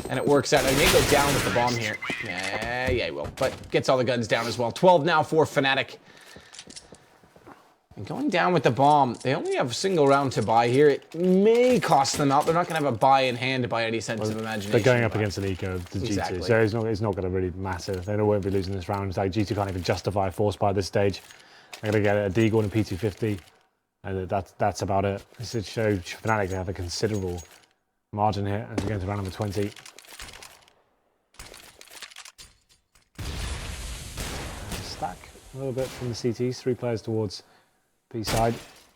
and it works out. I may go down with the bomb here. Yeah, he will. But gets all the guns down as well. 12 now for Fnatic. And going down with the bomb, they only have a single round to buy here. It may cost them out. They're not going to have a buy in hand by any sense of imagination. They're going up against an eco of the G2, so it's not going to really matter. They won't be losing this round. Like, G2 can't even justify a force buy at this stage. They're going to get a Deagle and a P250, and that's about it. This should show Fnatic they have a considerable margin here as we go into round number 20. Stack a little bit from the CTs, 3 players towards B side.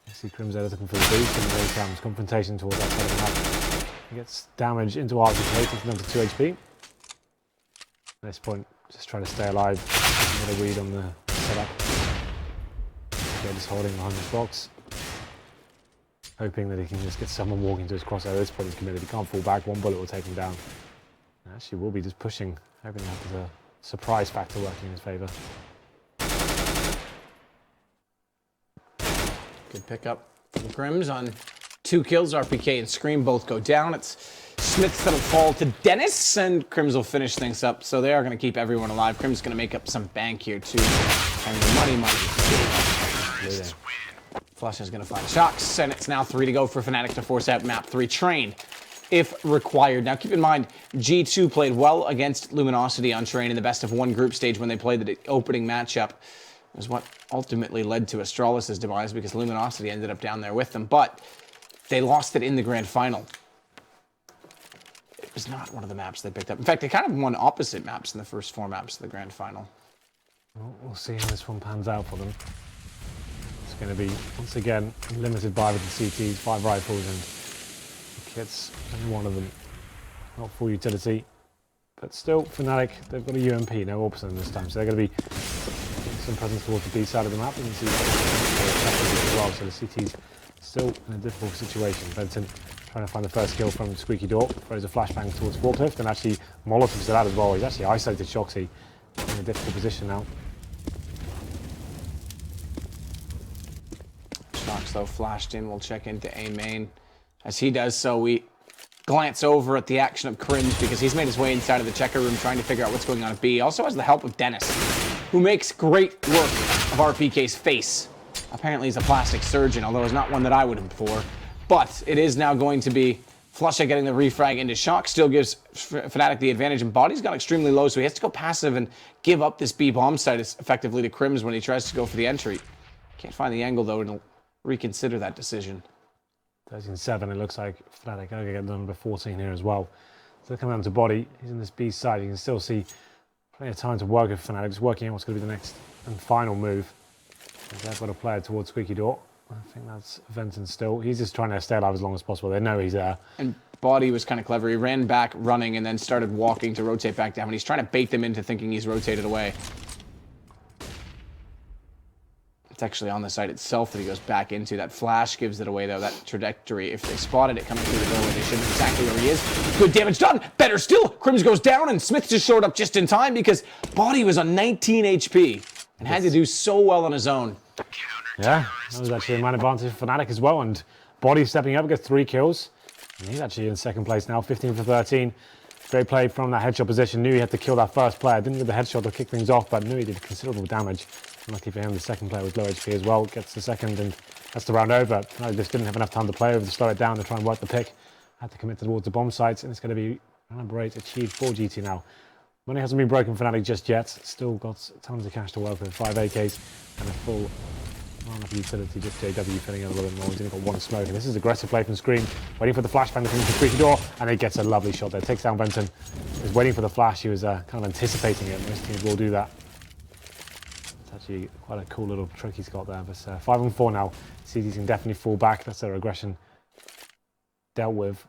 You see Crimson looking for the boost, and there comes confrontation towards that side of the map. He gets damage into RPK, taking them to 2 HP. At this point, just trying to stay alive. Get a read on the setup. Again, just holding behind this box. Hoping that he can just get someone walking to his crosshair. At this point, he's committed. He can't fall back. 1 bullet will take him down. Actually, will be just pushing, hoping that there's a surprise factor working in his favour. Good pickup from Crims on 2 kills. RPK and Scream both go down. It's Smiths that'll fall to Dennis, and Crims will finish things up. So they are going to keep everyone alive. Crims is going to make up some bank here too. And money. Flush is going to find Shocks, and it's now 3 to go for Fnatic to force out map 3. Train, if required. Now keep in mind, G2 played well against Luminosity on Train in the best of 1 group stage when they played the opening matchup. It was what ultimately led to Astralis' demise because Luminosity ended up down there with them, but they lost it in the grand final. It was not one of the maps they picked up. In fact, they kind of won opposite maps in the first 4 maps of the grand final. Well, we'll see how this one pans out for them. It's going to be, once again, limited buy with the CTs, 5 rifles and kits, only 1 of them. Not full utility, but still, Fnatic, they've got a UMP, no Orpson this time, so they're going to be some presence towards the B side of the map, and you see as well, so the CT's still in a difficult situation. Benton trying to find the first kill from Squeaky Door, throws a flashbang towards Forklift, and actually Molotov's to that as well. He's actually isolated Shoxy in a difficult position now. Shocks though flashed in, we'll check into A main. As he does so, we glance over at the action of Crims because he's made his way inside of the checker room trying to figure out what's going on at B. He also has the help of Dennis, who makes great work of RPK's face. Apparently he's a plastic surgeon, although it's not one that I would have for. But it is now going to be Flusha getting the refrag into Shock, still gives Fnatic the advantage, and Body's got extremely low, so he has to go passive and give up this B bomb site effectively to Crims when he tries to go for the entry. Can't find the angle though, and he'll reconsider that decision. 13-7, it looks like Fnatic are going to get number 14 here as well. So they're coming down to Body, he's in this B side, you can still see plenty of time to work with Fnatic, just working out what's going to be the next and final move. They've got a player towards Squeaky Door. I think that's Venton still. He's just trying to stay alive as long as possible. They know he's there. And Body was kind of clever. He ran back running and then started walking to rotate back down. And he's trying to bait them into thinking he's rotated away. It's actually on the site itself that he goes back into. That flash gives it away, though, that trajectory. If they spotted it coming through the doorway, they should know exactly where he is. Good damage done. Better still. Crims goes down, and Smith just showed up just in time because Body was on 19 HP and had to do so well on his own. Yeah, that was actually a man advantage for Fnatic as well, and Body stepping up, gets 3 kills. And he's actually in second place now, 15 for 13. Great play from that headshot position. Knew he had to kill that first player. Didn't get the headshot to kick things off, but knew he did considerable damage. Lucky for him, the second player was low HP as well. Gets the second, and that's the round over. No, just didn't have enough time to play over to slow it down to try and work the pick. Had to commit towards the bomb sites, and it's going to be number 8 achieved for GT now. Money hasn't been broken for Fnatic just yet. Still got tons of cash to work with. 5 AKs and a full enough utility. Just JW filling in a little bit more. He's only got 1 smoke. And this is aggressive play from Scream. Waiting for the flashbang to come into Squeaky Door. And he gets a lovely shot there. Takes down Benton. He was waiting for the flash. He was kind of anticipating it. Most teams will do that. It's actually quite a cool little trick he's got there. But 5-on-4 now. CTs can definitely fall back. That's their aggression dealt with.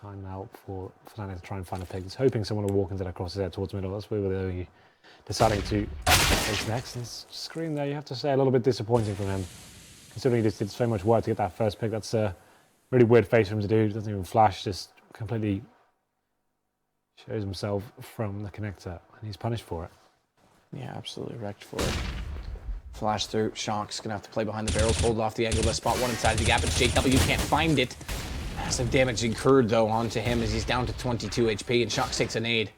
Time now for Fnatic to try and find a pick. He's hoping someone will walk into that crosshair towards middle. That's where they're deciding to face next. And Scream there, you have to say, a little bit disappointing from him. Considering he just did so much work to get that first pick. That's a really weird face for him to do. He doesn't even flash, just completely shows himself from the connector. And he's punished for it. Yeah, absolutely wrecked for it. Flash through. Shock's gonna have to play behind the barrels, hold off the angle. Let's spot one inside the gap. It's JW, can't find it. Massive damage incurred though onto him as he's down to 22 HP, and Shox takes a nade.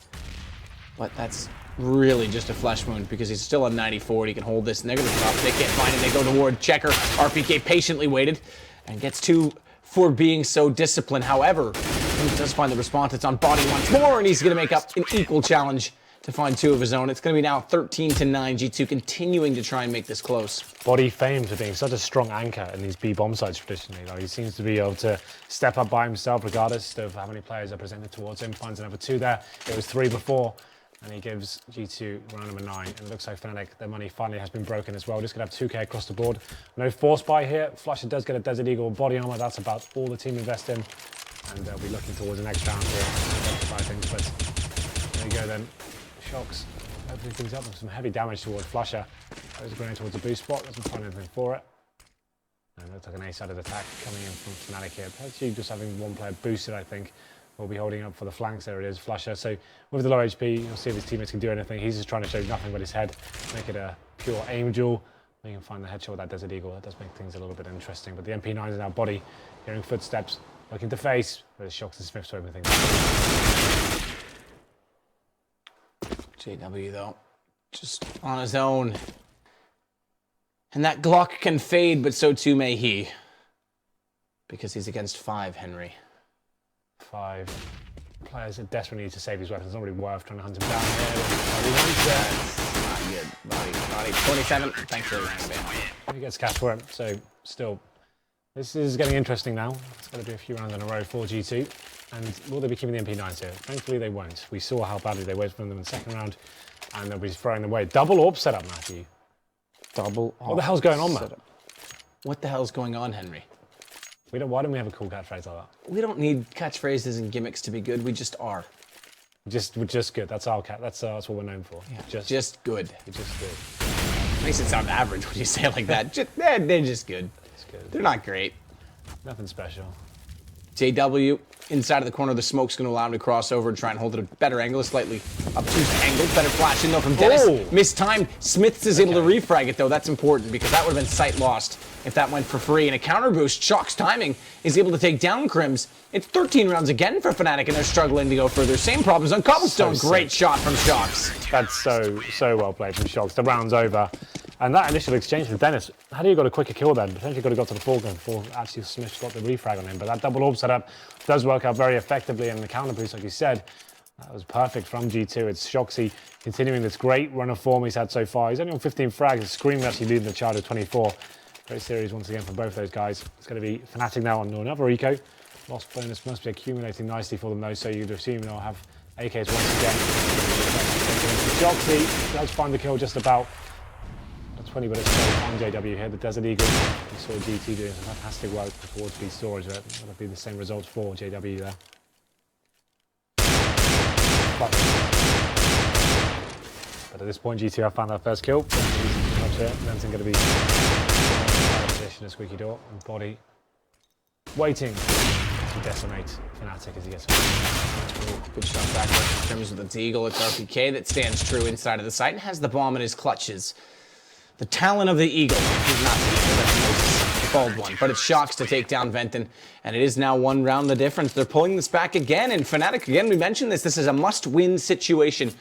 But that's really just a flesh wound because he's still on 94. He can hold this, and they're gonna drop. They can't find it. They go toward Checker. RPK patiently waited and gets 2 for being so disciplined. However, he does find the response. It's on Body once more, and he's gonna make up an equal challenge to find 2 of his own. It's going to be now 13-9. G2 continuing to try and make this close. Body famed for being such a strong anchor in these B bomb sites traditionally. Like, he seems to be able to step up by himself regardless of how many players are presented towards him. Finds another 2 there. It was 3 before. And he gives G2 round number 9. And it looks like Fnatic, their money finally has been broken as well. Just going to have 2k across the board. No force buy here. Flusher does get a Desert Eagle body armor. That's about all the team invest in. And they'll be looking towards the next round here. Things, but there you go then. Shox opening things up with some heavy damage towards Flusher. Goes going towards a boost spot, doesn't find anything for it. And it looks like an A-sided attack coming in from Fnatic here. Actually just having one player boosted, I think, will be holding up for the flanks. There it is, Flusher. So with the low HP, you'll see if his teammates can do anything. He's just trying to show nothing but his head, make it a pure aim duel. You can find the headshot with that Desert Eagle. That does make things a little bit interesting. But the MP9 is now body, hearing footsteps, looking to face, but it's Shox and Smith to open things up. JW though, just on his own. And that Glock can fade, but so too may he. Because he's against 5, Henry. 5 players that desperately need to save his weapons. It's not really worth trying to hunt him down here. Not good, body. 27, thankfully ran a bit. He gets cash for it, so still. This is getting interesting now. It's going to be a few rounds in a row for G2. And will they be keeping the MP9s here? Thankfully they won't. We saw how badly they waited for them in the second round, and they'll be throwing them away. Double AWP setup, Matthew. Double AWP. What the hell's going on, man? What the hell's going on, Henry? Why don't we have a cool catchphrase like that? We don't need catchphrases and gimmicks to be good. We just are. We're just good. That's our cat. That's what we're known for. Yeah, just good. We're just good. Makes it sound average when you say it like that. They're just good. They're not great. Nothing special. JW inside of the corner. The smoke's going to allow him to cross over and try and hold it a better angle, slightly obtuse angle. Better flash in though from Dennis. Mistimed. Smiths is able to refrag it though. That's important because that would have been sight lost if that went for free. And a counter boost. Shock's timing is able to take down Crims. It's 13 rounds again for Fnatic, and they're struggling to go further. Same problems on Cobblestone. Great shot from Shox. That's so well played from Shox. The round's over. And that initial exchange with Dennis, had he got a quicker kill then, potentially could have got to the foreground before actually Smith got the refrag on him. But that double AWP setup does work out very effectively, and the counter boost, like you said, that was perfect from G2. It's Shoxy continuing this great run of form he's had so far. He's only on 15 frags. Scream actually leading the charge of 24. Great series once again from both those guys. It's going to be Fnatic now on another eco. Lost bonus must be accumulating nicely for them though, so you'd assume they'll have AKs once again. Shoxy does find the kill just about. 20 minutes on JW here, the Desert Eagle. We saw GT doing some fantastic work towards B storage. That'll be the same results for JW there. But at this point, GT have found that first kill. Lenton going to be in position, a squeaky door and body waiting to decimate Fnatic as he gets good shot back in terms of the Deagle. It's RPK that stands true inside of the site and has the bomb in his clutches. The talent of the Eagle. He's not the Eagle, that's the bald one. But it's Shox to take down Venton, and it is now 1 round the difference. They're pulling this back again, and Fnatic, again, we mentioned this is a must-win situation.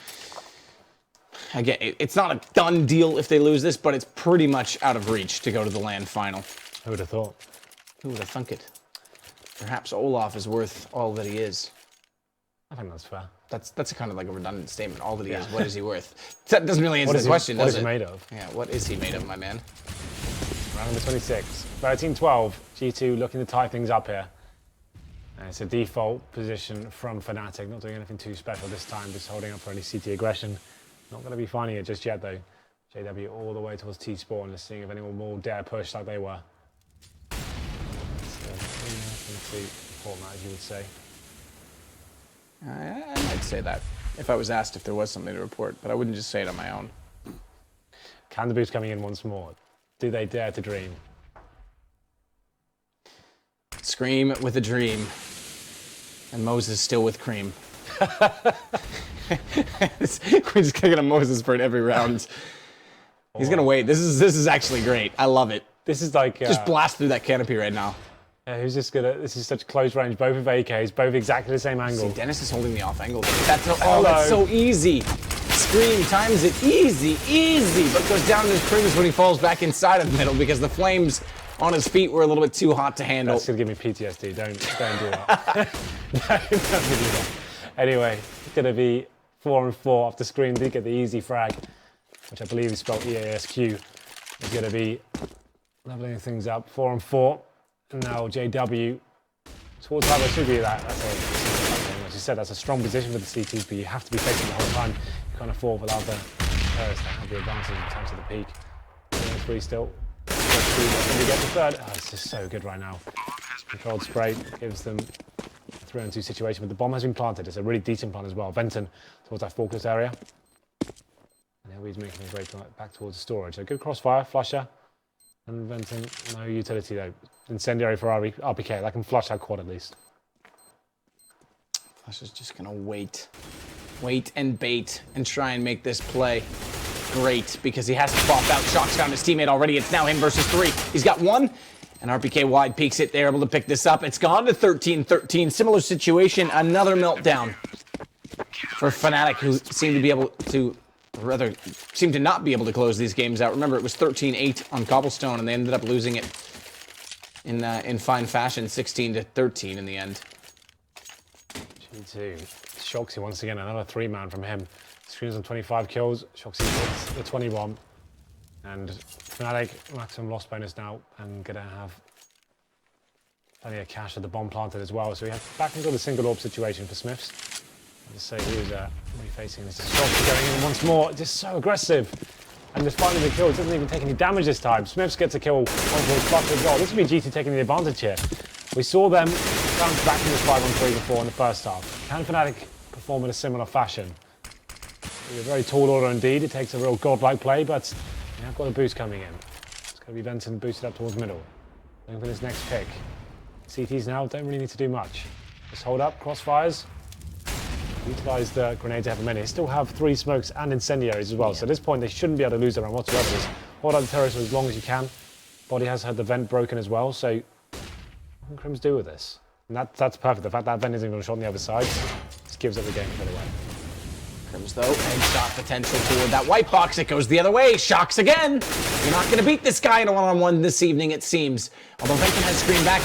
Again, it's not a done deal if they lose this, but it's pretty much out of reach to go to the LAN final. Who would have thought? Who would have thunk it? Perhaps Olaf is worth all that he is. I think that's fair. That's a kind of like a redundant statement. All that he is, what is he worth? That doesn't really answer the question, does it? What is he made of? Yeah, what is he made of, my man? Round number 26. 13-12. G2 looking to tie things up here. And it's a default position from Fnatic. Not doing anything too special this time, just holding up for any CT aggression. Not going to be finding it just yet, though. JW all the way towards T-spawn, and seeing if anyone will dare push like they were. So, format, as you would say. I might say that if I was asked if there was something to report, but I wouldn't just say it on my own. Can the boost coming in once more? Do they dare to dream? Scream with a dream. And Moses still with cream. We're just kicking a Moses for it every round. He's gonna wait. This is actually great. I love it. This is like Just blast through that canopy right now. who's just gonna? This is such close range. Both of AKs, both exactly the same angle. See, Dennis is holding the off angle. That's so easy. Scream times it easy, but goes down to his Crims when he falls back inside of the middle because the flames on his feet were a little bit too hot to handle. That's gonna give me PTSD. Don't do that. Don't do that. Anyway, it's gonna be 4-4 after Scream did get the easy frag, which I believe is spelled EASQ. It's gonna be leveling things up. 4-4, and now JW towards Harbor should be that. As you said, that's a strong position for the CTs, but you have to be facing the whole time. You can't afford without the terrorists to have the advantage in terms of the peak. 3 still. Can we get the third? Oh, this is so good right now. Controlled spray gives them a 3-on-2 situation, but the bomb has been planted. It's a really decent plant as well. Venton towards that forklift area. And now he's making his way back towards the storage. So good crossfire, flusher. And Venton, no utility though. Incendiary for RPK. That can flush that quad at least. Flush is just gonna wait and bait and try and make this play great because he has to pop out. Shock's found his teammate already. It's now him versus 3. He's got 1, and RPK wide peeks it. They're able to pick this up. It's gone to 13-13. Similar situation. Another meltdown for Fnatic, who seem to be able to, or rather, seem to not be able to close these games out. Remember, it was 13-8 on Cobblestone, and they ended up losing it in fine fashion, 16-13 in the end. G2. Shoxy once again, another 3-man from him. Screams on 25 kills. Shoxy gets the 21. And Fnatic, maximum loss bonus now, and gonna have plenty of cash at the bomb planted as well. So we have back into the single orb situation for Smiths. I'll just say who's refacing this. Shoxy going in once more, just so aggressive. And just finding the kill, it doesn't even take any damage this time. Smiths gets a kill on his Flutter as well. This would be GT taking the advantage here. We saw them bounce back in this 5-on-3 before in the first half. Can Fnatic perform in a similar fashion? It's a very tall order indeed. It takes a real godlike play, but they have got a boost coming in. It's going to be Benson boosted up towards middle. Looking for this next pick. CTs now don't really need to do much. Just hold up, crossfires. Utilise the grenade to have a minute. They still have 3 smokes and incendiaries as well. So at this point, they shouldn't be able to lose their round whatsoever. Just hold out the terrorists for as long as you can. Body has had the vent broken as well, so what can Crims do with this? And that's perfect. The fact that vent isn't even shot on the other side just gives up the game straight away. Crims though, and shot potential toward that white box. It goes the other way. Shocks again. You're not going to beat this guy in a one-on-one this evening, it seems. Although Venton has screen back.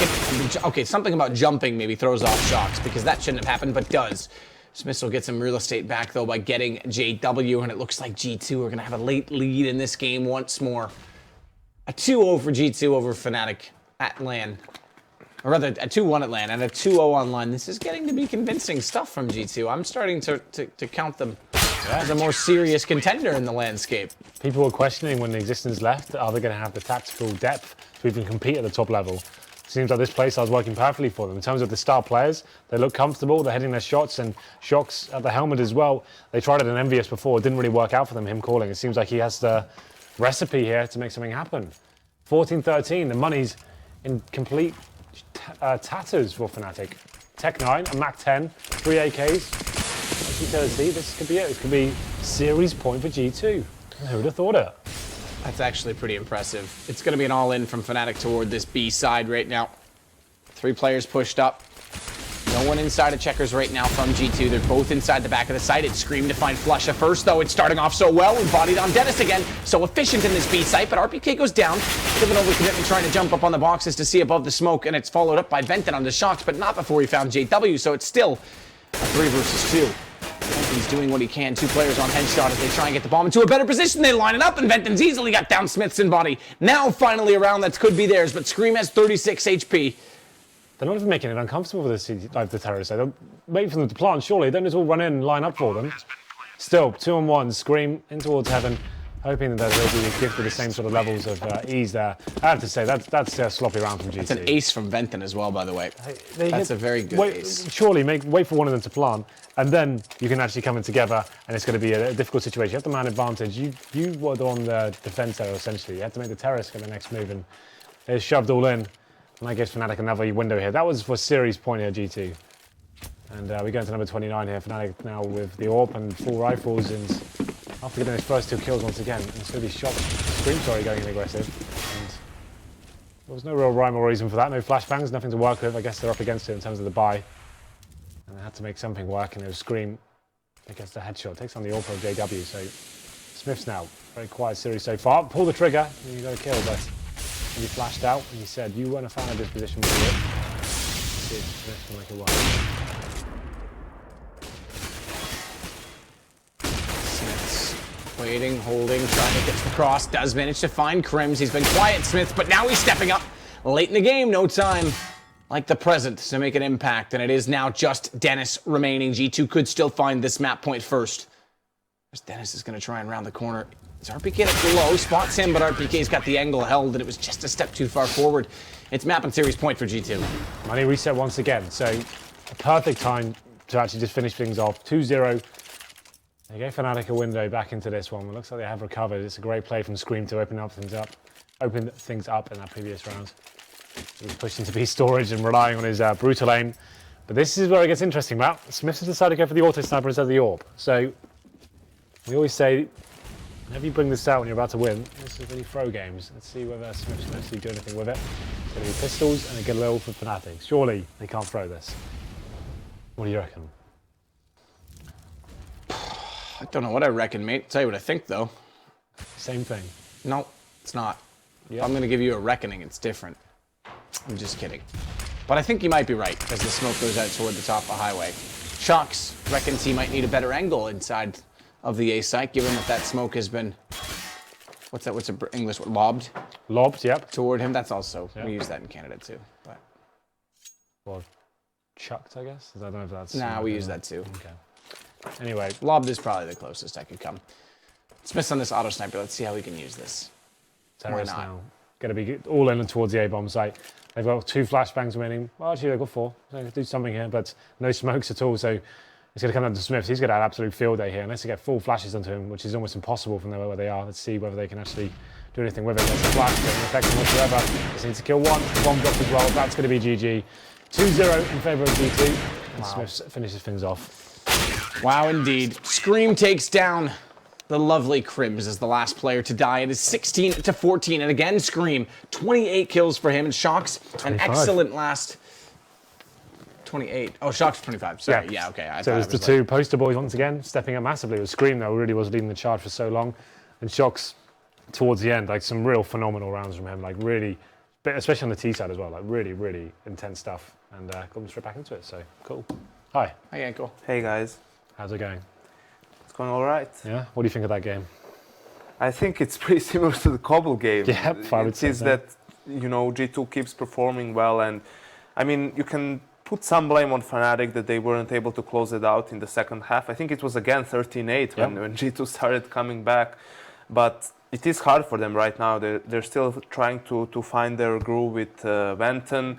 Okay, something about jumping maybe throws off Shocks because that shouldn't have happened, but does. Smiths will get some real estate back though by getting JW, and it looks like G2 are going to have a late lead in this game once more. A 2-0 for G2 over Fnatic at LAN. Or rather, a 2-1 at LAN and a 2-0 online. This is getting to be convincing stuff from G2. I'm starting to count them as a more serious contender in the landscape. People were questioning when the Existence left, are they going to have the tactical depth to even compete at the top level? Seems like this place is working perfectly for them. In terms of the star players, they look comfortable, they're hitting their shots, and Shocks at the helmet as well. They tried it in Envious before, it didn't really work out for them, him calling. It seems like he has the recipe here to make something happen. 14-13, the money's in complete tatters for Fnatic. Tech 9, a Mac 10, 3 AKs. Utility, this could be it. This could be series point for G2. Who would have thought it? That's actually pretty impressive. It's going to be an all-in from Fnatic toward this B side right now. 3 players pushed up. No one inside of checkers right now from G2. They're both inside the back of the site. It's Scream to find Flusha first, though. It's starting off so well. We've bodied on Dennis again. So efficient in this B site, but RPK goes down. Given overcommitment, trying to jump up on the boxes to see above the smoke, and it's followed up by Venton on the Shocks, but not before he found JW. So it's still a 3 versus 2. Venton's doing what he can. 2 players on headshot as they try and get the bomb into a better position. They line it up, and Venton's easily got down Smiths in body. Now finally a round that could be theirs, but Scream has 36 HP. They're not even making it uncomfortable for the terrorists. They don't wait for them to plant, surely. They don't just all run in and line up for them. Still, 2-on-1, Scream in towards heaven, hoping that they'll be gifted the same sort of levels of ease there. I have to say, that's a sloppy round from GT. It's an ace from Venton as well, by the way. That's a very good ace. Surely, wait for one of them to plant, and then you can actually come in together, and it's going to be a difficult situation. You have the man advantage. You were on the defense there, essentially. You had to make the terrorists get the next move, and they're shoved all in. And that gives Fnatic another window here. That was for series point here, G2. And we go into number 29 here. Fnatic now with the AWP and full rifles, and after getting his first 2 kills once again, and so these shots, Scream, going in aggressive. And there was no real rhyme or reason for that, no flashbangs, nothing to work with. I guess they're up against it in terms of the buy. And they had to make something work, and it was Scream against the headshot. Takes on the all-pro JW, so Smith's now very quiet series so far. Pull the trigger, and you got a kill, but he flashed out, and he said, you weren't a fan of this position, were you? Let's see if Smith can make it work. Smith's waiting, holding, trying to get to the cross. Does manage to find Crims. He's been quiet, Smith, but now he's stepping up. Late in the game, no time like the present to make an impact, and it is now just Dennis remaining. G2 could still find this map point first. Dennis is going to try and round the corner. Is RPK at low? Spots him, but RPK's got the angle held, and it was just a step too far forward. It's map and series point for G2. Money reset once again, so a perfect time to actually just finish things off. 2-0. They gave Fnatic a window back into this one. It looks like they have recovered. It's a great play from Scream to open things up in that previous round. He was pushed into B storage and relying on his brutal aim. But this is where it gets interesting, Matt. Smith has decided to go for the auto sniper instead of the AWP. So we always say, whenever you bring this out when you're about to win, this is really throw games. Let's see whether Smith can actually do anything with it. It's going to be pistols and a Galil for Fnatic. Surely they can't throw this. What do you reckon? I don't know what I reckon, mate. Tell you what I think, though. Same thing. No, it's not. Yep. If I'm going to give you a reckoning, it's different. I'm just kidding. But I think you might be right, as the smoke goes out toward the top of the highway. Shocks reckons he might need a better angle inside of the A site, given that smoke has been, what's the English word? Lobbed? Lobbed, yep. Toward him. That's also, Yep. we use that in Canada too. But Well, chucked, I guess? I don't know if that's... nah, we use that too. Okay. Anyway, Lobbed is probably the closest I could come. Smith's on this auto sniper. Let's see how we can use this. Terrace not? now. Going to be all in towards the A-bomb site. They've got 2 flashbangs remaining. Well, actually, they've got 4. So they can do something here, but no smokes at all. So it's going to come down to Smith. He's going to have absolute field day here. Unless they get full flashes onto him, which is almost impossible from where they are. Let's see whether they can actually do anything with it. That's a flash, doesn't affect them whatsoever. Just need to kill one. Bomb dropped as well. That's going to be GG. 2-0 in favour of G2. And Smith finishes things off. Wow, indeed. Scream takes down the lovely Crims as the last player to die. It is 16-14, and again, Scream, 28 kills for him, and Shocks, 25. an excellent last 28. Oh, Shocks 25. Sorry, yeah, okay. So it was the 2 poster boys once again, stepping up massively. It was Scream, though, really was leading the charge for so long. And Shocks, towards the end, like some real phenomenal rounds from him, like really, especially on the T side as well, like really, really intense stuff. And got them straight back into it, so cool. Hi. Hi, Yanko. Hey guys, How's it going? it's going all right. Yeah? What do you think of that game? I think it's pretty similar to the Cobble game. Yep, I would it say is so. that, you know, G2 keeps performing well, and I mean, you can put some blame on Fnatic that they weren't able to close it out in the second half. I think it was again 13-8 when G2 started coming back, but it is hard for them right now. They're still trying to find their groove with Venton.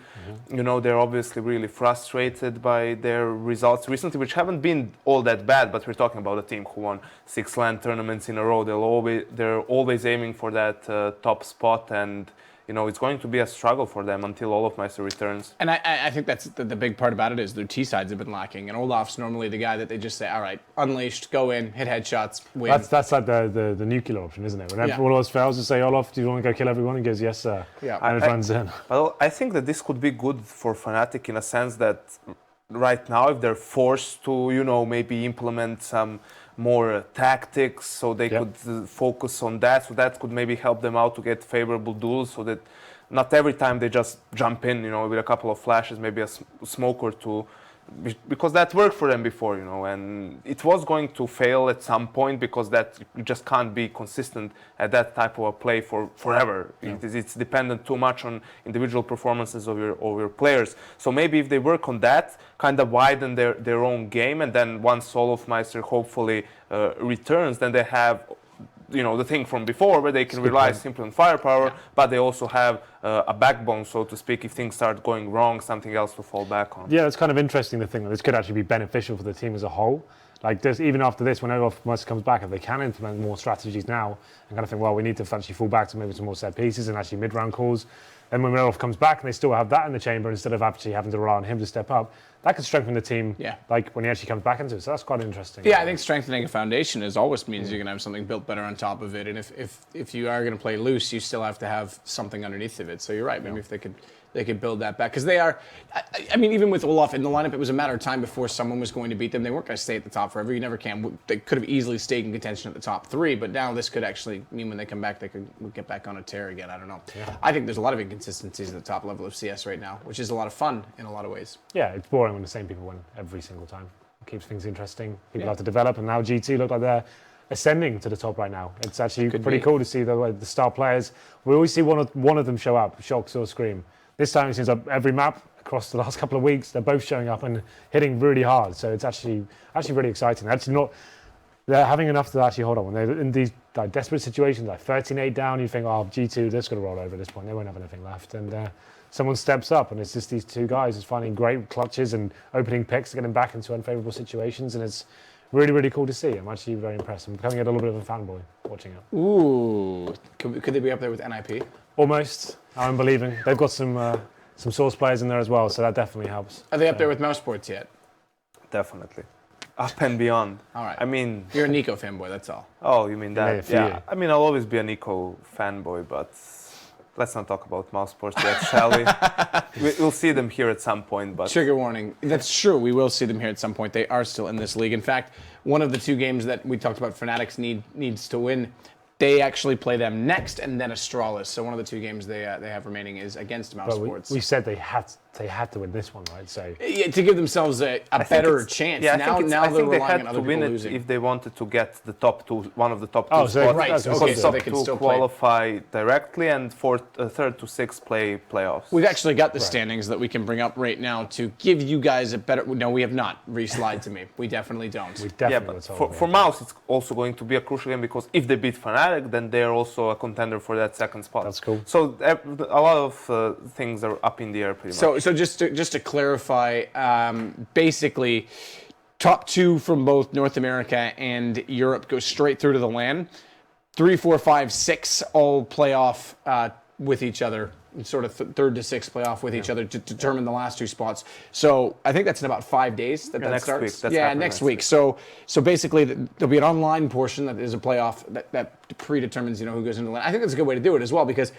You know, they're obviously really frustrated by their results recently, which haven't been all that bad, but we're talking about a team who won 6 LAN tournaments in a row. They're always aiming for that top spot, and you know, it's going to be a struggle for them until Olofmeister returns. And I think that's the big part about it is their T-sides have been lacking. And Olaf's normally the guy that they just say, all right, unleashed, go in, hit headshots, win. That's like the nuclear option, isn't it? Whenever one of us fails, just say, Olaf, do you want to go kill everyone? He goes, yes, sir. Yeah. And it runs in. Well, I think that this could be good for Fnatic in a sense that right now, if they're forced to, you know, maybe implement some more tactics, so they could focus on that. So that could maybe help them out to get favorable duels, so that not every time they just jump in, you know, with a couple of flashes, maybe a smoke or two, because that worked for them before, you know, and it was going to fail at some point because that you just can't be consistent at that type of a play for forever. Yeah. It's dependent too much on individual performances of your players. So maybe if they work on that, kind of widen their own game, and then once Olofmeister hopefully returns, then they have, you know, the thing from before where they can rely simply on firepower, but they also have a backbone, so to speak, if things start going wrong, something else to fall back on. Yeah, it's kind of interesting to think that this could actually be beneficial for the team as a whole. like there's, even after this, when Mercer comes back, if they can implement more strategies now and kind of think, well, we need to actually fall back to maybe some more set pieces and actually mid-round calls. Then when Middleoff comes back and they still have that in the chamber instead of actually having to rely on him to step up, that could strengthen the team. Yeah. Like when he actually comes back into it. So that's quite interesting. Yeah, I think strengthening a foundation always means you're going to have something built better on top of it. And if you are going to play loose, you still have to have something underneath of it. So you're right. Maybe if they could build that back, because they are. I mean, even with Olaf in the lineup, it was a matter of time before someone was going to beat them. They weren't going to stay at the top forever. You never can. They could have easily stayed in contention at the top 3, but now this could actually mean when they come back, they could get back on a tear again. I don't know. Yeah. I think there's a lot of inconsistencies at the top level of CS right now, which is a lot of fun in a lot of ways. Yeah, it's boring when the same people win every single time. It keeps things interesting. People have to develop, and now G2 look like they're ascending to the top right now. It's actually pretty cool to see the star players. We always see one of them show up, Shox or Scream. This time it seems like every map across the last couple of weeks, they're both showing up and hitting really hard. So it's actually really exciting. They're having enough to actually hold on. When they're in these like desperate situations, like 13-8 down, you think, oh, G2, they're just going to roll over at this point. They won't have anything left. And someone steps up, and it's just these two guys just finding great clutches and opening picks to get them back into unfavorable situations. And it's really, really cool to see. I'm actually very impressed. I'm becoming a little bit of a fanboy watching it. Ooh, could they be up there with NIP? Almost. I'm believing. They've got some source players in there as well, so that definitely helps. Are they up there with Mousesports yet? Definitely. Up and beyond. All right. I mean... You're a Nico fanboy, that's all. Oh, you mean that? Yeah. I mean, I'll always be a Nico fanboy, but let's not talk about Mousesports yet, shall we? We'll see them here at some point, but... Trigger warning. That's true. We will see them here at some point. They are still in this league. In fact, one of the 2 games that we talked about Fnatic's needs to win, they actually play them next and then Astralis. So one of the 2 games they have remaining is against Mousesports. We said they had to win this one, right? So yeah, to give themselves a better chance. Yeah, now they they're relying had on to other win people it losing. if they wanted to get the top 2, one of the top 2 Oh, so spots. right, that's okay, Because so top they can 2 still play. qualify directly, and 3rd to 6th play playoffs. We've actually got the standings that we can bring up right now to give you guys a better... No, we have not. Re-slide to me. We definitely don't. we definitely Yeah, but were told, for Mouse, it's also going to be a crucial game, because if they beat Fnatic, then they're also a contender for that 2nd spot. That's cool. So a lot of things are up in the air pretty much. So just to clarify, basically, top 2 from both North America and Europe go straight through to the LAN. 3, 4, 5, 6 all play off with each other, sort of 3rd to 6th play off with each other to determine the last 2 spots. So I think that's in about 5 days that next starts. week. That's yeah, happening next week. So basically, there'll be an online portion that is a playoff that predetermines who goes into the LAN. I think that's a good way to do it as well, because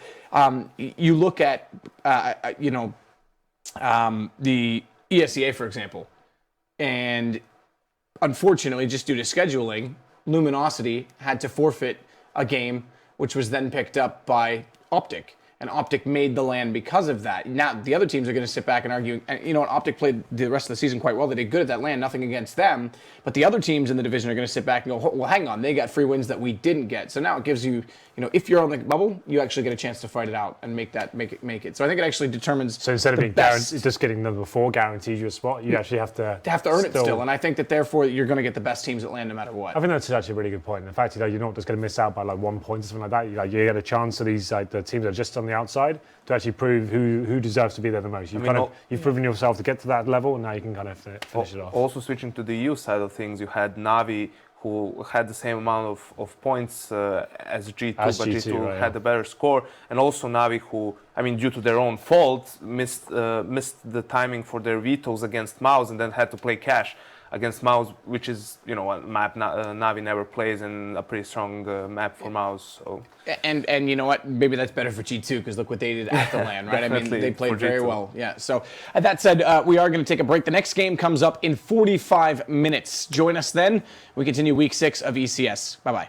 you look at the ESEA, for example, and unfortunately, just due to scheduling, Luminosity had to forfeit a game, which was then picked up by Optic. And Optic made the LAN because of that. Now, the other teams are going to sit back and argue. And you know what? Optic played the rest of the season quite well. They did good at that LAN, nothing against them. But the other teams in the division are going to sit back and go, well, hang on, they got free wins that we didn't get. So now it gives you, if you're on the bubble, you actually get a chance to fight it out and make it. So I think it actually determines. So instead of being just getting number 4 guarantees you a spot, you actually have to earn it still. And I think that therefore you're going to get the best teams at LAN no matter what. I think that's actually a really good point. In fact, you're not just going to miss out by like 1 point or something like that. You get a chance to these the teams that are just on the outside to actually prove who deserves to be there the most. You've proven yourself to get to that level, and now you can kind of finish it off. Also, switching to the EU side of things, you had Navi, who had the same amount of points as G2, but G2 had a better score, and also Navi, who, due to their own fault, missed the timing for their vetoes against Mouse, and then had to play Cash against Mouse, which is a map Navi never plays, and a pretty strong map for Mouse. So. And you know what? Maybe that's better for G2, because look what they did at the LAN, right? They played very well. Yeah. So that said, we are going to take a break. The next game comes up in 45 minutes. Join us then. We continue week 6 of ECS. Bye-bye.